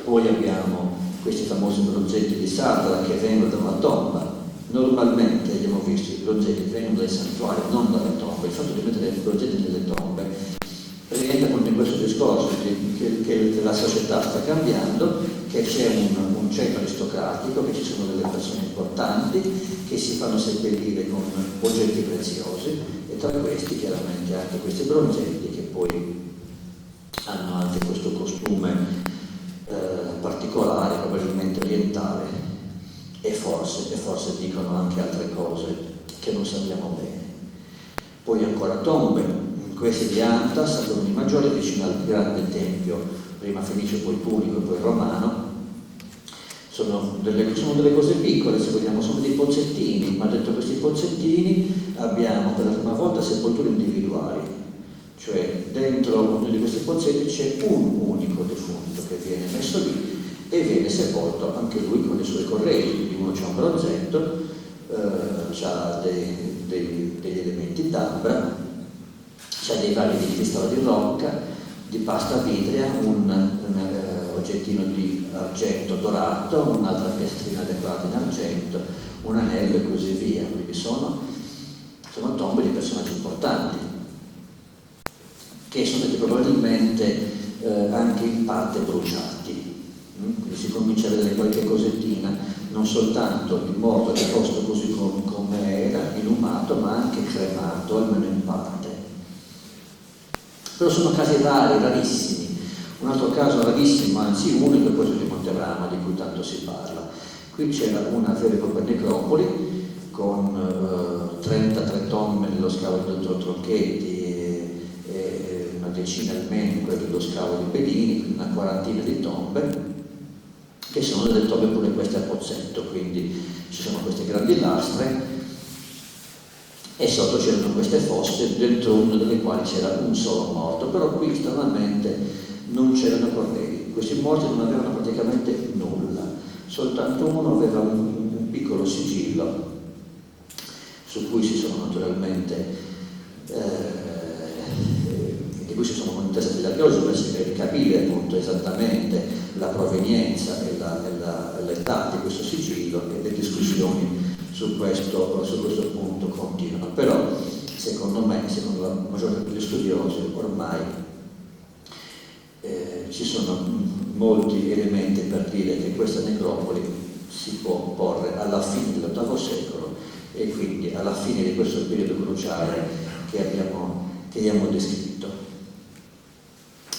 Poi abbiamo questi famosi bronzetti di Sarda che vengono da una tomba. Normalmente abbiamo visto i bronzetti che vengono dai santuari, non dalle tombe. Il fatto di mettere i bronzetti nelle tombe rientra in questo discorso che la società sta cambiando, che c'è un centro aristocratico, che ci sono delle persone importanti che si fanno seppellire con oggetti preziosi, e tra questi chiaramente anche questi bronzetti che poi hanno anche questo costume particolare, probabilmente orientale, e forse dicono anche altre cose che non sappiamo bene. Poi ancora tombe, queste di Anta, Salomone Maggiore, vicino al grande tempio, prima fenicio, poi punico e poi romano. Sono delle cose piccole, se vogliamo, sono dei pozzettini, ma dentro questi pozzettini abbiamo per la prima volta sepolture individuali, cioè dentro uno di questi pozzetti c'è un unico defunto che viene messo lì e viene sepolto anche lui con i suoi corredi, quindi uno c'ha un bronzetto, c'ha degli elementi d'ambra, c'ha dei vari di cristallo di rocca, di pasta vitrea, un oggettino di argento dorato, un'altra piastrina decorata in argento, un anello e così via. Quindi sono tombe di personaggi importanti che sono stati probabilmente anche in parte bruciati. Quindi si comincia a vedere qualche cosettina, non soltanto il morto che è posto così come era, inumato, ma anche cremato, almeno in parte. Però sono casi rari, rarissimi. Un altro caso rarissimo, anzi unico, è quello di Montebrama, di cui tanto si parla. Qui c'era una vera e propria necropoli con 33 tombe nello scavo del dottor Tronchetti e una decina almeno in quello dello scavo di Pedini, una quarantina di tombe, che sono delle tombe pure queste a pozzetto, quindi ci sono queste grandi lastre e sotto c'erano queste fosse, dentro una delle quali c'era un solo morto, però qui stranamente non c'erano corredi, questi morti non avevano praticamente nulla, soltanto uno aveva un piccolo sigillo su cui si sono naturalmente di cui si sono contestati gli archeologi per cercare di capire appunto esattamente la provenienza e l'età di questo sigillo, e le discussioni su questo punto continuano. Però secondo me, secondo la maggior parte degli studiosi, ormai ci sono molti elementi per dire che questa necropoli si può porre alla fine dell'VIII secolo e quindi alla fine di questo periodo cruciale che abbiamo descritto.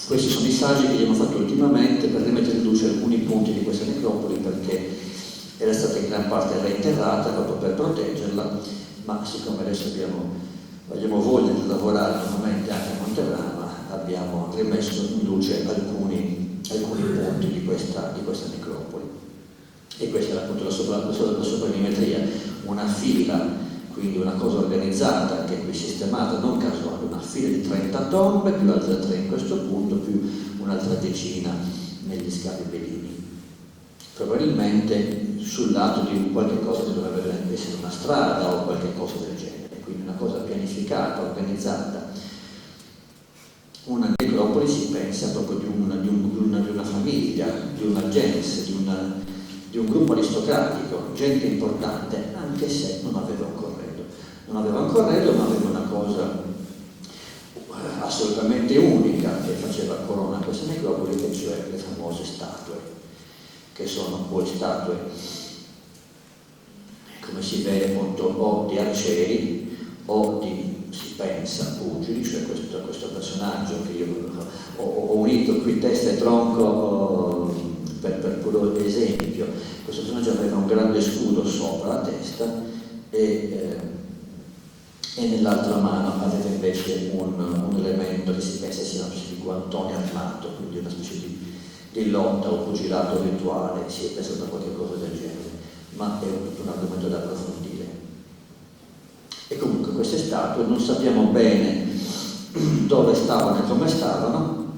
Questi sono i saggi che abbiamo fatto ultimamente per rimettere in luce alcuni punti di questa necropoli, perché era stata in gran parte reinterrata proprio per proteggerla, ma siccome adesso abbiamo voglia di lavorare nuovamente anche a Montebrama, abbiamo rimesso in luce alcuni punti di questa necropoli. E questa era appunto la sopravvimetria, una fila, quindi una cosa organizzata, anche qui sistemata, non casuale, una fila di 30 tombe, più altre 3 in questo punto, più un'altra decina negli scavi Belini. probabilmente sul lato di qualche cosa che dovrebbe essere una strada o qualche cosa del genere, quindi una cosa pianificata, organizzata. Una necropoli si pensa proprio di una famiglia, di una gens, di un gruppo aristocratico, gente importante, anche se non aveva un corredo. Non aveva un corredo, ma aveva una cosa assolutamente unica che faceva corona a questa necropoli, e cioè le famose statue, che sono poi statue, come si vede appunto, o di arcieri o di, si pensa, pugili, cioè questo personaggio che io ho unito qui testa e tronco per puro esempio. Questo personaggio aveva un grande scudo sopra la testa e nell'altra mano aveva invece un elemento che si pensa sia una specie di guantone armato, quindi una specie di lotta o pugilato rituale, si è pensato a qualche cosa del genere, ma è tutto un argomento da approfondire. E comunque queste statue non sappiamo bene dove stavano e come stavano,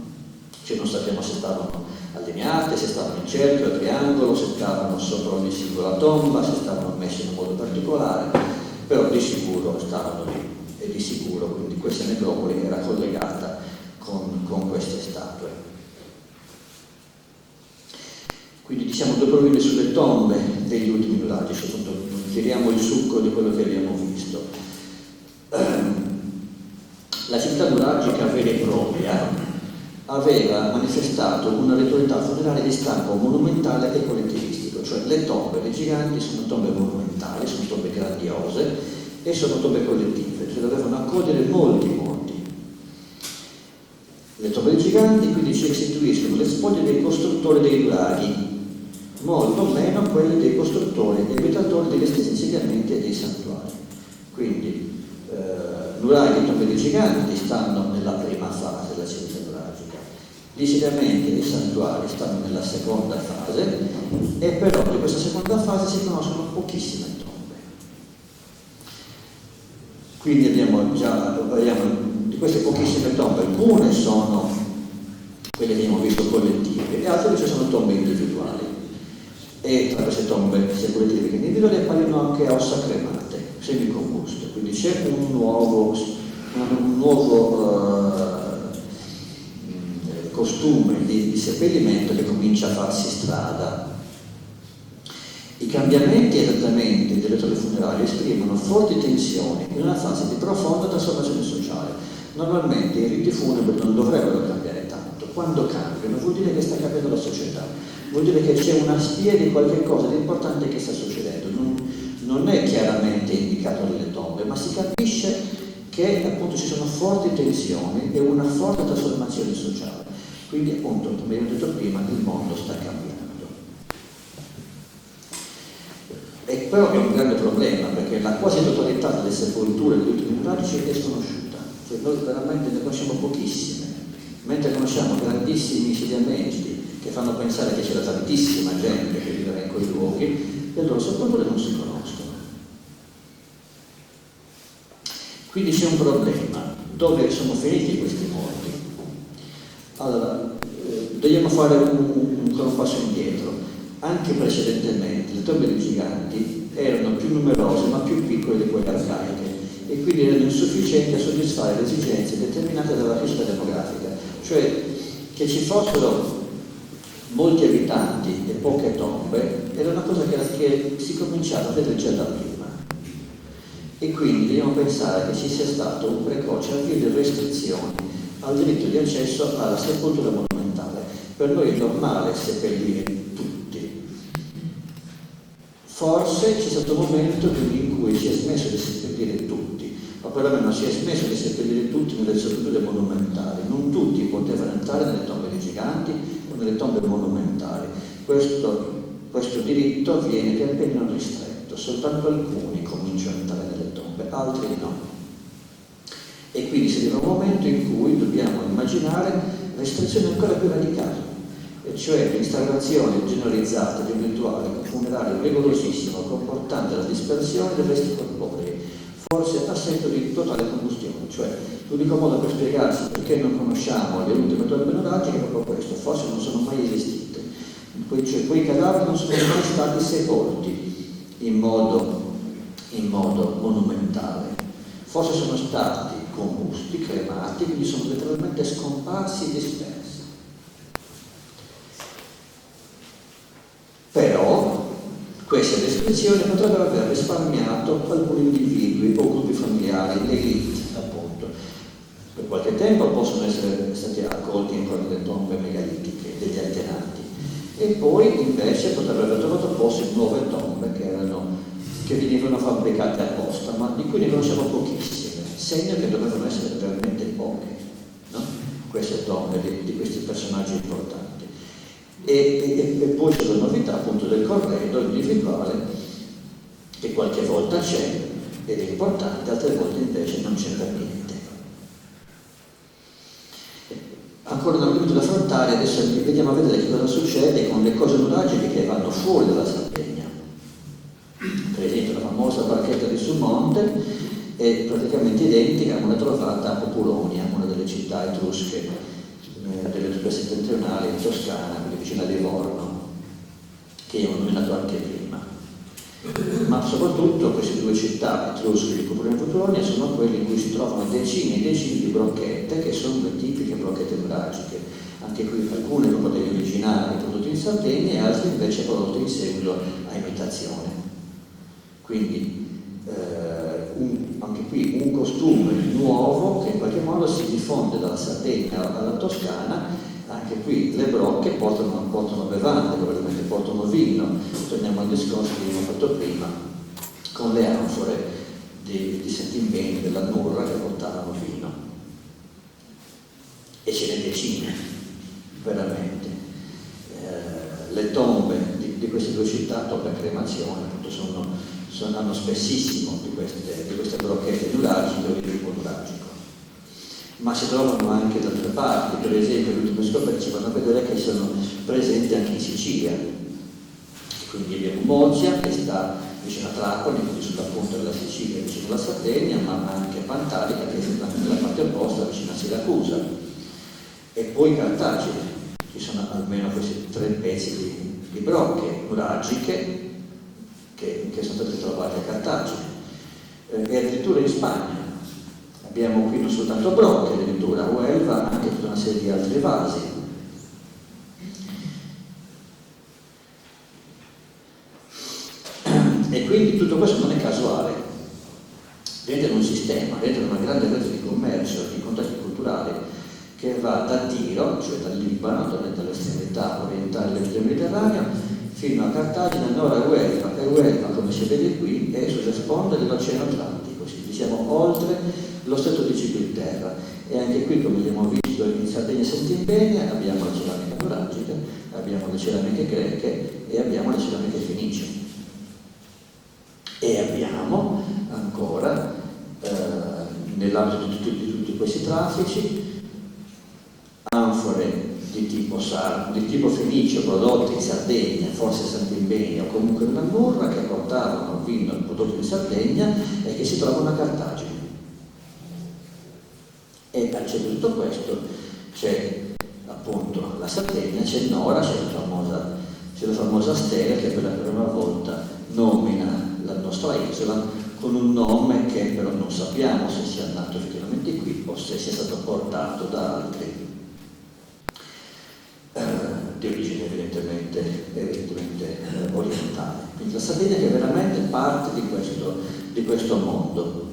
cioè non sappiamo se stavano allineate, se stavano in cerchio, a triangolo, se stavano sopra ogni singola tomba, se stavano messe in un modo particolare, però di sicuro stavano lì, e di sicuro quindi questa necropoli era collegata con queste statue. Quindi diciamo, dopo venire sulle tombe degli ultimi nuraghi, tiriamo il succo di quello che abbiamo visto. La città nuragica vera e propria aveva manifestato una ritualità funeraria di stampo monumentale e collettivistico, cioè le tombe dei giganti sono tombe monumentali, sono tombe grandiose e sono tombe collettive, cioè dovevano accogliere molti. Le tombe dei giganti quindi ci restituiscono le spoglie dei costruttori dei nuraghi, molto meno quelle dei costruttori e abitatori degli stessi insediamenti e dei santuari. Quindi nuraghi e tombe dei giganti stanno nella prima fase della civiltà nuragica, gli insediamenti e i santuari stanno nella seconda fase, e però di questa seconda fase si conoscono pochissime tombe. Quindi abbiamo di queste pochissime tombe, alcune sono quelle che abbiamo visto collettive e altre invece sono tombe individuali. E tra queste tombe, sia collettive che individuali, appaiono anche ossa cremate, semicombuste, quindi c'è un nuovo costume di seppellimento che comincia a farsi strada. I cambiamenti e trattamenti delle tombe funerarie esprimono forti tensioni in una fase di profonda trasformazione sociale. Normalmente i riti funebri non dovrebbero cambiare tanto, quando cambiano vuol dire che sta cambiando la società, vuol dire che c'è una spia di qualche cosa di importante che sta succedendo. Non è chiaramente indicato nelle tombe, ma si capisce che appunto ci sono forti tensioni e una forte trasformazione sociale. Quindi appunto, come abbiamo detto prima, il mondo sta cambiando. E però è un grande problema, perché la quasi totalità delle sepolture degli ultimi nuragici è sconosciuta, cioè noi veramente ne conosciamo pochissime, mentre conosciamo grandissimi insediamenti che fanno pensare che c'era tantissima gente che viveva in quei luoghi, le loro sepolture non si conoscono. Quindi c'è un problema: dove sono finiti questi morti? Allora, dobbiamo fare un passo indietro. Anche precedentemente le tombe dei giganti erano più numerose ma più piccole di quelle arcaiche, e quindi erano insufficienti a soddisfare le esigenze determinate dalla crescita demografica, cioè che ci fossero molti abitanti e poche tombe era una cosa che si cominciava a vedere già da prima, e quindi dobbiamo pensare che ci sia stato un precoce avvio di restrizioni al diritto di accesso alla sepoltura monumentale. Per noi è normale seppellire tutti. Forse c'è stato un momento in cui si è smesso di seppellire tutti, ma perlomeno si è smesso di seppellire tutti nelle sepolture monumentali. Non tutti potevano entrare nelle tombe dei giganti o nelle tombe monumentali. Questo diritto viene pian piano ristretto, soltanto alcuni cominciano a entrare nelle tombe, altri no. E quindi si arriva un momento in cui dobbiamo immaginare restrizioni ancora più radicali, e cioè l'instaurazione generalizzata di un rituale funerario rigorosissimo comportante la dispersione dei resti corporei, forse a seguito di totale combustione. Cioè l'unico modo per spiegarsi perché non conosciamo le ultime tombe nuragiche è proprio questo: forse non sono mai esistite. cioè quei cadaveri non sono mai stati sepolti in modo monumentale, forse sono stati combusti, cremati, quindi sono letteralmente scomparsi e dispersi. Però queste descrizioni potrebbero aver risparmiato alcuni individui o gruppi familiari, le elite appunto. Per qualche tempo possono essere stati accolti in quelle tombe megalitiche degli antenati, e poi invece potrebbero aver trovato posto in nuove tombe che venivano fabbricate apposta, ma di cui ne conosciamo pochissime, segno che dovevano essere veramente poche, no? Queste tombe di questi personaggi importanti. E poi c'è la novità appunto del corredo individuale, che qualche volta c'è ed è importante, altre volte invece non c'è per niente. Ancora un argomento da affrontare, adesso vediamo a vedere che cosa succede con le cose nuragiche che vanno fuori dalla Sardegna. Per esempio la famosa barchetta di Sumonte è praticamente identica a una trovata a Populonia, una delle città etrusche delle Etruria settentrionali in Toscana, quindi vicino a Livorno, che io ho nominato anche prima. Ma soprattutto queste due città etrusche di Populonia e Populonia sono quelle in cui si trovano decine e decine di brocchette, che sono le tipiche brocchette nuragiche. Anche qui alcune proprio degli originali prodotti in Sardegna e altre invece prodotte in seguito a imitazione. Quindi anche qui un costume nuovo che in qualche modo si diffonde dalla Sardegna alla Toscana. Anche qui le brocche portano bevande, probabilmente portano vino. Torniamo al discorso che abbiamo fatto prima con le anfore di Sentimbeni della Nurra che portavano vino, e ce ne decine veramente. Le tombe di queste due città, tombe a cremazione, appunto hanno spessissimo di queste brocchette nuragiche o di tipo nuragico. Ma si trovano anche da altre parti, per esempio le ultime scoperte ci fanno vedere che sono presenti anche in Sicilia. Quindi abbiamo Mozia, che sta vicino a Trapani, quindi sulla punta della Sicilia, vicino alla Sardegna, ma anche Pantalica, che è nella parte opposta, vicino a Siracusa. E poi Cartagine, ci sono almeno questi 3 pezzi di brocche nuragiche che sono state trovate a Cartagine. E addirittura in Spagna abbiamo qui non soltanto brocche, addirittura a Huelva, anche tutta una serie di altri vasi. E quindi tutto questo non è casuale, rientra in un sistema, rientra in una grande rete di commercio, di contatti culturali che va da Tiro, cioè dal Libano, dall'estremità orientale del Mediterraneo, fino a Cartagine, Nora e Huelva. E Huelva, come si vede qui, è sulle sponde dell'Oceano Atlantico, diciamo oltre lo Stretto di Gibilterra. E anche qui, come abbiamo visto in Sardegna e Sentimbeni, abbiamo la ceramica nuragica, abbiamo le ceramiche greche e abbiamo le ceramiche fenicie. E abbiamo ancora, nell'ambito di tutti questi traffici, anfore di tipo fenicio prodotte in Sardegna, forse Sentimbeni o comunque nella Nurra, che portavano vino prodotto in Sardegna e che si trovano a Cartagine. E al centro di tutto questo c'è appunto la Sardegna, c'è Nora, c'è la famosa stella che per la prima volta nomina la nostra isola con un nome che però non sappiamo se sia nato effettivamente qui o se sia stato portato da altri. Di origine evidentemente orientale. Quindi la Sardegna che è veramente parte di questo mondo.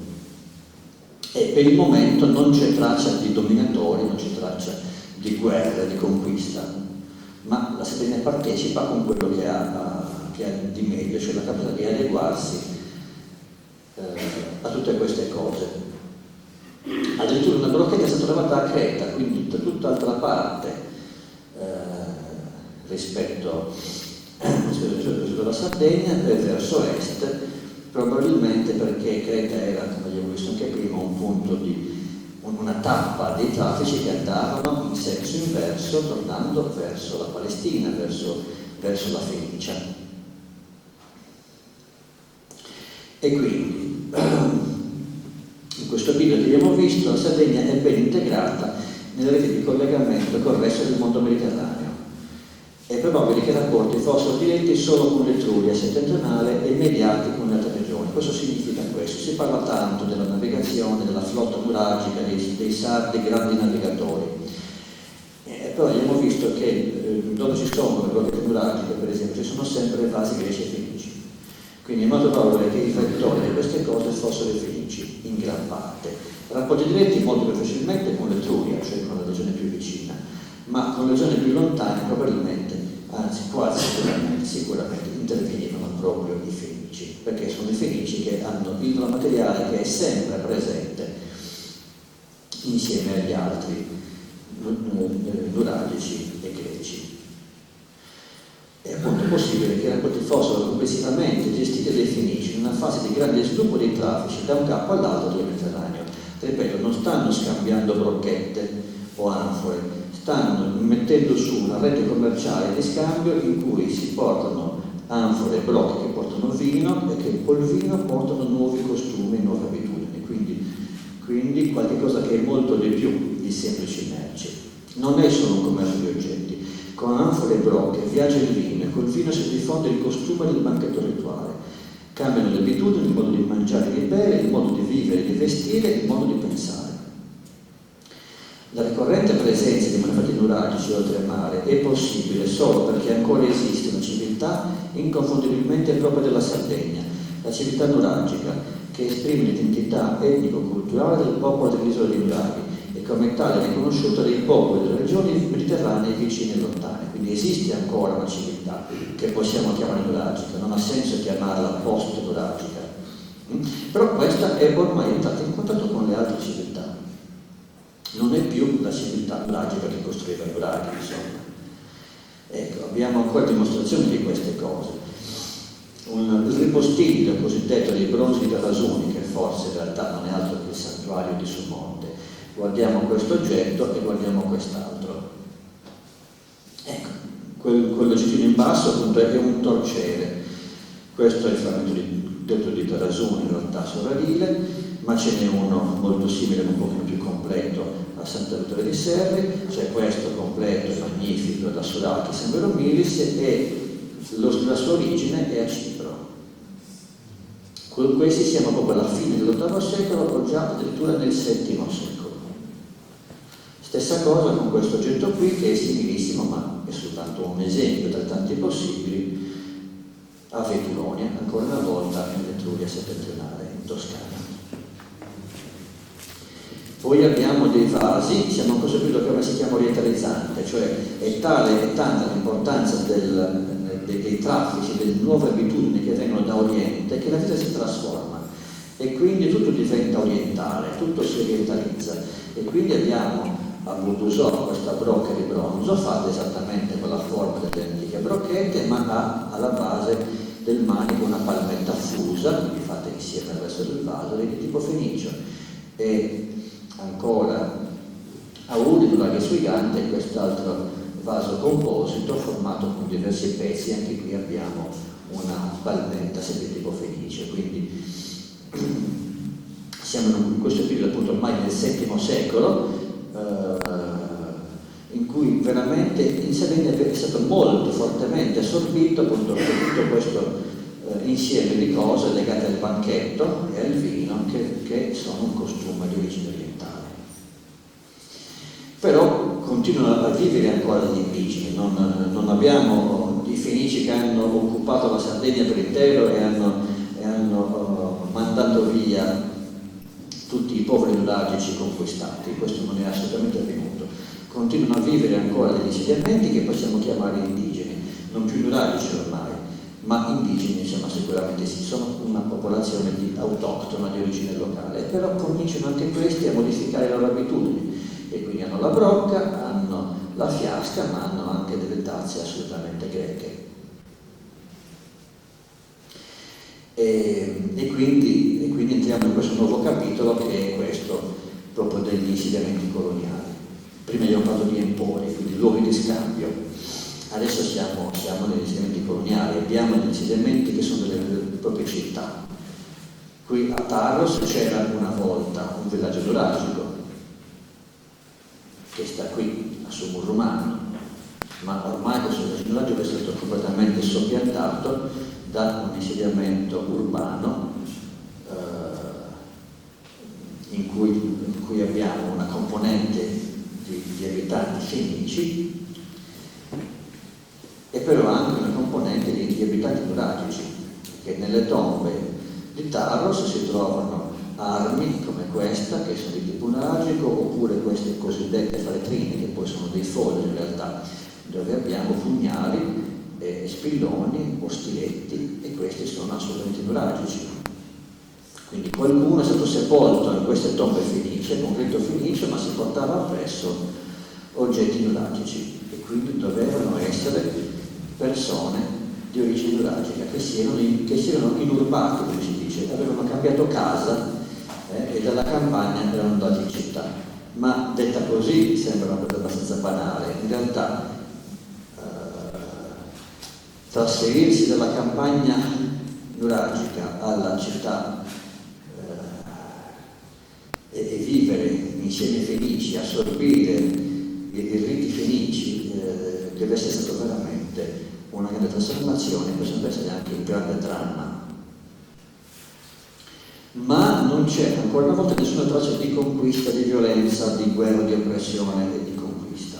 E per il momento non c'è traccia di dominatori, non c'è traccia di guerra, di conquista, ma la Sardegna partecipa con quello che ha di meglio, cioè la capacità di adeguarsi a tutte queste cose. Addirittura una brocchetta è stata trovata a Creta, quindi da tutt'altra parte rispetto alla Sardegna, verso est, probabilmente perché Creta era, come abbiamo visto anche prima, un punto una tappa dei traffici che andavano in senso inverso, tornando verso la Palestina, verso la Fenicia. E quindi in questo video che abbiamo visto, la Sardegna è ben integrata nella rete di collegamento col resto del mondo mediterraneo. È probabile che i rapporti fossero diretti solo con l'Etruria settentrionale e immediati con le altre regioni. Questo significa questo: si parla tanto della navigazione, della flotta nuragica, dei sardi grandi navigatori, però abbiamo visto che dove ci sono le flotte nuragiche, per esempio, ci sono sempre vasi greci e fenici. Quindi è molto probabile che i fattori di queste cose fossero i fenici, in gran parte. Rapporti diretti molto più facilmente con l'Etruria, cioè con la regione più vicina, ma con le zone più lontane probabilmente, anzi quasi sicuramente intervenivano proprio i fenici, perché sono i fenici che hanno il materiale che è sempre presente insieme agli altri nuragici e greci. È appunto possibile che i rapporti fossero complessivamente gestiti dai fenici in una fase di grande sviluppo dei traffici da un capo all'altro del Mediterraneo. Ripeto, non stanno scambiando brocchette o anfore, stanno mettendo su una rete commerciale di scambio in cui si portano anfore e brocche che portano vino e che col vino portano nuovi costumi e nuove abitudini, quindi qualcosa che è molto di più di semplici merci. Non è solo un commercio di oggetti. Con anfore e brocche viaggia il vino e col vino si diffonde il costume del banchetto rituale. Cambiano le abitudini, il modo di mangiare e di bere, il modo di vivere e di vestire, il modo di pensare. La ricorrente presenza di manufatti nuragici oltre il mare è possibile solo perché ancora esiste una civiltà inconfondibilmente propria della Sardegna, la civiltà nuragica, che esprime l'identità etnico-culturale del popolo dell'isola di Nuraghi e come tale riconosciuta dai popoli delle regioni mediterranee vicine e lontane. Quindi esiste ancora una civiltà che possiamo chiamare nuragica, non ha senso chiamarla post-nuragica, però questa è ormai entrata in contatto con le altre civiltà. Non è più la civiltà nuragica che costruiva Nuraghi, insomma. Ecco, abbiamo ancora dimostrazioni di queste cose. Il ripostiglio cosiddetto dei bronzi di Tarasuni, che forse in realtà non è altro che il santuario di Sumonte. Guardiamo questo oggetto e guardiamo quest'altro. Ecco, quello citino in basso appunto è un torciere. Questo è il frammento detto di Tarasuni, in realtà sovrarile, ma ce n'è uno molto simile ma un pochino più completo a Santa Vittoria di Serri. C'è questo completo e magnifico da Sorakis San Veromilis e la sua origine è a Cipro. Questi siamo proprio alla fine dell'VIII secolo o già addirittura nel VII secolo. Stessa cosa con questo oggetto qui, che è similissimo, ma è soltanto un esempio tra tanti possibili, a Vetulonia, ancora una volta nell'Etruria settentrionale, in Toscana. Poi abbiamo dei vasi, siamo consapevoli che ora si chiama orientalizzante, cioè è tanta l'importanza dei traffici, delle nuove abitudini che vengono da Oriente, che la vita si trasforma e quindi tutto diventa orientale, tutto si orientalizza. E quindi abbiamo a Burdusò questa brocca di bronzo fatta esattamente con la forma delle antiche brocchette, ma ha alla base del manico una palmetta fusa, quindi fatta insieme al resto del vaso, di tipo fenicio. E ancora a Udine, Nuraghi e Suigante, quest'altro vaso composito formato con diversi pezzi. Anche qui abbiamo una palmetta sempre tipo fenice, quindi siamo in questo periodo appunto ormai nel VII secolo, in cui veramente in Sardegna è stato molto fortemente assorbito appunto tutto questo insieme di cose legate al banchetto e al vino che sono un costume di origine orientale. Però continuano a vivere ancora gli indigeni, non abbiamo i fenici che hanno occupato la Sardegna per intero e hanno mandato via tutti i poveri nuragici conquistati. Questo non è assolutamente avvenuto. Continuano a vivere ancora degli insediamenti che possiamo chiamare indigeni, non più nuragici ormai, ma indigeni, insomma, sicuramente sì, sono una popolazione autoctona di origine locale, però cominciano anche questi a modificare le loro abitudini e quindi hanno la brocca, hanno la fiasca, ma hanno anche delle tazze assolutamente greche. E quindi entriamo in questo nuovo capitolo che è questo proprio degli insediamenti coloniali. Prima abbiamo parlato di empori, quindi luoghi di scambio. Adesso siamo negli insediamenti coloniali, abbiamo degli insediamenti che sono delle proprie città. Qui a Taros c'era una volta un villaggio nuragico che sta qui, a Sumurrumano, ma ormai questo villaggio è stato completamente soppiantato da un insediamento urbano in cui abbiamo una componente di abitanti fenici e però anche una componente di abitanti nuragici, perché nelle tombe di Taros si trovano armi come questa, che sono di tipo nuragico, oppure queste cosiddette faretrine, che poi sono dei fogli in realtà, dove abbiamo pugnali, spilloni o stiletti, e questi sono assolutamente nuragici. Quindi qualcuno è stato sepolto in queste tombe fenicie, con rito fenicio, ma si portava appresso oggetti nuragici, e quindi dovevano essere persone di origine nuragica, che si erano inurbati, come si dice, avevano cambiato casa e dalla campagna erano andati in città. Ma detta così sembra una cosa abbastanza banale. In realtà trasferirsi dalla campagna nuragica alla città e vivere insieme ai fenici, assorbire i riti fenici, deve essere stato veramente una grande trasformazione, questo deve essere anche un grande dramma. Ma non c'è ancora una volta nessuna traccia di conquista, di violenza, di guerra, di oppressione e di conquista.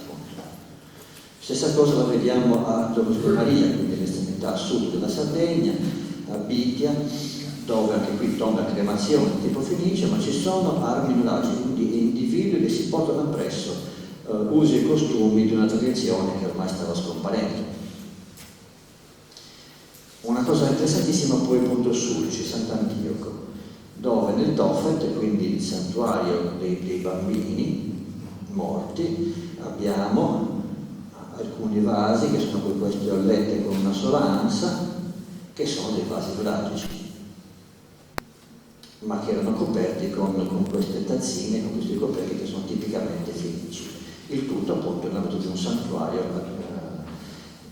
Stessa cosa la vediamo a Domus Maria, quindi all'estremità sud della Sardegna, a Bitia, dove anche qui tomba a cremazione tipo fenice, ma ci sono armi nuragiche, quindi individui che si portano appresso usi e costumi di una tradizione che ormai stava scomparendo. Una cosa interessantissima poi il punto Sulci, Sant'Antioco, dove nel Tofet, quindi il santuario dei bambini morti, abbiamo alcuni vasi che sono poi queste ollette con una sola ansa, che sono dei vasi nuragici, ma che erano coperti con queste tazzine, con questi coperti che sono tipicamente fenici. Il tutto appunto nell'ambito di un santuario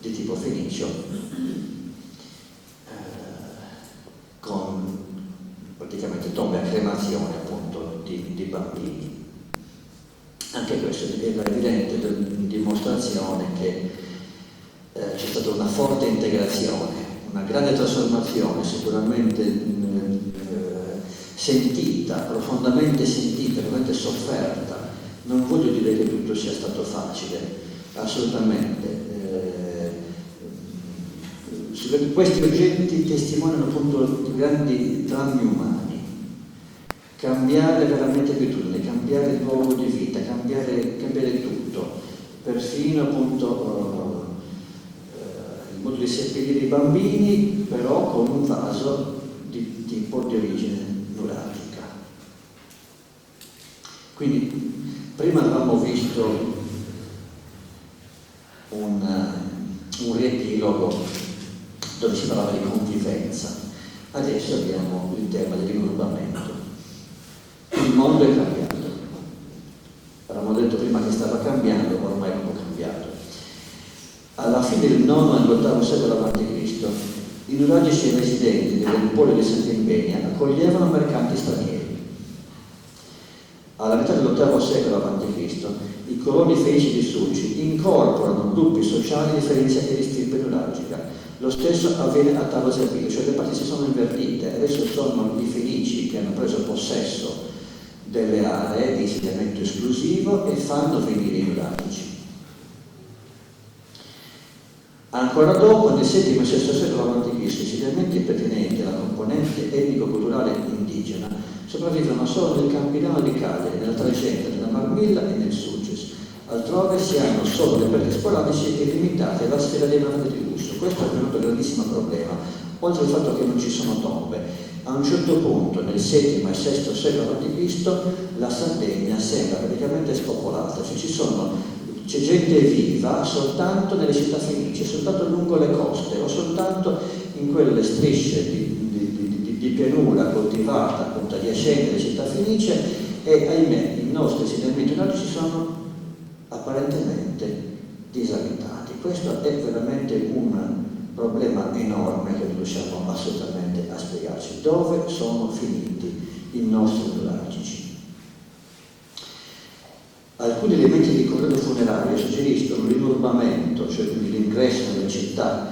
di tipo fenicio, con praticamente tombe a cremazione appunto di bambini. Anche questo è una evidente dimostrazione che c'è stata una forte integrazione, una grande trasformazione, sicuramente sentita, profondamente sofferta. Non voglio dire che tutto sia stato facile, assolutamente. Questi oggetti testimoniano appunto grandi drammi umani. Cambiare veramente abitudini, cambiare il luogo di vita, cambiare tutto, perfino appunto il modo di seppellire i bambini, però con un vaso di tipo di origine nuragica. Quindi prima avevamo visto un riepilogo dove si parlava di convivenza, adesso abbiamo il tema dell'inurbamento. Il mondo è cambiato, avevamo detto prima che stava cambiando, ormai è un po' cambiato. Alla fine del IX e dell'VIII secolo a.C. i nuragici residenti dell'emporio di Sant'Imbenia accoglievano mercanti stranieri. Alla metà dell'VIII secolo a.C. i coloni fenici di Sulci incorporano gruppi sociali differenziati di stirpe nuragica. Lo stesso avviene a Talos e Bitia, cioè le parti si sono invertite, adesso sono i fenici che hanno preso possesso delle aree di insediamento esclusivo e fanno venire i nuragici. Ancora dopo, nel VII e VI secolo a.C., i insediamenti pertinenti alla componente etnico-culturale indigena sopravvivono solo nel Campidano di Cagliari, nella Trecenta, nella Marmilla e nel Sulcis. Altrove si hanno solo le perle sporadici e limitate alla sfera dei navali di lusso. Questo è venuto un grandissimo problema, oltre al fatto che non ci sono tombe. A un certo punto, nel VII e VI secolo a.C., la Sardegna sembra praticamente spopolata, c'è gente viva soltanto nelle città fenicie, soltanto lungo le coste o soltanto in quelle strisce di pianura coltivata appunto adiacenti alle città fenicie, e ahimè i nostri insediamenti nuragici sono apparentemente disabitati. Questo è veramente un problema enorme che riusciamo assolutamente a spiegarci. Dove sono finiti i nostri nuragici? Alcuni elementi di corredo funerario suggeriscono l'inurbamento, cioè quindi l'ingresso nelle città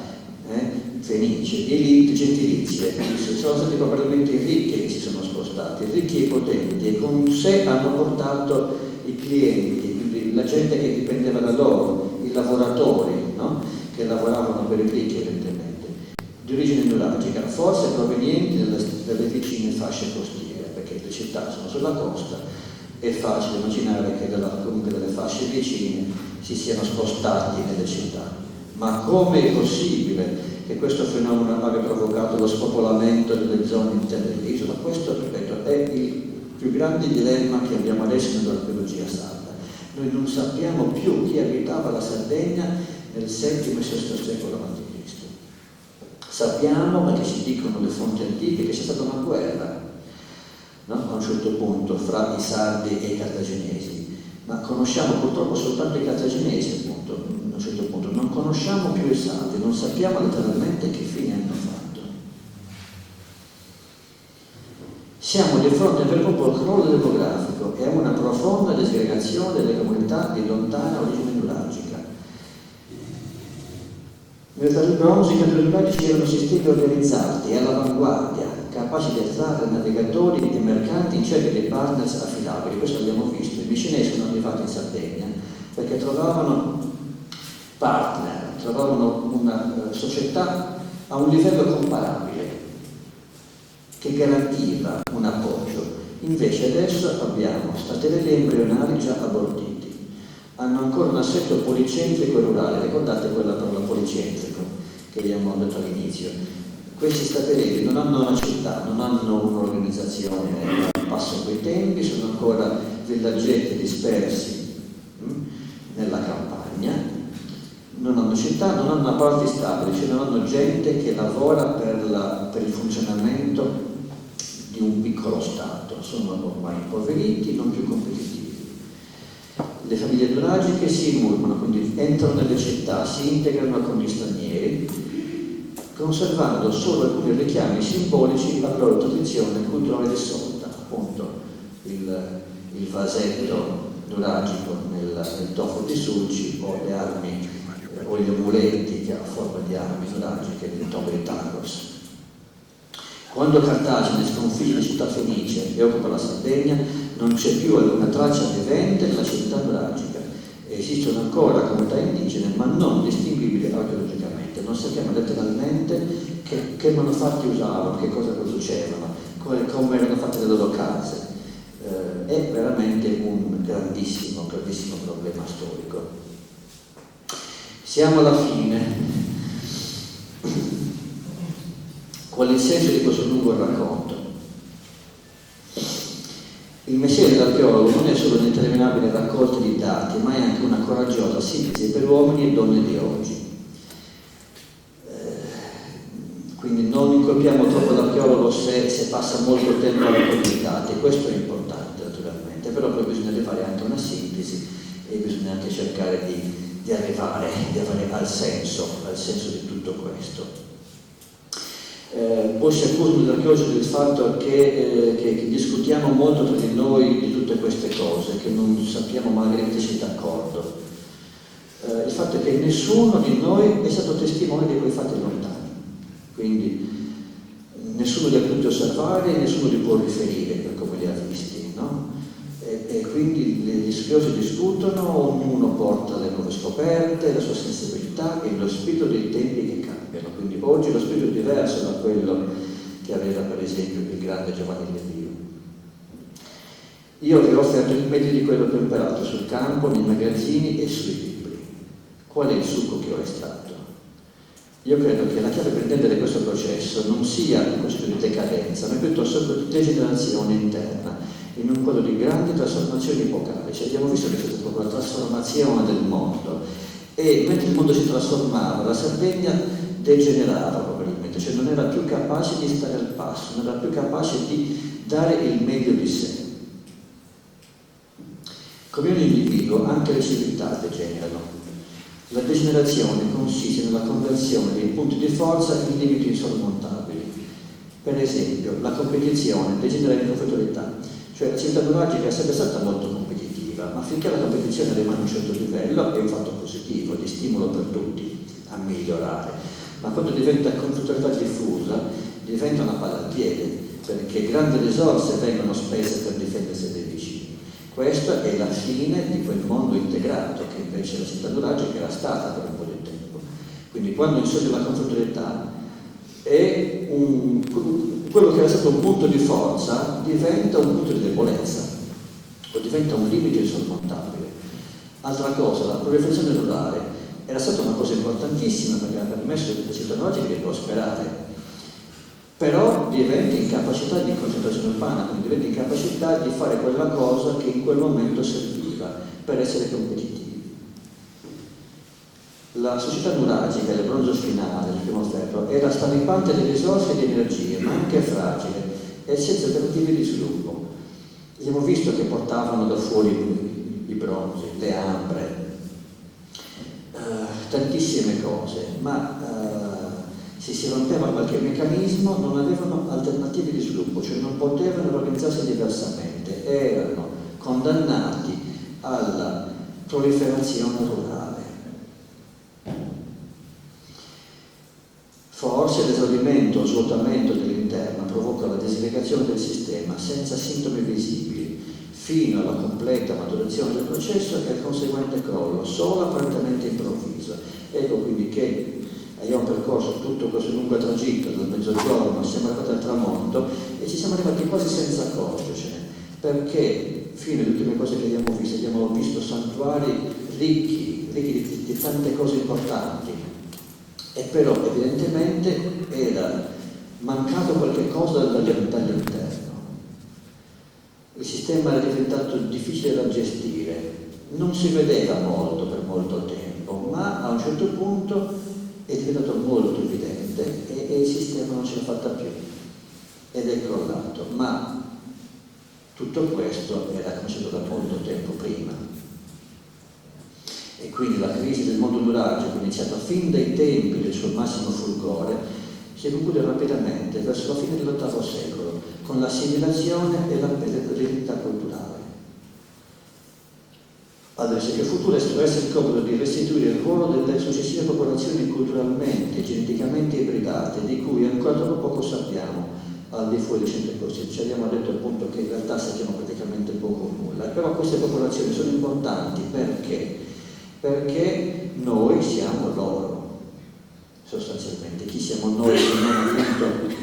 fenicie, di elite gentilizie, sono stati probabilmente i ricchi che si sono spostati, i ricchi e i potenti, e con sé hanno portato i clienti, quindi la gente che dipendeva da loro, i lavoratori, no? Che lavoravano per i ricchi evidentemente, di origine nuragica, forse provenienti dalle vicine fasce costiere, perché le città sono sulla costa. È facile immaginare che comunque dalle fasce vicine si siano spostati nelle città. Ma come è possibile che questo fenomeno abbia provocato lo spopolamento delle zone interne dell'isola? Questo, ripeto, è il più grande dilemma che abbiamo adesso nell'archeologia sarda. Noi non sappiamo più chi abitava la Sardegna nel VII e VI secolo a.C. Sappiamo, perché ci dicono le fonti antiche, che c'è stata una guerra, no? A un certo punto fra i sardi e i cartaginesi, ma conosciamo purtroppo soltanto i cartaginesi, appunto, a un certo punto non conosciamo più i sardi, non sappiamo letteralmente che fine hanno fatto. Siamo di fronte a un vero e proprio crollo demografico e a una profonda disgregazione delle comunità di lontana origine nuragica. Nell'età del bronzo i cattori nuragici erano sistemi organizzati e all'avanguardia, capaci di attrarre navigatori e mercanti in cerca di partners affidabili. Questo abbiamo visto. I vicinesi sono arrivati in Sardegna perché trovavano partner, trovavano una società a un livello comparabile che garantiva un appoggio. Invece adesso abbiamo staterelli embrionali già abortiti. Hanno ancora un assetto policentrico e rurale, ricordate quella parola policentrico che abbiamo detto all'inizio. Questi staterelli non hanno una città, non hanno un'organizzazione al passo coi tempi, sono ancora villaggetti dispersi nella campagna, non hanno città, non hanno apparti stabili, cioè non hanno gente che lavora per il funzionamento di un piccolo Stato, sono ormai impoveriti, non più competitivi. Le famiglie nuragiche si inurmano, quindi entrano nelle città, si integrano con gli stranieri, conservando solo alcuni richiami simbolici alla loro tradizione culturale di sorta, appunto il vasetto nuragico nel tofo di sulci o le armi o gli amuletti che ha forma di armi nuragiche nel tofo di Tagos. Quando Cartagine sconfigge la città fenice e occupa la Sardegna, non c'è più alcuna traccia vivente della città nuragica. Esistono ancora comunità indigene, ma non distinguibili archeologicamente. Non sappiamo letteralmente che manufatti usavano, che cosa producevano, come erano fatte le loro case. È veramente un grandissimo problema storico. Siamo alla fine. Qual è il senso di questo lungo racconto? Il mestiere dell'archeologo non è solo un'interminabile raccolta di dati, ma è anche una coraggiosa sintesi per uomini e donne di oggi. Quindi non incolpiamo troppo l'archeologo se passa molto tempo alla comunità, e questo è importante naturalmente, però poi bisogna fare anche una sintesi e bisogna anche cercare di arrivare al senso di tutto questo. Poi si accusano gli archeologi del fatto che discutiamo molto tra di noi di tutte queste cose, che non sappiamo magari metterci d'accordo. Il fatto è che nessuno di noi è stato testimone di quei fatti lontani, quindi nessuno li ha potuti osservare e nessuno li può riferire per come li ha visti, no? E quindi gli studiosi discutono, ognuno porta le nuove scoperte, la sua sensibilità e lo spirito dei tempi che cambiano. Quindi oggi lo spirito è diverso da quello che aveva per esempio il grande Giovanni Lebbio. Io vi ho offerto il meglio di quello che ho imparato sul campo, nei magazzini e sui libri. Qual è il succo che ho estratto? Io credo che la chiave per intendere questo processo non sia il concetto di decadenza, ma piuttosto di degenerazione interna, in un quadro di grandi trasformazioni epocali. Cioè, abbiamo visto che c'è stata proprio la trasformazione del mondo, e mentre il mondo si trasformava, la Sardegna degenerava probabilmente, cioè non era più capace di stare al passo, non era più capace di dare il meglio di sé. Come ogni individuo, anche le civiltà degenerano. La degenerazione consiste nella conversione dei punti di forza in limiti insormontabili. Per esempio, la competizione degenera in professionalità, cioè la civiltà nuragica è sempre stata molto competitiva, competitiva, ma finché la competizione rimane a un certo livello è un fatto positivo, di stimolo per tutti a migliorare, ma quando diventa conflittualità diffusa diventa una palla al piede, perché grandi risorse vengono spese per difendersi dai vicini. Questa è la fine di quel mondo integrato che invece la città nuragica era stata per un po' di tempo. Quindi quando insorge la conflittualità quello che era stato un punto di forza diventa un punto di debolezza o diventa un limite insormontabile. Altra cosa, la proliferazione rurale era stata una cosa importantissima perché ha permesso alle città nuragiche di prosperare, però diventa incapacità di concentrazione urbana, quindi diventa incapacità di fare quella cosa che in quel momento serviva per essere competitivi. La società nuragica, il bronzo finale, il primo ferro, era straripante di risorse e di energie, ma anche fragile e senza alternative di sviluppo. Abbiamo visto che portavano da fuori i bronzi, le ambre, tantissime cose, ma se si rompeva qualche meccanismo non avevano alternative di sviluppo, cioè non potevano organizzarsi diversamente, erano condannati alla proliferazione rurale. Forse l'esaurimento o svuotamento dell'interno provoca la disgregazione del sistema senza sintomi visibili, fino alla completa maturazione del processo e al conseguente crollo, solo apparentemente improvviso. Ecco quindi che abbiamo percorso tutto questo lungo tragitto dal mezzogiorno, siamo arrivati al tramonto e ci siamo arrivati quasi senza accorgercene, perché fino alle ultime cose che abbiamo visto santuari ricchi di tante cose importanti, e però evidentemente era mancato qualche cosa dall'interno. Il sistema era diventato difficile da gestire, non si vedeva molto per molto tempo, ma a un certo punto è diventato molto evidente e il sistema non ce l'ha fatta più ed è crollato, ma tutto questo era cominciato da molto tempo prima. E quindi la crisi del mondo nuragico, iniziata fin dai tempi del suo massimo fulgore, si conclude rapidamente verso la fine dell'VIII secolo con l'assimilazione e l'eredità culturale. Adesso che futuro espressa il compito di restituire il ruolo delle successive popolazioni culturalmente, geneticamente ibridate, di cui ancora troppo poco sappiamo al di fuori dei centri corsi. Ci abbiamo detto appunto che in realtà sappiamo praticamente poco o nulla, però queste popolazioni sono importanti perché noi siamo loro, sostanzialmente. Chi siamo noi se non appunto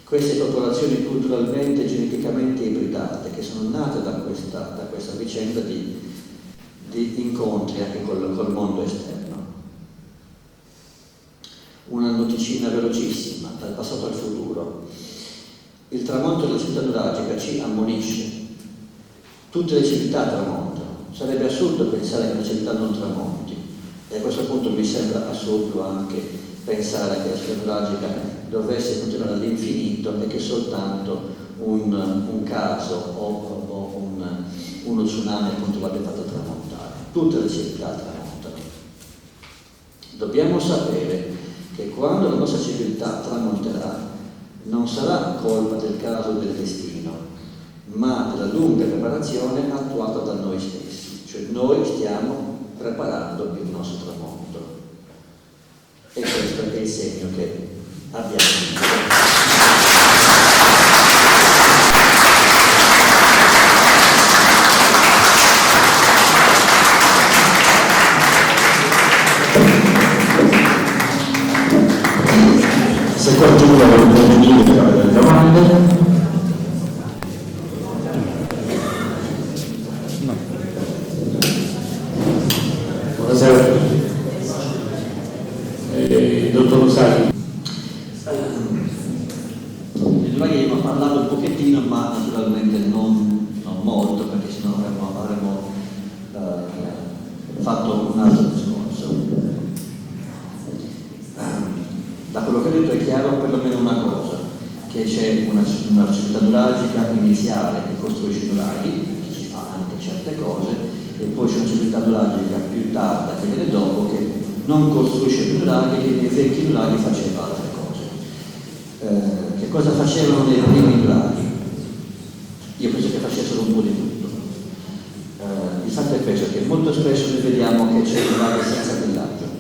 queste popolazioni culturalmente e geneticamente ibridate che sono nate da questa vicenda di incontri anche col mondo esterno. Una noticina velocissima, dal passato al futuro. Il tramonto della città nuragica ci ammonisce. Tutte le civiltà tramontano. Sarebbe assurdo pensare che una civiltà non tramonti. E a questo punto mi sembra assurdo anche pensare che la città nuragica dovesse continuare all'infinito e che soltanto un caso o uno tsunami appunto l'abbia fatto tramontare. Tutte le civiltà tramontano. Dobbiamo sapere che quando la nostra civiltà tramonterà non sarà colpa del caso o del destino, ma della lunga preparazione attuata da noi stessi, cioè noi stiamo preparando il nostro tramonto e questo è il segno che abbiamo. Se qualcuno vuole intervenire per fare delle domande. Buonasera. Dottor Rosari. Direi che abbiamo parlato un pochettino, ma naturalmente non molto, perché sennò avremmo fatto un altro discorso. Da quello che ho detto è chiaro perlomeno una cosa, che c'è una civiltà nuragica iniziale che costruisce nuraghi, che ci fa anche certe cose, e poi c'è una civiltà nuragica più tarda che viene dopo che non costruisce più nuraghi, che nei vecchi nuraghi faceva altre cose. Che cosa facevano nei primi nuraghi? Io penso che facessero un po' di tutto. fatto è questo, che molto spesso noi vediamo che c'è un nuraghe senza villaggio,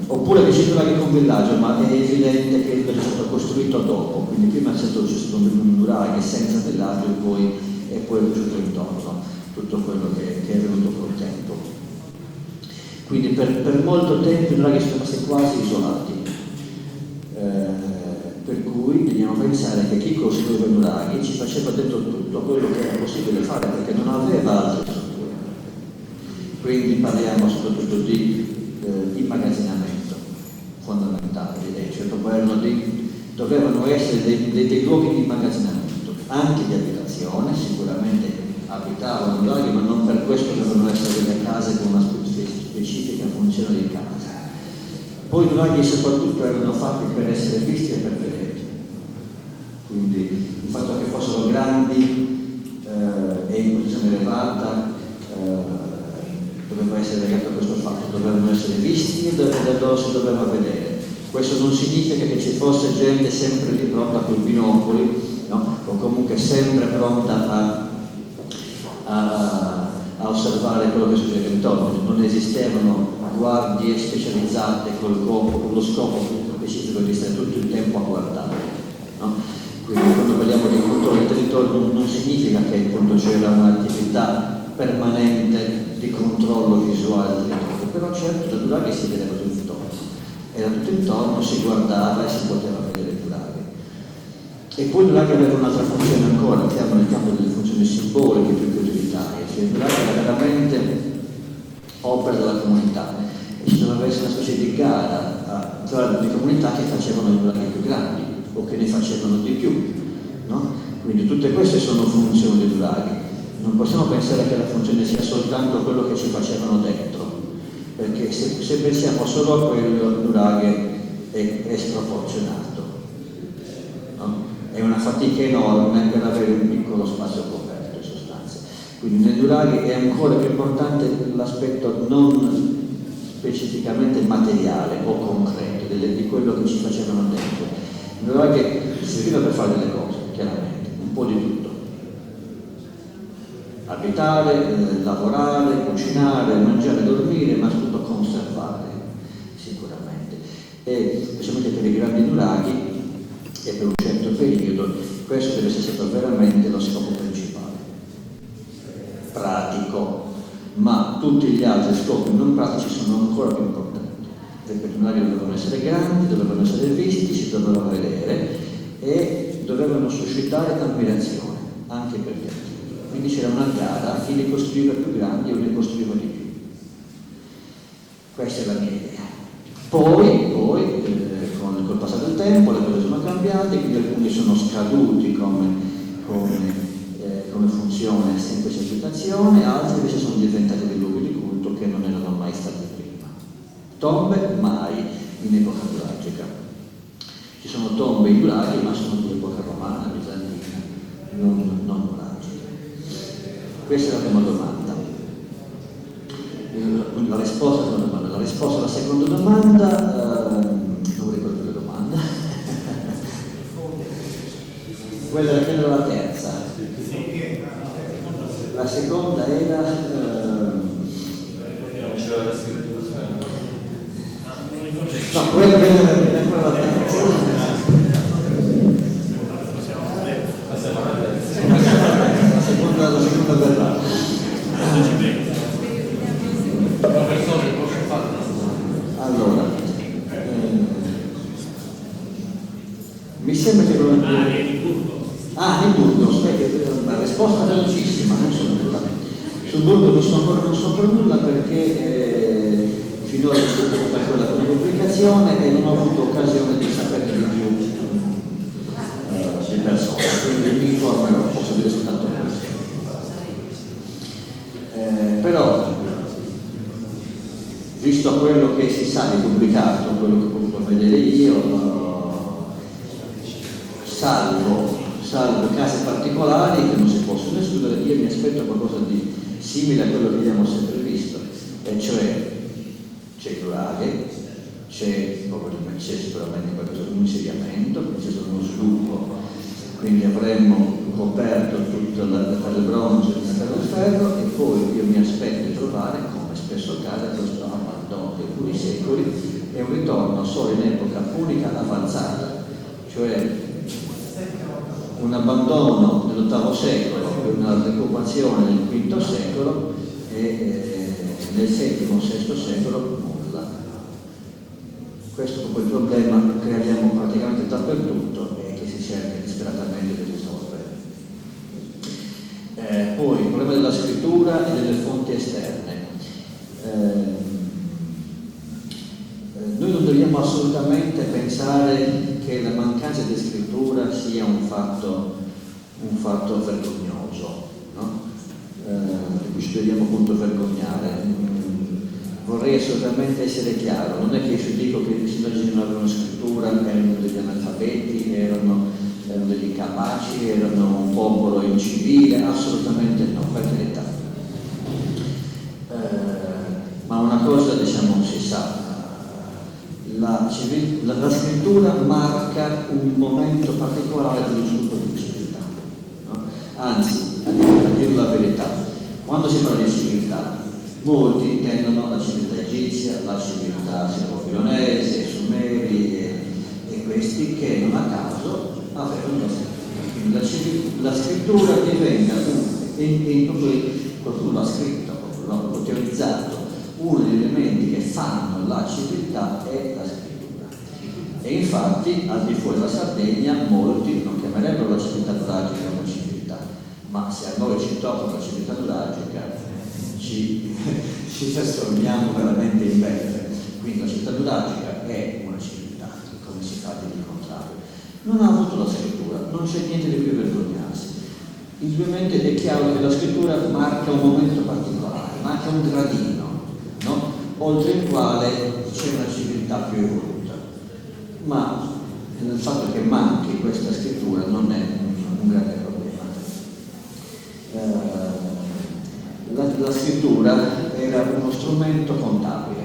oppure che c'è un nuraghe con villaggio, ma è evidente che è stato costruito dopo, quindi prima c'è stato un nuraghe senza villaggio e poi è tutto intorno, tutto quello che è venuto col tempo. Quindi per molto tempo i nuraghi sono rimasti quasi isolati, per cui dobbiamo pensare che chi costruiva i nuraghi ci faceva dentro tutto quello che era possibile fare, perché non aveva altre strutture. Quindi parliamo soprattutto di immagazzinamento fondamentale, direi, cioè dovevano essere dei luoghi di immagazzinamento, anche di abitazione, sicuramente abitavano i nuraghi, ma non per questo dovevano essere delle case con una specifica funzione di casa. Poi i nuraghi soprattutto erano fatti per essere visti e per vedere, quindi il fatto che fossero grandi e in posizione elevata doveva essere legato a questo fatto, dovevano essere visti e da loro si doveva vedere. Questo non significa che ci fosse gente sempre lì pronta con i binocoli, no? O comunque sempre pronta a osservare quello che succede intorno. Non esistevano guardie specializzate con lo scopo specifico di stare tutto il tempo a guardare, no? Quindi quando parliamo di controllo del territorio non significa che appunto c'era un'attività permanente di controllo visuale del territorio, però certo da nuraghe si vedeva tutto intorno, era tutto intorno, si guardava e si poteva vedere il nuraghe. E poi il nuraghe aveva un'altra funzione ancora, entriamo nel campo delle funzioni simboliche più che utilitarie, cioè il nuraghe era veramente opera della comunità e ci doveva essere una specie di gara tra le comunità che facevano i nuraghi più grandi o che ne facevano di più, no? Quindi tutte queste sono funzioni dei nuraghi. Non possiamo pensare che la funzione sia soltanto quello che ci facevano dentro, perché se pensiamo solo a quello il nuraghe è sproporzionato, no? È una fatica enorme per avere un piccolo spazio coperto in sostanza. Quindi nel nuraghe è ancora più importante l'aspetto non specificamente materiale o concreto di quello che ci facevano dentro. Il nuraghe serviva per fare delle cose, chiaramente, un po' di tutto. Abitare, lavorare, cucinare, mangiare, dormire, ma soprattutto conservare, sicuramente. E specialmente per i grandi nuraghi e per un certo periodo, questo deve essere stato veramente lo scopo principale, pratico, ma tutti gli altri scopi non pratici sono ancora più importanti. Perché i nuraghi dovevano essere grandi, dovevano essere visti, si dovevano vedere e dovevano suscitare ammirazione anche per gli altri. Quindi c'era una gara, chi li costruiva più grandi o ne costruiva di più. Questa è la mia idea. Poi col passare del tempo le cose sono cambiate, quindi alcuni sono scaduti come funzione semplice abitazione, altri invece sono diventati dei luoghi di culto che non erano mai stati prima. Tombe mai in epoca nuragica. Ci sono tombe in nuraghi, ma sono di epoca romana, bizantina, non nuragica. Questa è la prima domanda. La risposta alla seconda domanda, non ricordo più la domanda. Quella era la terza. La seconda era no, quella era la terza. La seconda verrà. Allora, mi sembra che in Burgos, la risposta è velocissima, non so nulla. Sul Burgos non so per nulla perché finora ho studiato per quella pubblicazione e non ho avuto occasione di sapere di più di persone, quindi mi informerò, posso dire soltanto questo. Però, visto quello che si sa di pubblicato, quello che ho potuto vedere io, salvo casi particolari che non si possono escludere, io mi aspetto qualcosa di simile a quello che abbiamo sempre visto, e cioè c'è il nuraghe, c'è sicuramente qualcosa di un insediamento, quindi c'è stato uno sviluppo quindi avremmo coperto tutto il bronzo e il ferro, e poi io mi aspetto di trovare, come spesso accade, questo abbandono di alcuni secoli e un ritorno solo in epoca punica avanzata, cioè un abbandono dell'VIII secolo, una recuperazione nel V secolo e nel VII-VI secolo nulla. Questo è proprio il problema che abbiamo praticamente dappertutto e che si cerca disperatamente di risolvere. Poi il problema della scrittura e delle fonti esterne. Noi non dobbiamo assolutamente pensare che la mancanza di scrittura sia un fatto vergognoso, no? Di cui ci dobbiamo appunto vergognare. Vorrei assolutamente essere chiaro, non è che io dico che i sindaci non avevano scrittura, erano degli analfabeti, erano degli incapaci, erano un popolo incivile, assolutamente no, per carità. Ma una cosa diciamo si sa, la scrittura marca un momento particolare dello sviluppo di civiltà, no? Anzi, a dire la verità, quando si parla di civiltà, molti intendono la civiltà egizia, la civiltà sino-babilonese, sumeri e questi che non a caso avevano la scrittura. Quindi la scrittura diventa, qualcuno l'ha scritto, l'ha teorizzato, uno degli elementi che fanno la civiltà è la scrittura. E infatti al di fuori della Sardegna molti non chiamerebbero la civiltà nuragica una civiltà, ma se a noi ci tocca la civiltà nuragica ci trasformiamo veramente in belve. Quindi la civiltà nuragica è una civiltà, come si fa a dire il contrario. Non ha avuto la scrittura, non c'è niente di cui vergognarsi. Indubbiamente è chiaro che la scrittura marca un momento particolare, marca un gradino, no? Oltre il quale c'è una civiltà più evoluta. Ma il fatto che manchi questa scrittura non è un grande problema. La scrittura era uno strumento contabile,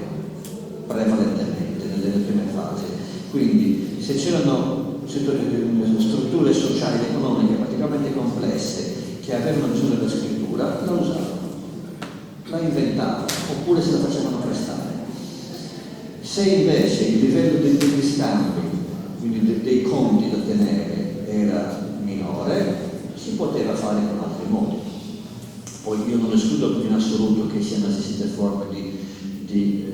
prevalentemente nelle prime fasi. Quindi se c'erano strutture sociali ed economiche praticamente complesse che avevano bisogno della scrittura, la usavano, la inventavano, oppure se la facevano prestare. Se invece il livello degli scambi, quindi dei conti da tenere, era minore, si poteva fare con altri modi. Poi io non escludo in assoluto che siano esistite forme di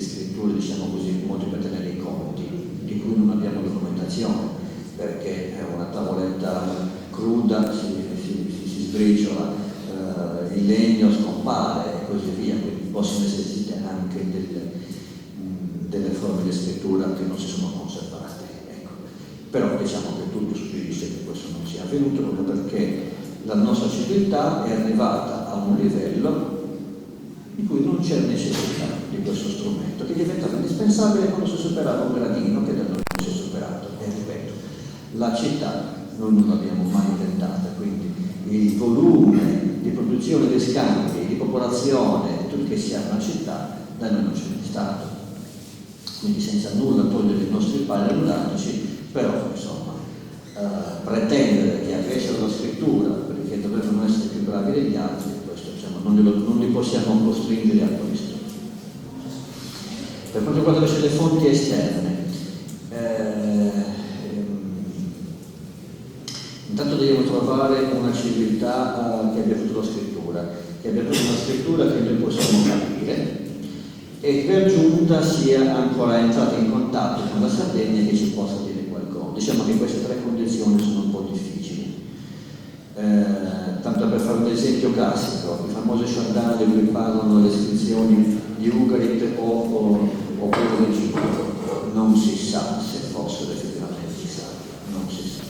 scritture, diciamo così, modi per tenere i conti, di cui non abbiamo documentazione, perché è una tavoletta cruda, si sbriciola, il legno scompare e così via, quindi possono esserci anche delle forme di scrittura che non si sono conservate. Ecco. Però diciamo che tutto suggerisce che questo non sia avvenuto proprio perché la nostra civiltà è arrivata a un livello in cui non c'è necessità di questo strumento, che diventava indispensabile quando si superava un gradino che da noi non si è superato. E ripeto, la città noi non l'abbiamo mai inventata, quindi il volume di produzione di scambi, di popolazione, tutto che sia una città, da noi non c'è mai stato. Quindi senza nulla togliere i nostri pali all'andarci, però insomma pretendere che avessero la scrittura perché dovevano essere più bravi degli altri, questo diciamo, non li possiamo costringere a questo. Per quanto riguarda invece le fonti esterne, intanto dobbiamo trovare una civiltà che abbia avuto la scrittura, che abbia avuto una scrittura che noi possiamo capire e per giunta sia ancora entrata in contatto con la Sardegna che ci possa dire qualcosa. Diciamo che queste tre condizioni sono un po' difficili. Tanto per fare un esempio classico, i famosi sciandali in cui parlano le iscrizioni di Ugarit o Regina, non si sa se fossero effettivamente sardi, non si sa.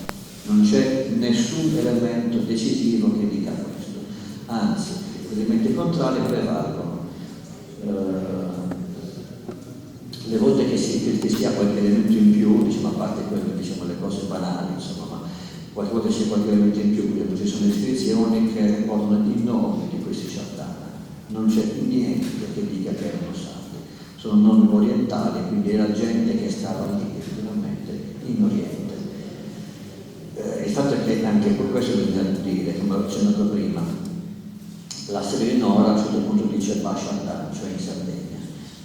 Non c'è nessun elemento decisivo che dica questo, anzi, gli elementi contrari prevalgono. Le volte che sia qualche elemento in più, diciamo, a parte quelle, diciamo, le cose banali, insomma, ma qualche volta c'è qualche elemento in più, perché ci sono iscrizioni che ricordano i nomi di questi sciandana, non c'è niente che dica che erano sardi, sono nomi orientali, quindi era gente che stava lì effettivamente in Oriente. anche per questo bisogna dire, come ho accennato prima, la Serie Nora a un certo punto dice Basciandà, cioè in Sardegna.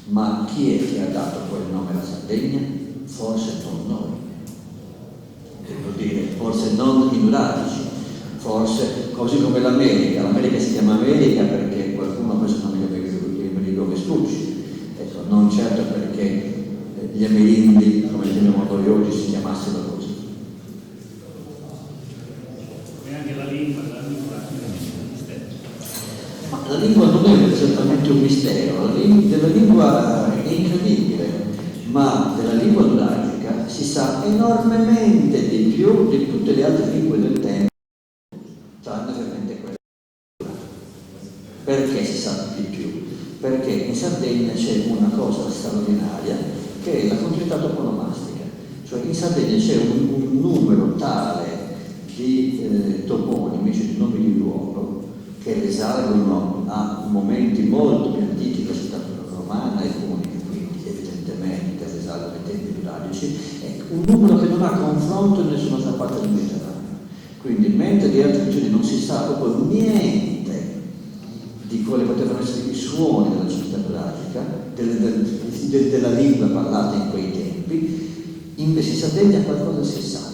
Ma chi è che ha dato quel nome alla Sardegna? Forse non noi. Devo dire, forse non i nuragici, forse così come l'America. L'America si chiama America perché qualcuno ha preso il nome di Amerigo Vespucci, ecco, non certo perché gli amerindi, come li chiamiamo noi oggi, si chiamassero così. E anche la lingua è un mistero. Ma la lingua non è esattamente un mistero, della lingua è incredibile, ma della lingua nuragica si sa enormemente di più di tutte le altre lingue del tempo, tranne ovviamente quella. Perché si sa di più? Perché in Sardegna c'è una cosa straordinaria che è la continuità toponomastica, cioè in Sardegna c'è un numero tale di toponimi, cioè di nomi di luogo, che risalgono a momenti molto più antichi della città romana e punica, quindi evidentemente risalgono ai tempi nuragici, è un numero che non ha confronto in nessuna altra parte del Mediterraneo. Quindi mentre di altre regioni non si sa proprio niente di quali potevano essere i suoni della città nuragica, della lingua parlata in quei tempi, invece in Sardegna qualcosa si sa.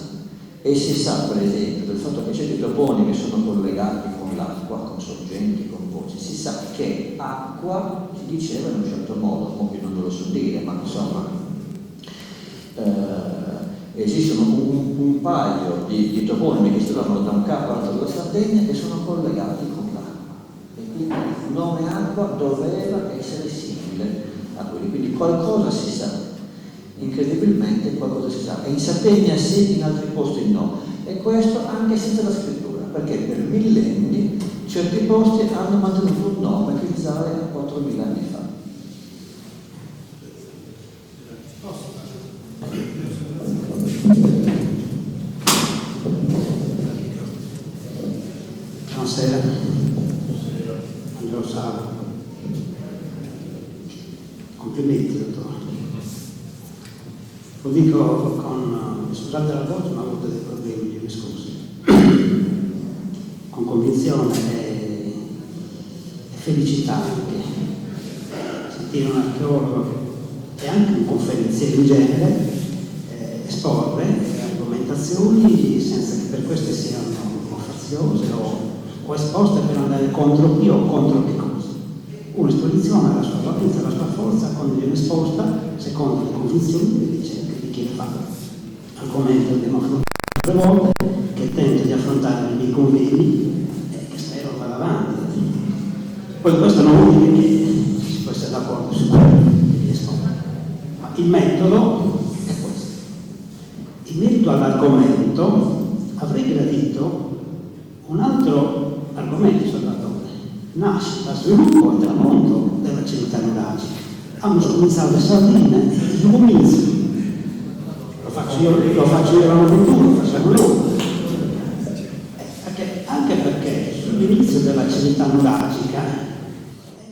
E si sa per esempio del fatto che certi toponimi sono collegati con l'acqua, con sorgenti, con pozzi. Si sa che acqua si diceva in un certo modo, io non lo so dire, ma insomma esistono un paio di toponimi che si trovano da un capo all'altro della Sardegna che sono collegati con l'acqua. E quindi il nome acqua doveva essere simile a quelli, quindi qualcosa si sa. Incredibilmente qualcosa si sa, e in Sardegna sì, in altri posti no, e questo anche senza la scrittura, perché per millenni certi posti hanno mantenuto un nome che risale a 4.000 anni fa. Buonasera, Angelo Sala. Complimenti, dottore. Lo dico scusate la voce, ma ho avuto dei problemi, mi scusi. Con convinzione e felicità anche. Sentire un archeologo e anche un conferenziere in genere esporre argomentazioni senza che per queste siano faziose o esposte per andare contro chi o contro che cosa. Un'esposizione alla sua potenza, alla sua forza, quando viene esposta secondo le convinzioni e le ricerche di chi le fa. Argomento che abbiamo affrontato altre volte, che tento di affrontare nei miei convegni e che spero vada avanti. Poi questo non vuol dire che si può essere d'accordo su quello che vi espongo, ma il metodo è questo. In merito all'argomento avrei gradito un altro argomento soltanto. Nascita, sviluppo e tramonto della civiltà nuragica. Hanno cominciato le sardine, il comizio. Lo faccio io l'avventura, lo facciamo loro. Anche perché sull'inizio della civiltà nuragica